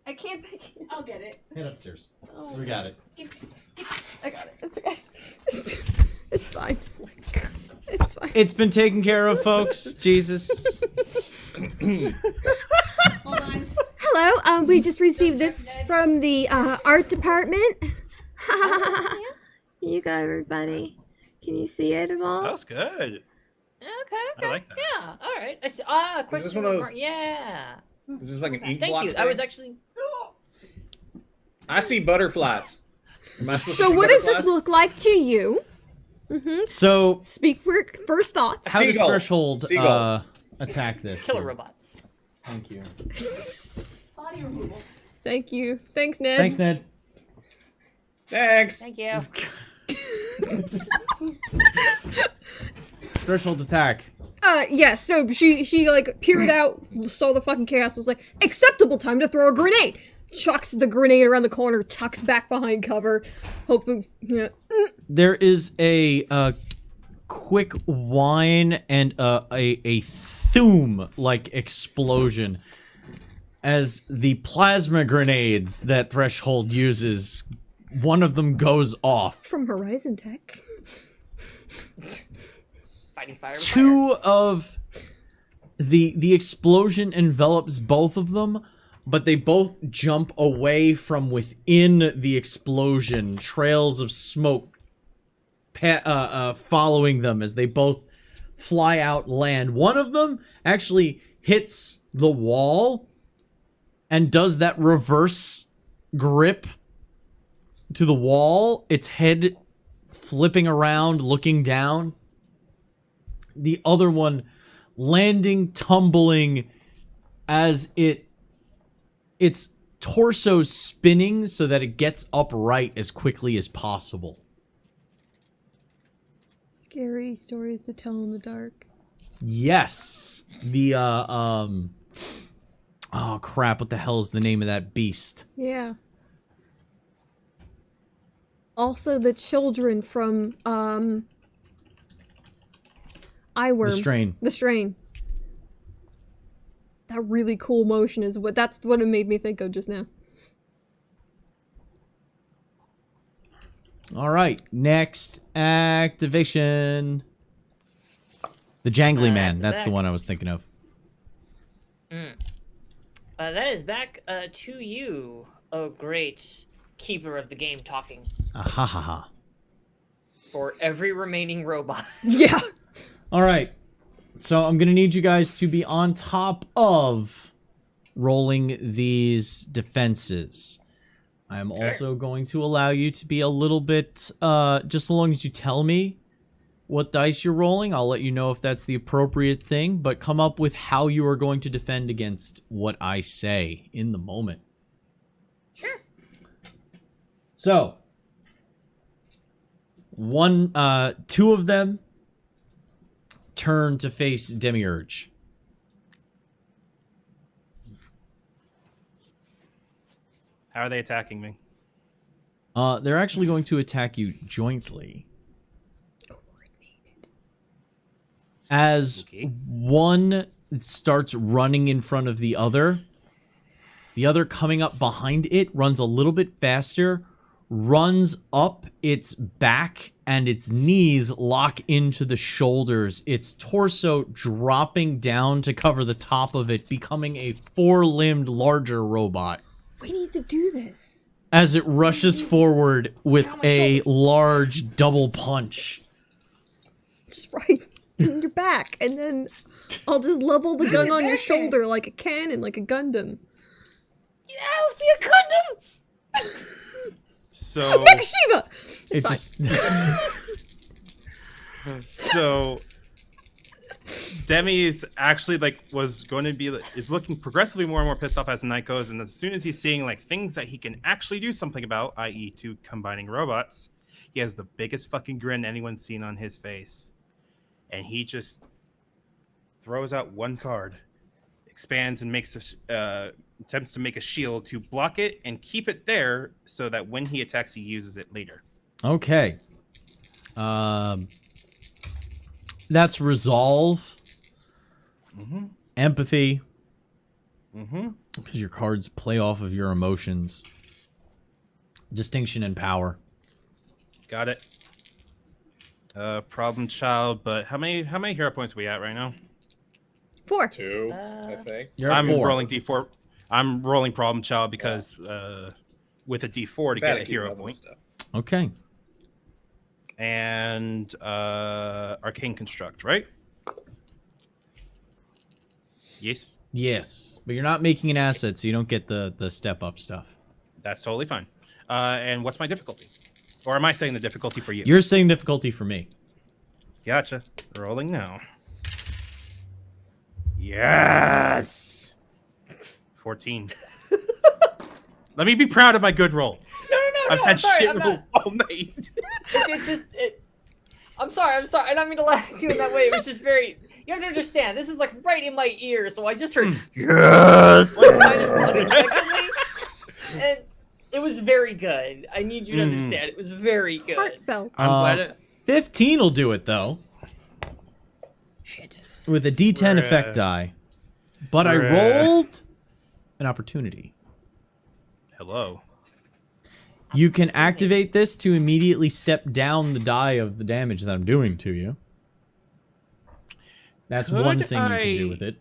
I can't. I'll get it. Head upstairs. We got it. I got it. It's okay. It's fine. It's fine. It's been taken care of, folks. Jesus. Hold on. Hello. We just received this from the art department. Here you go, everybody. Can you see it at all? That was good. Okay. I like that. Yeah. All right. I see. Question one of those- mark. Yeah. Is this like an ink Thank block you. thing? I was actually. I see butterflies. Am I supposed to So see what does butterflies? this look like to you? So, Speak first thoughts. how does Seagulls. Threshold Seagulls. attack this? Killer here? robot. Thank you. Thank you. Thanks, Ned. Thanks, Ned. Thanks. Thank you. Threshold attack. Yeah, so she like peered out, saw the fucking chaos, was like, acceptable time to throw a grenade. Chucks the grenade around the corner, tucks back behind cover, hoping, There is a quick whine and a thoom-like explosion as the plasma grenades that Threshold uses, one of them goes off. from Horizon Tech. Fighting fire. Two of the explosion envelops both of them, but they both jump away from within the explosion, trails of smoke following them as they both fly out, land. One of them actually hits the wall and does that reverse grip to the wall, its head flipping around, looking down. The other one landing, tumbling as its torso spinning so that it gets upright as quickly as possible. Scary stories to tell in the dark. Yes. The oh crap, what the hell is the name of that beast? Yeah. Also the children from Eyeworm. The strain. That really cool motion is that's what it made me think of just now. All right, next activation. The Jangly Man. That's the one I was thinking of. That is back to you, oh great keeper of the game talking. Ha ha ha. For every remaining robot. Yeah. All right. So I'm going to need you guys to be on top of rolling these defenses. I'm also going to allow you to be a little bit, just as long as you tell me what dice you're rolling, I'll let you know if that's the appropriate thing, but come up with how you are going to defend against what I say in the moment. Sure. So, two of them turn to face Demiurge. How are they attacking me? They're actually going to attack you jointly. As one starts running in front of the other coming up behind it runs a little bit faster, runs up its back, and its knees lock into the shoulders, its torso dropping down to cover the top of it, becoming a four-limbed larger robot. We need to do this. As it rushes forward with a large double punch. Just right in your back, and then I'll just level the gun on your shoulder like a cannon, like a Gundam. Yeah, let's be a Gundam! So... Nakashima! It just... So... Demi is actually is looking progressively more and more pissed off as the night goes, and as soon as he's seeing things that he can actually do something about, i.e. two combining robots, he has the biggest fucking grin anyone's seen on his face. And he just throws out one card, expands and attempts to make a shield to block it and keep it there so that when he attacks, he uses it later. Okay. That's resolve. Mm-hmm. Empathy. Mm-hmm. Because your cards play off of your emotions. Distinction and power. Got it. Problem child, but how many hero points are we at right now? 4. 2, I think. I'm rolling D4. I'm rolling problem child because with a D4 to get a hero point. Stuff. Okay. And arcane construct, right? Yes. Yes, but you're not making an asset, so you don't get the step up stuff. That's totally fine. And what's my difficulty? Or am I saying the difficulty for you? You're saying difficulty for me. Gotcha. Rolling now. Yes! 14. Let me be proud of my good roll. No, I've had sorry, shit rolls all night. I'm sorry. I don't mean to laugh at you in that way. It was just very... You have to understand, this is right in my ear, so I just heard, yes! Kind of unexpectedly. And it was very good. I need you to understand, it was very good. Heartfelt. I'm glad it... 15 will do it, though. Shit. With a D10 effect die. But I rolled an opportunity. Hello. You can activate this to immediately step down the die of the damage that I'm doing to you. That's one thing you can do with it.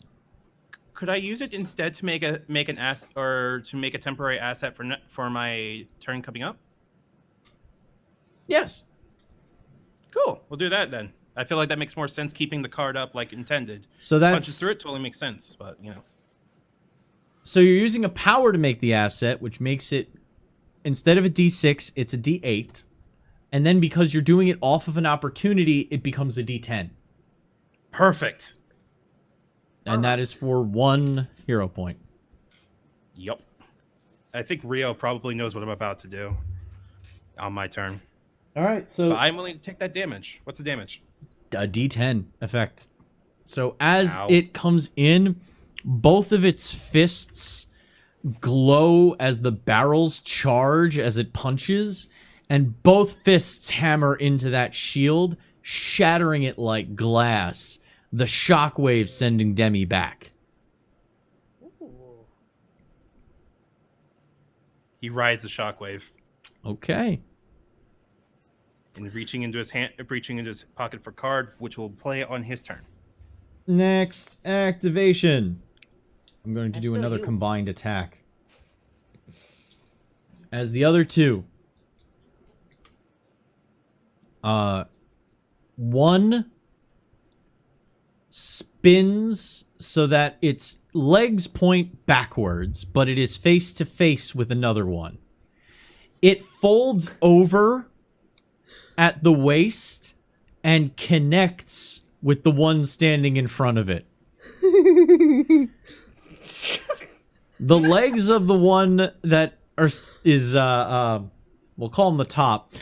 Could I use it instead to make an asset or to make a temporary asset for my turn coming up? Yes. Cool. We'll do that then. I feel like that makes more sense keeping the card up like intended. So that's punches through it totally makes sense, but you know. So you're using a power to make the asset, which makes it, instead of a D6, it's a D8. And then because you're doing it off of an opportunity, it becomes a D10. Perfect. And that is for 1 hero point. Yep. I think Rio probably knows what I'm about to do on my turn. All right, so But I'm willing to take that damage. What's the damage? a D10 effect. So as Ow. it comes in, both of its fists glow as the barrels charge as it punches, and both fists hammer into that shield, shattering it like glass, the shockwave sending Demi back. Ooh. He rides the shockwave Okay. and reaching into his pocket for card, which will play on his turn. Next activation. I'm going to That's do still another you. combined attack. As the other two. One spins so that its legs point backwards, but it is face to face with another one. It folds over at the waist and connects with the one standing in front of it. The legs of the one that is we'll call him the top,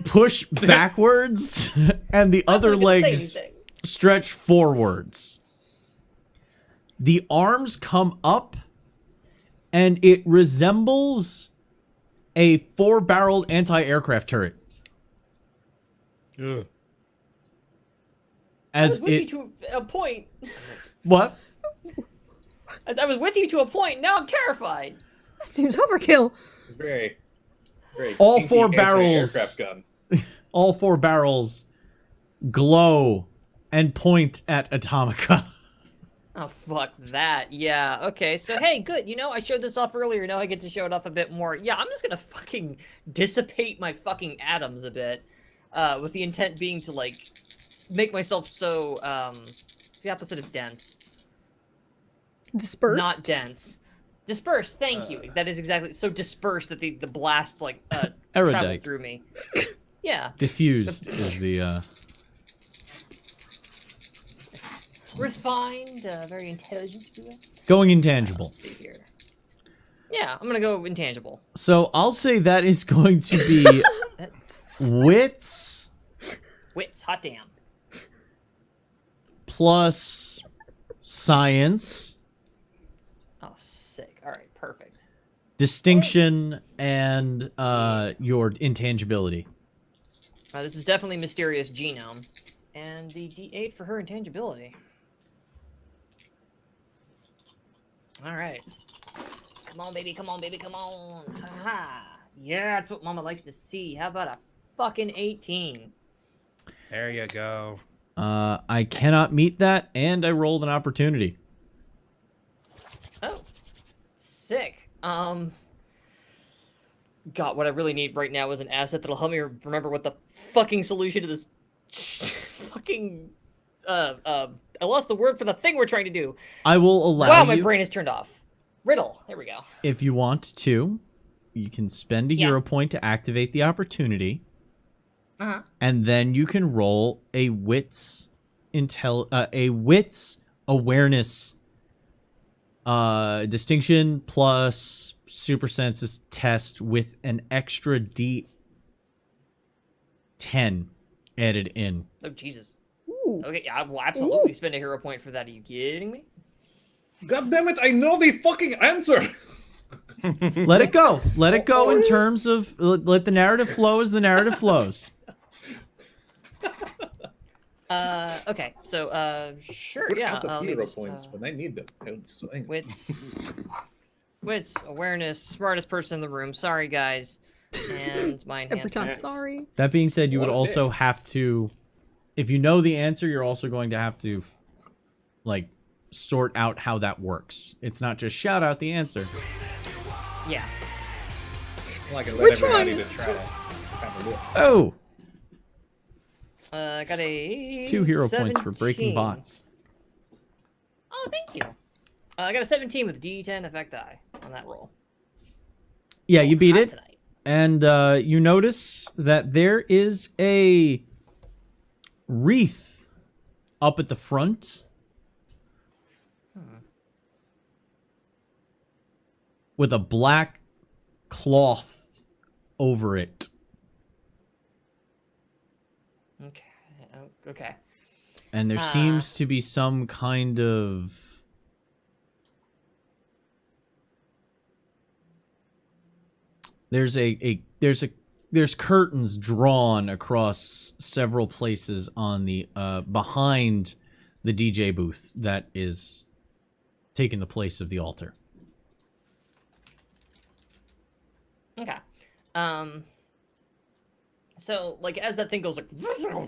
push backwards, and the other I'm not gonna say legs anything. stretch forwards. The arms come up, and it resembles a 4-barreled anti-aircraft turret. Ugh. I As was with you it to a point. what? As I was with you to a point. Now I'm terrified. That seems overkill. Very, very. All kinky 4 barrels. anti-aircraft gun. All 4 barrels glow and point at Atomica. Oh, fuck that. Yeah, okay. So, hey, good. You know, I showed this off earlier. Now I get to show it off a bit more. Yeah, I'm just gonna fucking dissipate my fucking atoms a bit. With the intent being to, like, make myself so, it's the opposite of dense. Dispersed. Not dense. Dispersed, thank you. That is exactly, so dispersed that the blasts, like, travel Erudite. through me. Yeah. Diffused is the Refined, very intelligent, if you will. going intangible. Let's see here. Yeah, I'm gonna go intangible. So I'll say that is going to be That's wits wits, hot damn. plus science, Oh, sick. Alright, perfect. distinction, and your intangibility. This is definitely Mysterious Genome. And the D8 for her intangibility. Alright. Come on, baby, come on, baby, come on. Ha-ha. Yeah, that's what Mama likes to see. How about a fucking 18? There you go. I cannot meet that, and I rolled an opportunity. Oh. Sick. God, what I really need right now is an asset that'll help me remember what the fucking solution to this fucking I lost the word for the thing we're trying to do. I will allow Wow, my you, brain is turned off. Riddle. There we go. if you want to, you can spend a Yeah. hero point to activate the opportunity, Uh-huh. and then you can roll a wits awareness distinction plus super senses test with an extra D10 added in. Oh, Jesus. Ooh. Okay, yeah, I will absolutely spend a hero point for that. Are you kidding me? God damn it! I know the fucking answer. Let it go. Let it go in terms of let the narrative flow as the narrative flows. Okay, so, sure, Put yeah. out the let me hero just, points when I need them. Wits, awareness, smartest person in the room. Sorry, guys. And my Every time, enhancements. sorry. That being said, you would What a also dick. have to, if you know the answer, you're also going to have to, like, sort out how that works. It's not just shout out the answer. Yeah. Like I let Which everybody one? to try to do it. Oh, I got a 2 hero points for 17. breaking bots. Oh, thank you. I got a 17 with D10 effect die on that roll. Yeah, you beat it. Tonight. And you notice that there is a wreath up at the front. With a black cloth over it. Okay. Okay. And there seems to be some kind of... There's curtains drawn across several places on the behind the DJ booth that is taking the place of the altar. Okay. So, like, as that thing goes, like,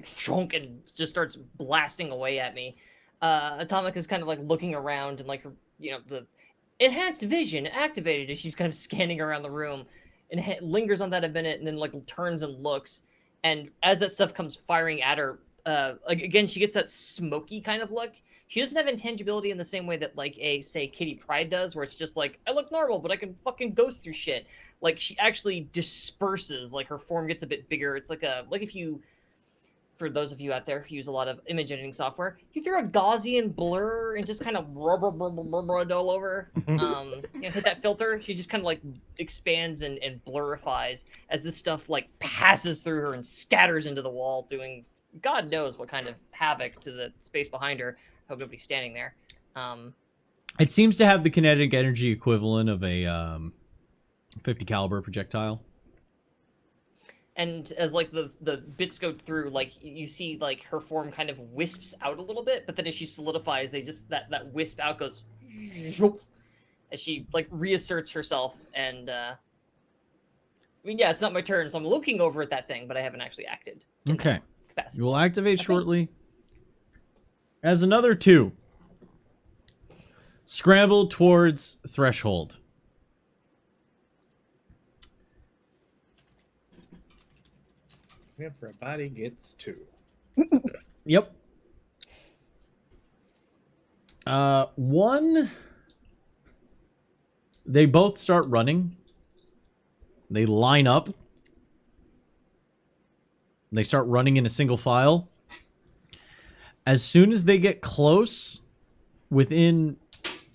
chunk and just starts blasting away at me, Atomic is kind of, like, looking around and, like, her, you know, the enhanced vision activated as she's kind of scanning around the room and lingers on that a minute and then, like, turns and looks. And as that stuff comes firing at her, like, again, she gets that smoky kind of look. She doesn't have intangibility in the same way that, like, say, Kitty Pryde does, where it's just like, I look normal, but I can fucking ghost through shit. Like, she actually disperses, like, her form gets a bit bigger. It's like if you, for those of you out there who use a lot of image editing software, if you throw a Gaussian blur and just kind of all over, hit that filter, she just kind of, like, expands and blurifies as this stuff, like, passes through her and scatters into the wall, doing God knows what kind of havoc to the space behind her. Hope nobody's standing there. It seems to have the kinetic energy equivalent of a 50 caliber projectile. And as, like, the bits go through, like, you see, like, her form kind of wisps out a little bit, but then as she solidifies, they just, that wisp out goes as she, like, reasserts herself. And I mean, yeah, it's not my turn, so I'm looking over at that thing, but I haven't actually acted. Okay. Capacity. You will activate shortly. As another 2 scramble towards threshold. Everybody gets 2. Yep. 1. They both start running. They line up. They start running in a single file. As soon as they get close, within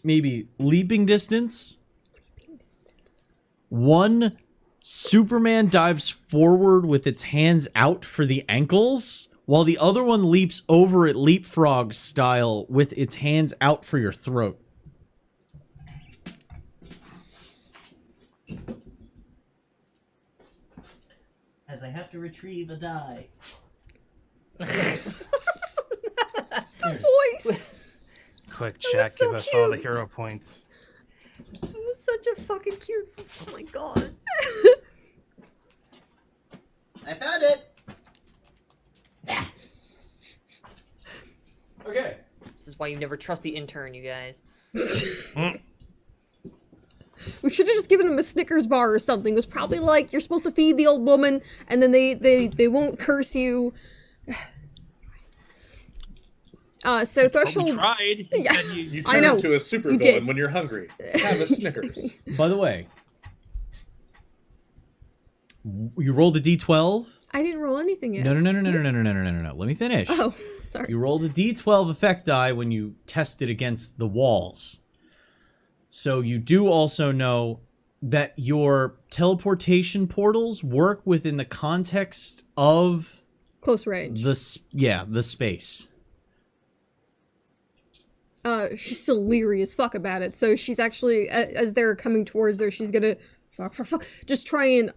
maybe leaping distance, 1 Superman dives forward with its hands out for the ankles, while the other one leaps over it leapfrog style with its hands out for your throat. As I have to retrieve a die. Voice. Quick check, so give us all the cute. hero points. It was such a fucking cute. Oh my god. I found it. Okay. This is why you never trust the intern, you guys. We should have just given him a Snickers bar or something. It was probably like, you're supposed to feed the old woman, and then they won't curse you. So threshold. We tried. Yeah. You I know. turn to a You supervillain did. when you're hungry. Have a Snickers. By the way, you rolled a d12? I didn't roll anything yet. No. Let me finish. Oh, sorry. You rolled a d12 effect die when you tested against the walls. So you do also know that your teleportation portals work within the context of Close range. the space. She's still leery as fuck about it. So she's actually, as they're coming towards her, she's gonna just try and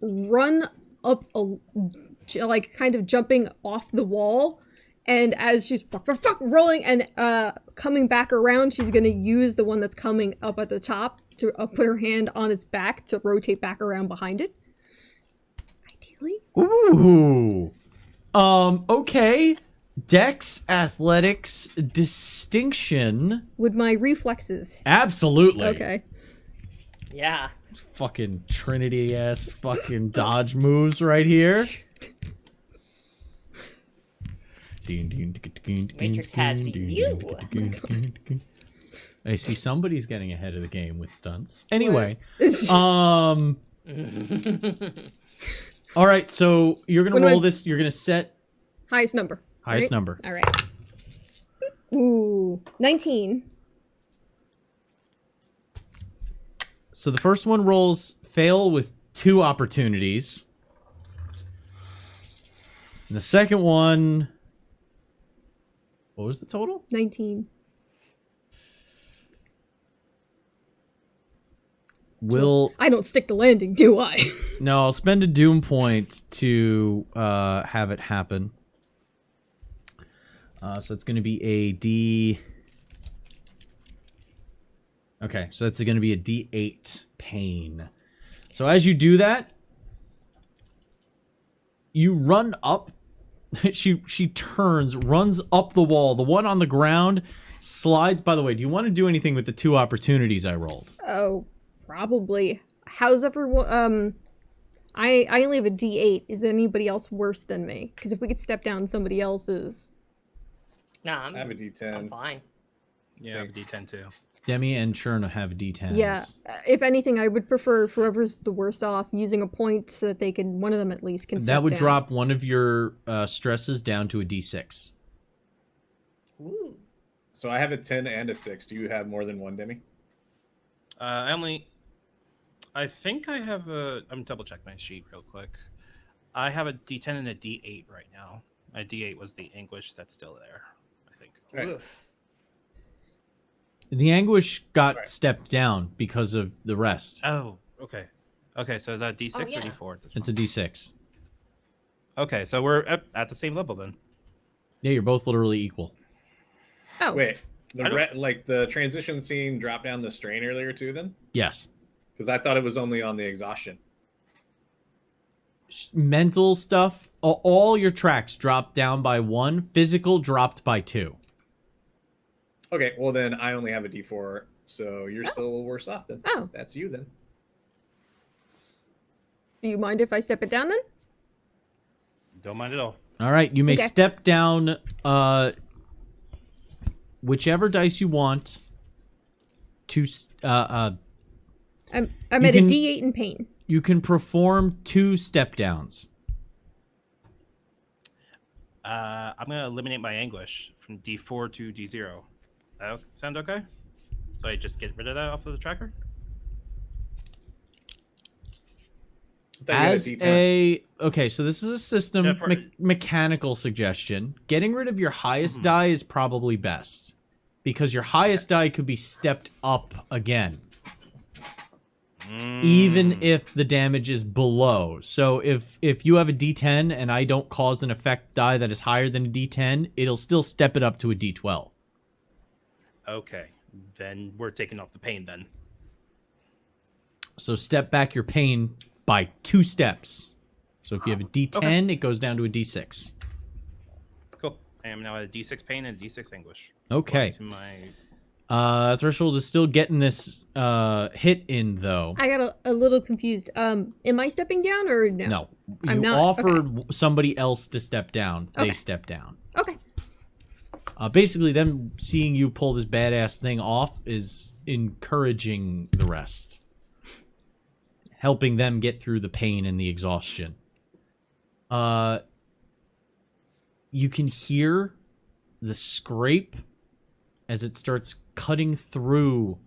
run up like kind of jumping off the wall. And as she's rolling and coming back around, she's gonna use the one that's coming up at the top to put her hand on its back to rotate back around behind it. Ideally. Ooh. Okay. Dex, athletics, distinction. With my reflexes. Absolutely. Okay. Yeah. Fucking Trinity-ass fucking dodge moves right here. Matrix has you. I see somebody's getting ahead of the game with stunts. Anyway, all right, so you're gonna roll this. You're gonna set highest number. Highest number. All right. Ooh, 19. So the first one rolls fail with 2 opportunities. And the second one, what was the total? 19. I don't stick the landing, do I? No, I'll spend a doom point to have it happen. So it's going to be a D. Okay, so that's going to be a D8 pain. So as you do that, you run up. She turns, runs up the wall. The one on the ground slides. By the way, do you want to do anything with the 2 opportunities I rolled? Oh, probably. How's everyone? I only have a D8. Is anybody else worse than me? Because if we could step down somebody else's. Nah, I have a D10. I'm fine. Yeah, I have a D10 too. Demi and Cherna have D10s. Yeah, if anything, I would prefer whoever's the worst off using a point so that they can, one of them at least, can step That would down. drop one of your stresses down to a D6. Ooh. So I have a 10 and a 6. Do you have more than one, Demi? I think I have a... I'm double check my sheet real quick. I have a D10 and a D8 right now. My D8 was the anguish that's still there, I think. Right. Oof. The anguish got Right. stepped down because of the rest. Oh, okay. Okay, so is that D6 Oh, yeah. or D4 at this It's a point? D6. Okay, so we're at the same level then. Yeah, you're both literally equal. Oh, Wait, I don't- like the transition scene dropped down the strain earlier too then? Yes. Because I thought it was only on the exhaustion. Mental stuff, all your tracks dropped down by 1. Physical dropped by 2. Okay, well then I only have a D4, so you're still worse off then. Oh. That's you then. do you mind if I step it down then? Don't mind at all. All right, you may Okay. step down whichever dice you want to I'm You at a can- D8 in pain. you can perform 2 step downs. I'm going to eliminate my anguish from D4 to D0. That sound okay? So I just get rid of that off of the tracker? I thought you had As D10. okay, so this is a system Yeah, for- mechanical suggestion. Getting rid of your highest die is probably best because your highest die could be stepped up again, even if the damage is below. So if you have a D10 and I don't cause an effect die that is higher than a D10, it'll still step it up to a D12. Okay, then we're taking off the pain then. So step back your pain by 2 steps. So if you have a D10, it goes down to a D6. Cool. I am now at a D6 pain and a D6 anguish. Okay. To my... Threshold is still getting this hit in though. I got a little confused. Am I stepping down or no? No, I'm you not. offered somebody else to step down. They Okay. step down. Okay. Basically, them seeing you pull this badass thing off is encouraging the rest, helping them get through the pain and the exhaustion. You can hear the scrape as it starts cutting through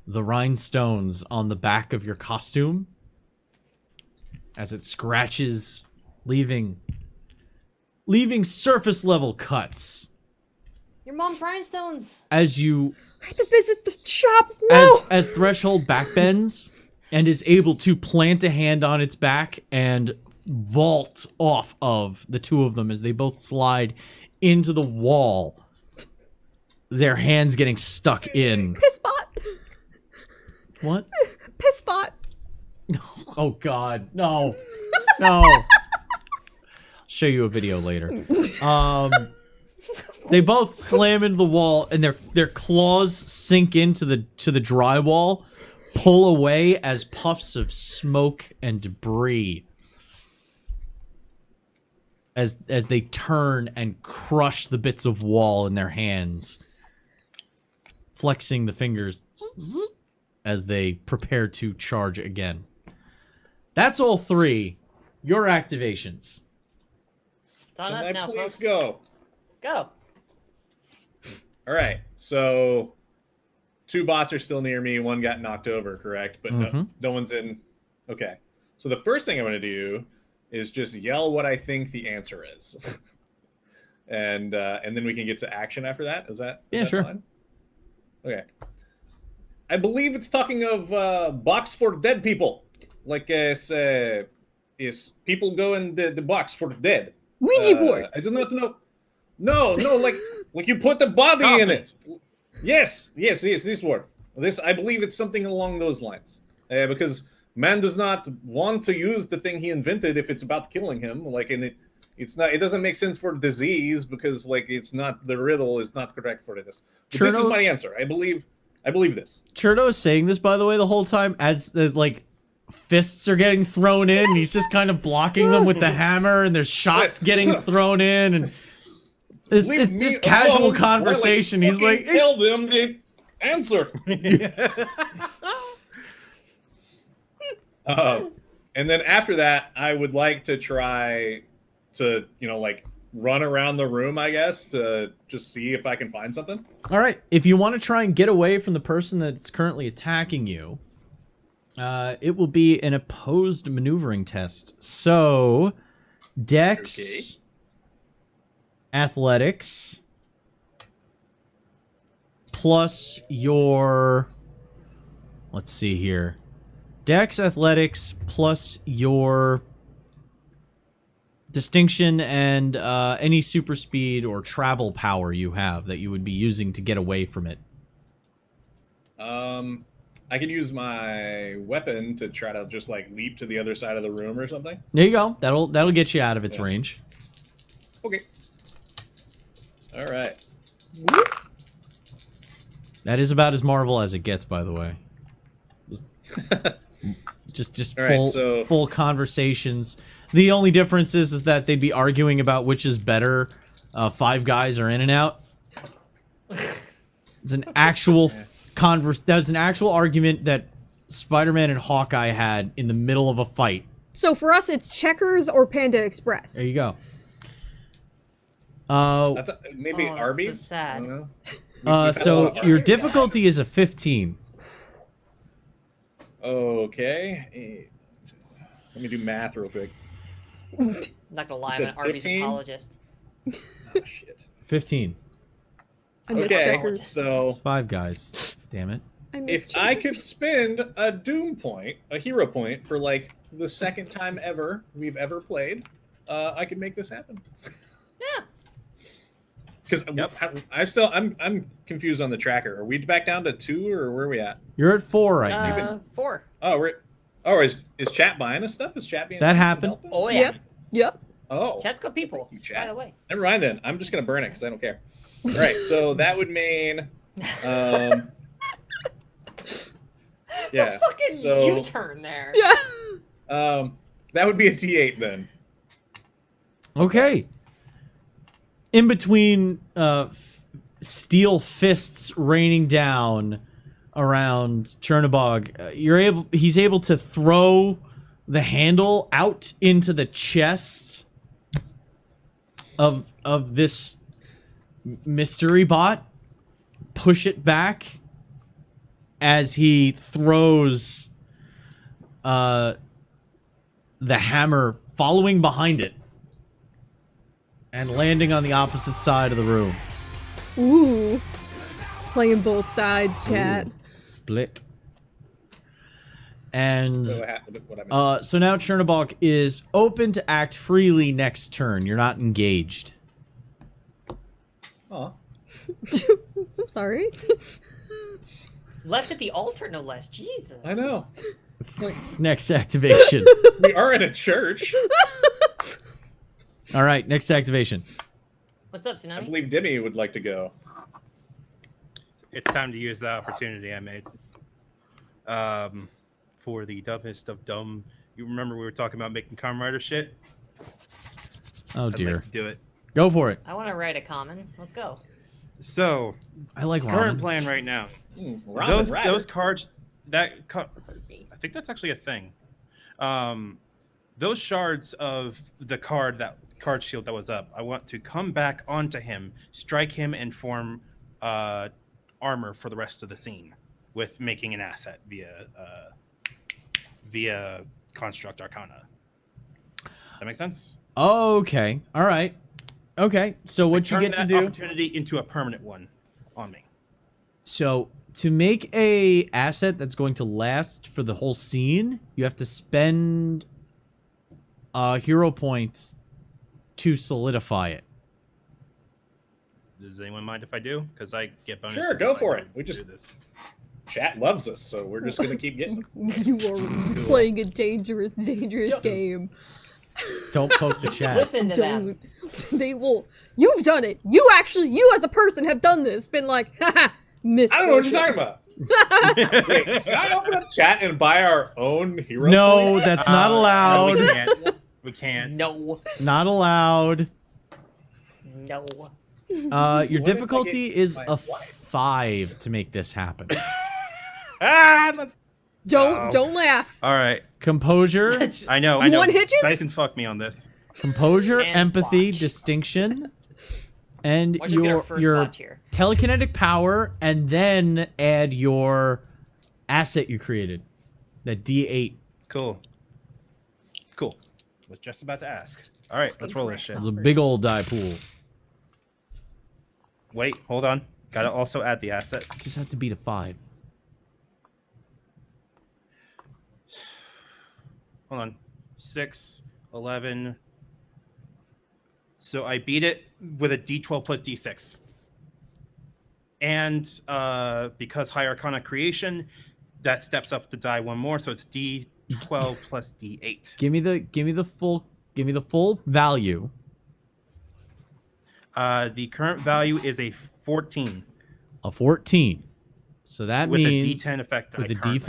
the rhinestones on the back of your costume, as it scratches, leaving surface level cuts. Your mom's rhinestones. As you I have to visit the shop. No. as Threshold backbends and is able to plant a hand on its back and vault off of the two of them as they both slide into the wall, their hands getting stuck in. Pisspot. What? Pisspot. Oh god, no. No. I'll show you a video later. They both slam into the wall and their claws sink into the drywall, pull away as puffs of smoke and debris as they turn and crush the bits of wall in their hands, flexing the fingers as they prepare to charge again. That's all 3. Your activations. It's on us now, please folks. go? Go. All right. So 2 bots are still near me. 1 got knocked over, correct? But no one's in. Okay. So the first thing I'm going to do is just yell what I think the answer is, and then we can get to action after that. Is that sure. Fine? Okay. I believe it's talking of box for dead people, like is people go in the box for the dead. Ouija board. I do not know. No, like you put the body in it. Yes, this word. I believe it's something along those lines, because man does not want to use the thing he invented if it's about killing him. Like, and it's not. It doesn't make sense for disease because like it's not, the riddle is not correct for this. But this is my answer. I believe this. Cherno is saying this, by the way, the whole time as like fists are getting thrown in. And he's just kind of blocking them with the hammer, and there's shots getting thrown in, and it's just casual conversation. Like, he's like, tell them the answer. And then after that, I would like to try to, like run around the room, I guess, to just see if I can find something. All right. If you want to try and get away from the person that's currently attacking you, it will be an opposed maneuvering test. So, Dex, Athletics, plus your... Let's see here. Dex, Athletics, plus your distinction and any super speed or travel power you have that you would be using to get away from it. I can use my weapon to try to just like leap to the other side of the room or something. There you go. That'll get you out of its range. Okay. All right. That is about as Marvel as it gets, by the way. Just full conversations. The only difference is that they'd be arguing about which is better. 5 guys are in and out. It's an actual That's an actual argument that Spider-Man and Hawkeye had in the middle of a fight. So for us, it's Checkers or Panda Express. There you go. I thought maybe Arby's. So sad. I don't know. So your difficulty is a 15. Okay. Let me do math real quick. I'm not gonna lie, I'm an Arby's apologist. Oh, shit. 15. I miss Okay, Checkers. so It's 5 guys. Damn it. if I could spend a Doom point, a hero point, for like the second time ever we've ever played, I could make this happen. Yeah. Because I'm confused on the tracker. Are we back down to 2 or where are we at? You're at 4 right now. 4. Is chat buying us stuff? Is chat being That happened. Oh yeah. Yep. Oh. Chat's got people. Thank you, chat. By the way. Never mind then. I'm just gonna burn it because I don't care. All right, so that would mean, The fucking U-turn there. Yeah. that would be a T8 then. Okay. In between steel fists raining down around Chernobog, he's able to throw the handle out into the chest of this mystery bot, push it back as he throws the hammer following behind it and landing on the opposite side of the room. Ooh. Playing both sides, chat. Ooh. Split. And So now Chernobog is open to act freely next turn. You're not engaged. Aw. I'm sorry. Left at the altar, no less. Jesus. I know. Next activation. We are in a church. All right, next activation. What's up, I Tsunami? believe Demi would like to go. It's time to use the opportunity I made. For the dumbest of dumb. You remember we were talking about making Kamen Rider shit? Oh I'd dear. like to do it. Go for it. I want to write a common. Let's go. So, I like current ramen. plan right now. Those cards, I think that's actually a thing. Those shards of the card shield that was up, I want to come back onto him, strike him, and form armor for the rest of the scene with making an asset via Construct Arcana. Does that make sense? Okay. All right. Okay. So what you get to do? Opportunity into a permanent one on me. So to make a asset that's going to last for the whole scene, you have to spend hero points to solidify it. Does anyone mind if I do? Because I get bonuses. Sure, go if I for do it. We just do this. chat loves us, so we're just gonna keep getting. You are playing a dangerous game. Don't poke the chat. Listen to them. They will. You've done it. You as a person have done this. Been like, haha, miss. I don't know what you're talking about. Wait, can I open up chat and buy our own hero? No, point? that's not No, allowed. we can't. We can't. No. Not allowed. No. Your What if I difficulty get is my a wife? 5 to make this happen. Don't laugh. All right. Composure, I know. You want hitches? Dyson fucked me on this. composure, And empathy, watch. distinction, and Watch us get our your first your watch here. telekinetic power, and then add your asset you created, that D8. Cool. Cool. Was just about to ask. All right, let's roll this shit. It's a big old die pool. Wait, hold on. Gotta also add the asset. Just have to beat a 5. Hold on. 6, 11. So I beat it with a D12 plus D6. And because High Arcana Creation, that steps up the die one more, so it's D12 plus D8. Give me the full value. The current value is a 14 A 14. So that with means a D10 effect die. with a currently.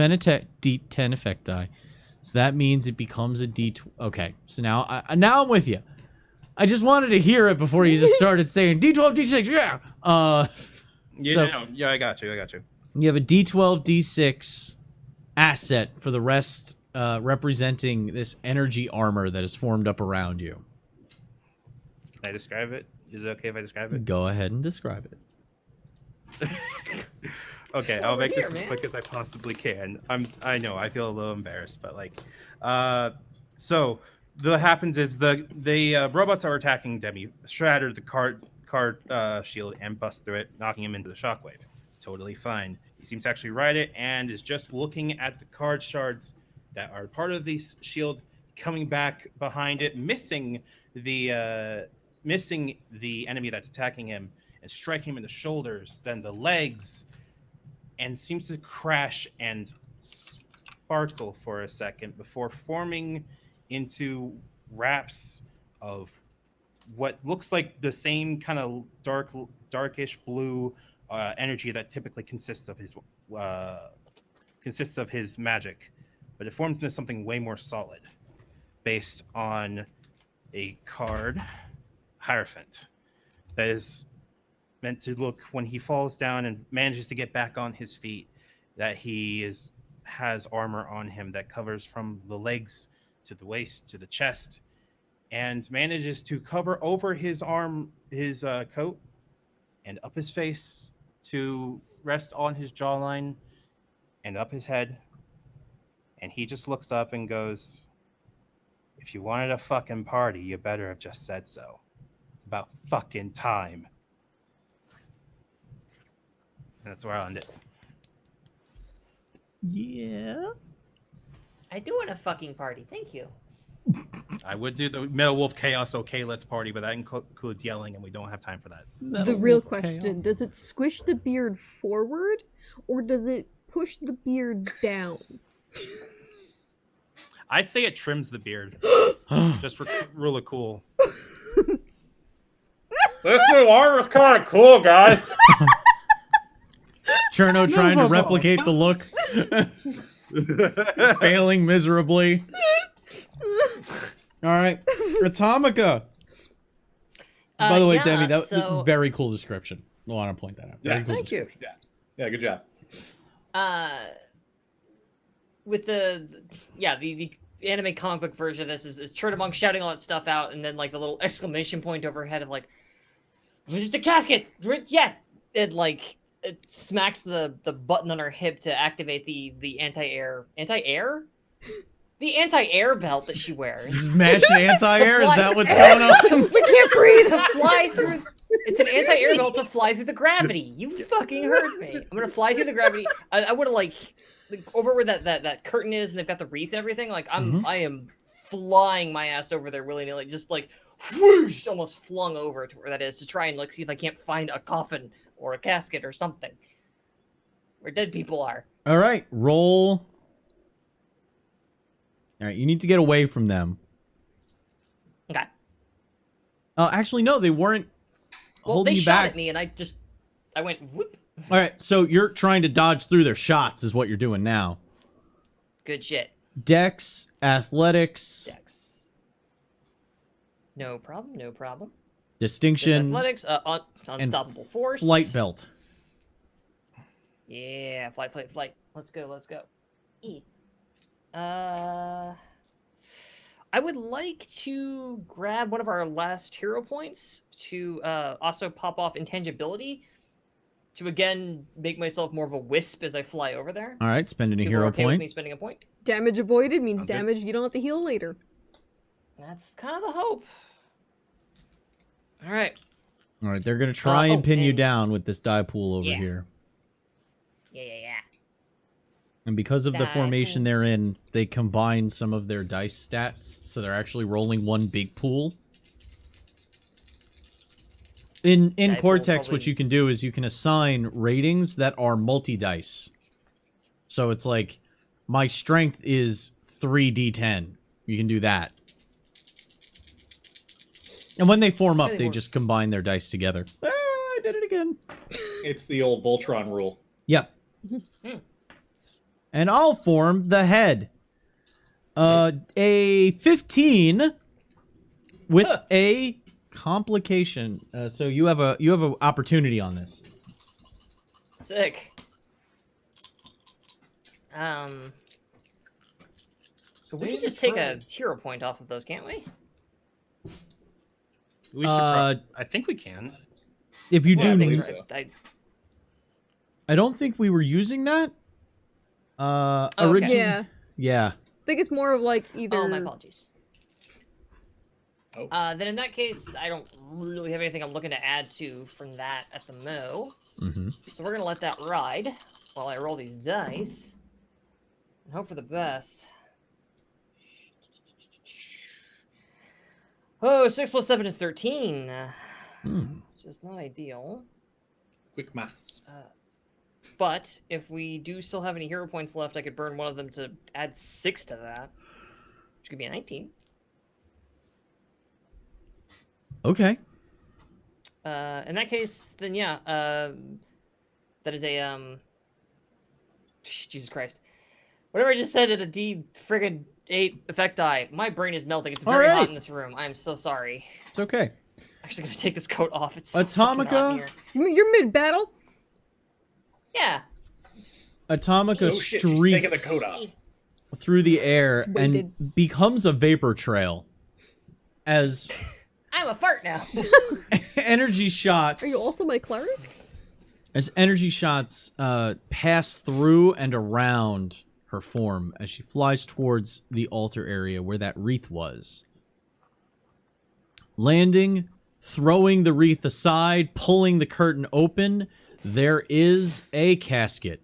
D10 effect die. So that means it becomes a D12. Okay, so now I'm with you. I just wanted to hear it before you just started saying D12, D6, yeah. Yeah, so- no, yeah, I got you. You have a D12, D6 asset for the rest, representing this energy armor that is formed up around you. Can I describe it? Is it okay if I describe it? Go ahead and describe it. Okay, I'll make this here, as man. quick as I possibly can. I know, I feel a little embarrassed, but like, so what happens is the robots are attacking Demi, shattered the card shield and bust through it, knocking him into the shockwave. Totally fine. He seems to actually ride it and is just looking at the card shards that are part of the shield, coming back behind it, missing the enemy that's attacking him, and striking him in the shoulders, then the legs, and seems to crash and sparkle for a second before forming into wraps of what looks like the same kind of darkish blue energy that typically consists of his magic, but it forms into something way more solid, based on a card, Hierophant, that is meant to look when he falls down and manages to get back on his feet, that he has armor on him that covers from the legs to the waist to the chest, and manages to cover over his coat and up his face to rest on his jawline and up his head. And he just looks up and goes, "If you wanted a fucking party, you better have just said so. It's about fucking time." And that's where I'll end it. Yeah. I do want a fucking party. Thank you. I would do the Metal Wolf Chaos Okay Let's Party, but that includes yelling, and we don't have time for that. The real question, does it squish the beard forward, or does it push the beard down? I'd say it trims the beard. Just for really cool. This new armor's kind of cool, guys. Cherno trying to replicate the look. Failing miserably. All right, Atomica. By the way, yeah, Demi, that so, very cool description. I want to point that out. Very Yeah, cool thank you. description. Yeah, good job. with the anime comic book version of this is Churtamong shouting all that stuff out, and then like the little exclamation point overhead of like, "It's just a casket!" Yeah, and like it smacks the button on her hip to activate the anti-air belt that she wears. Smash the anti-air? Is fly- that what's going on? We can't breathe. To fly through. It's an anti-air belt to fly through the gravity. You fucking heard me. I'm gonna fly through the gravity. I would have like over where that curtain is, and they've got the wreath and everything. Like I am flying my ass over there willy nilly, just like whoosh, almost flung over to where that is to try and like see if I can't find a coffin or a casket or something where dead people are. All right, roll. All right, you need to get away from them. Okay. Actually, no, they weren't Well, holding they you shot back. at me, and I went whoop. All right, so you're trying to dodge through their shots is what you're doing now. Good shit. Dex, athletics, Dex. No problem. No problem. distinction, Athletics. Unstoppable force. flight belt. Yeah, flight. Let's go. E. I would like to grab one of our last hero points to also pop off intangibility to again make myself more of a wisp as I fly over there. All right, spending a People are hero okay with point. me spending a point. Damage avoided means Okay. damage you don't have to heal later. That's kind of the hope. All right. All right, they're gonna try and pin you and- down with this die pool over Yeah. here. Yeah. And because of the Die formation pool. they're in, they combine some of their dice stats, so they're actually rolling one big pool. In Die pool Cortex, what probably- you can do is you can assign ratings that are multi-dice. So it's like, my strength is 3d10. You can do that. And when they form up, Really they works. just combine their dice together. Ah, I did it again. It's the old Voltron rule. Yep. And I'll form the head. A 15 with a complication. So you have a opportunity on this. Sick. We can just take a hero point off of those, can't we? We should. I think we can. If you Yeah, I do, think That's so. right. I don't think we were using that. okay. Originally, yeah. I think it's more of like either. Oh, my apologies. Oh. Then in that case, I don't really have anything I'm looking to add to from that at the mo. Mm-hmm. So we're gonna let that ride while I roll these dice and hope for the best. Oh, 6 plus 7 is 13. Which is not ideal. Quick maths. But if we do still have any hero points left, I could burn one of them to add 6 to that, which could be a 19. Okay. In that case, then yeah, that is a Jesus Christ, whatever I just said at a D friggin' 8 effect die. My brain is melting. It's very hot in this room. I am so sorry. It's okay. I'm actually gonna take this coat off. It's so fucking hot in Atomica? here. You're mid-battle. Yeah. Atomica Oh shit, she's taking the streaks coat off. through the air It's weighted. and becomes a vapor trail as I'm a fart now. energy shots. Are you also my cleric? As energy shots pass through and around her form as she flies towards the altar area where that wreath was. Landing, throwing the wreath aside, pulling the curtain open, there is a casket.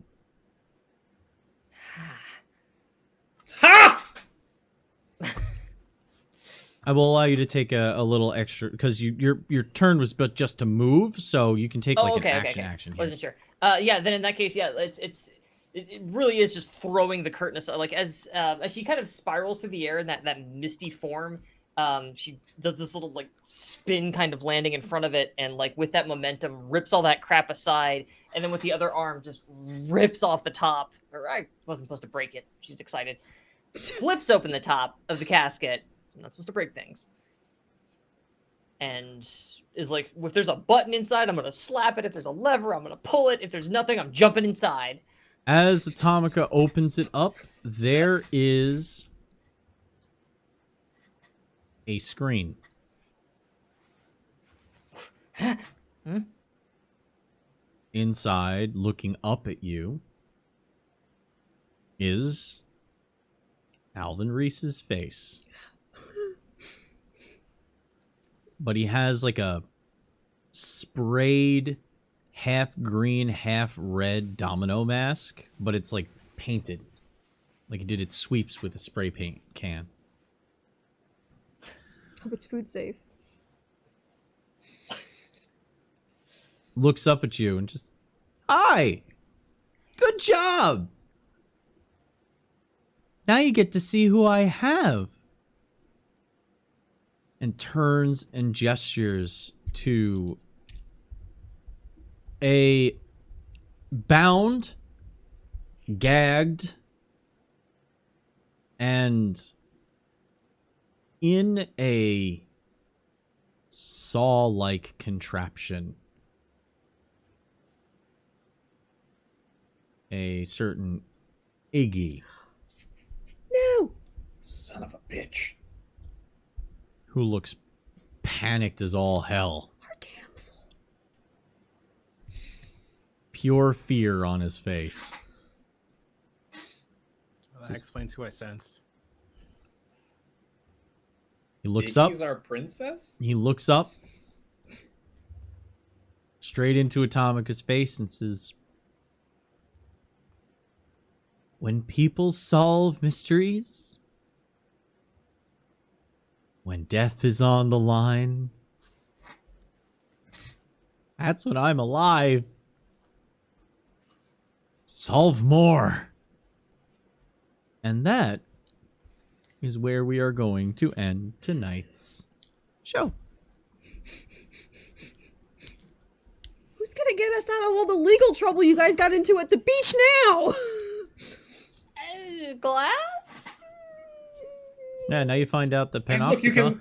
Ha! I will allow you to take a little extra because your turn was but just to move, so you can take like okay, an okay. action here. Wasn't sure. Yeah. Then in that case, yeah, it really is just throwing the curtain aside. Like as she kind of spirals through the air in that misty form, she does this little like spin kind of landing in front of it, and like with that momentum rips all that crap aside, and then with the other arm just rips off the top. Or I wasn't supposed to break it. She's excited. Flips open the top of the casket. I'm not supposed to break things. and is like, if there's a button inside, I'm gonna slap it. If there's a lever, I'm gonna pull it. If there's nothing, I'm jumping inside. As Atomica opens it up, there is a screen. Inside, looking up at you, is Alvin Reese's face. But he has like a sprayed half green, half red domino mask, but it's like painted. Like he did its sweeps with a spray paint can. Hope it's food safe. Looks up at you and just, hi! Good job! Now you get to see who I have. And turns and gestures to a bound, gagged, and in a saw-like contraption, a certain Iggy. No! Son of a bitch. Who looks panicked as all hell. Our damsel. Pure fear on his face. Well, that explains who I sensed. He looks up. Iggy's our princess? He looks up straight into Atomica's face and says, when people solve mysteries, when death is on the line, that's when I'm alive. Solve more. And that is where we are going to end tonight's show. Who's gonna get us out of all the legal trouble you guys got into at the beach now? Glass? Yeah, now you find out the And Panopticon.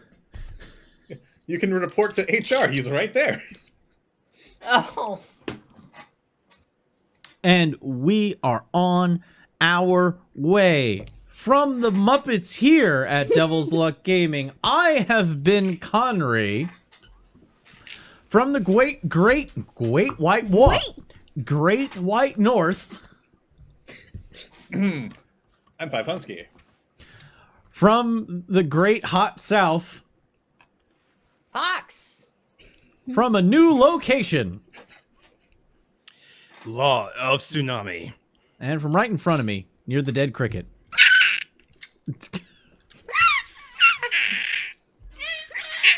look, you can report to HR. He's right there. Oh. And we are on our way. From the Muppets here at Devil's Luck Gaming, I have been Conry. From the Great White North. I'm Five Hunsky. From the Great Hot South. Fox. From a new location. Law of Tsunami. And from right in front of me, near the dead cricket.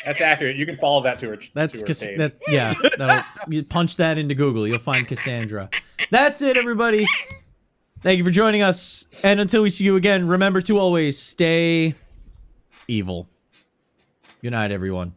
That's accurate. You can follow that to her. That's to her page. that. Yeah, you punch that into Google, you'll find Cassandra. That's it, everybody. Thank you for joining us, and until we see you again, remember to always stay evil. Good night, everyone.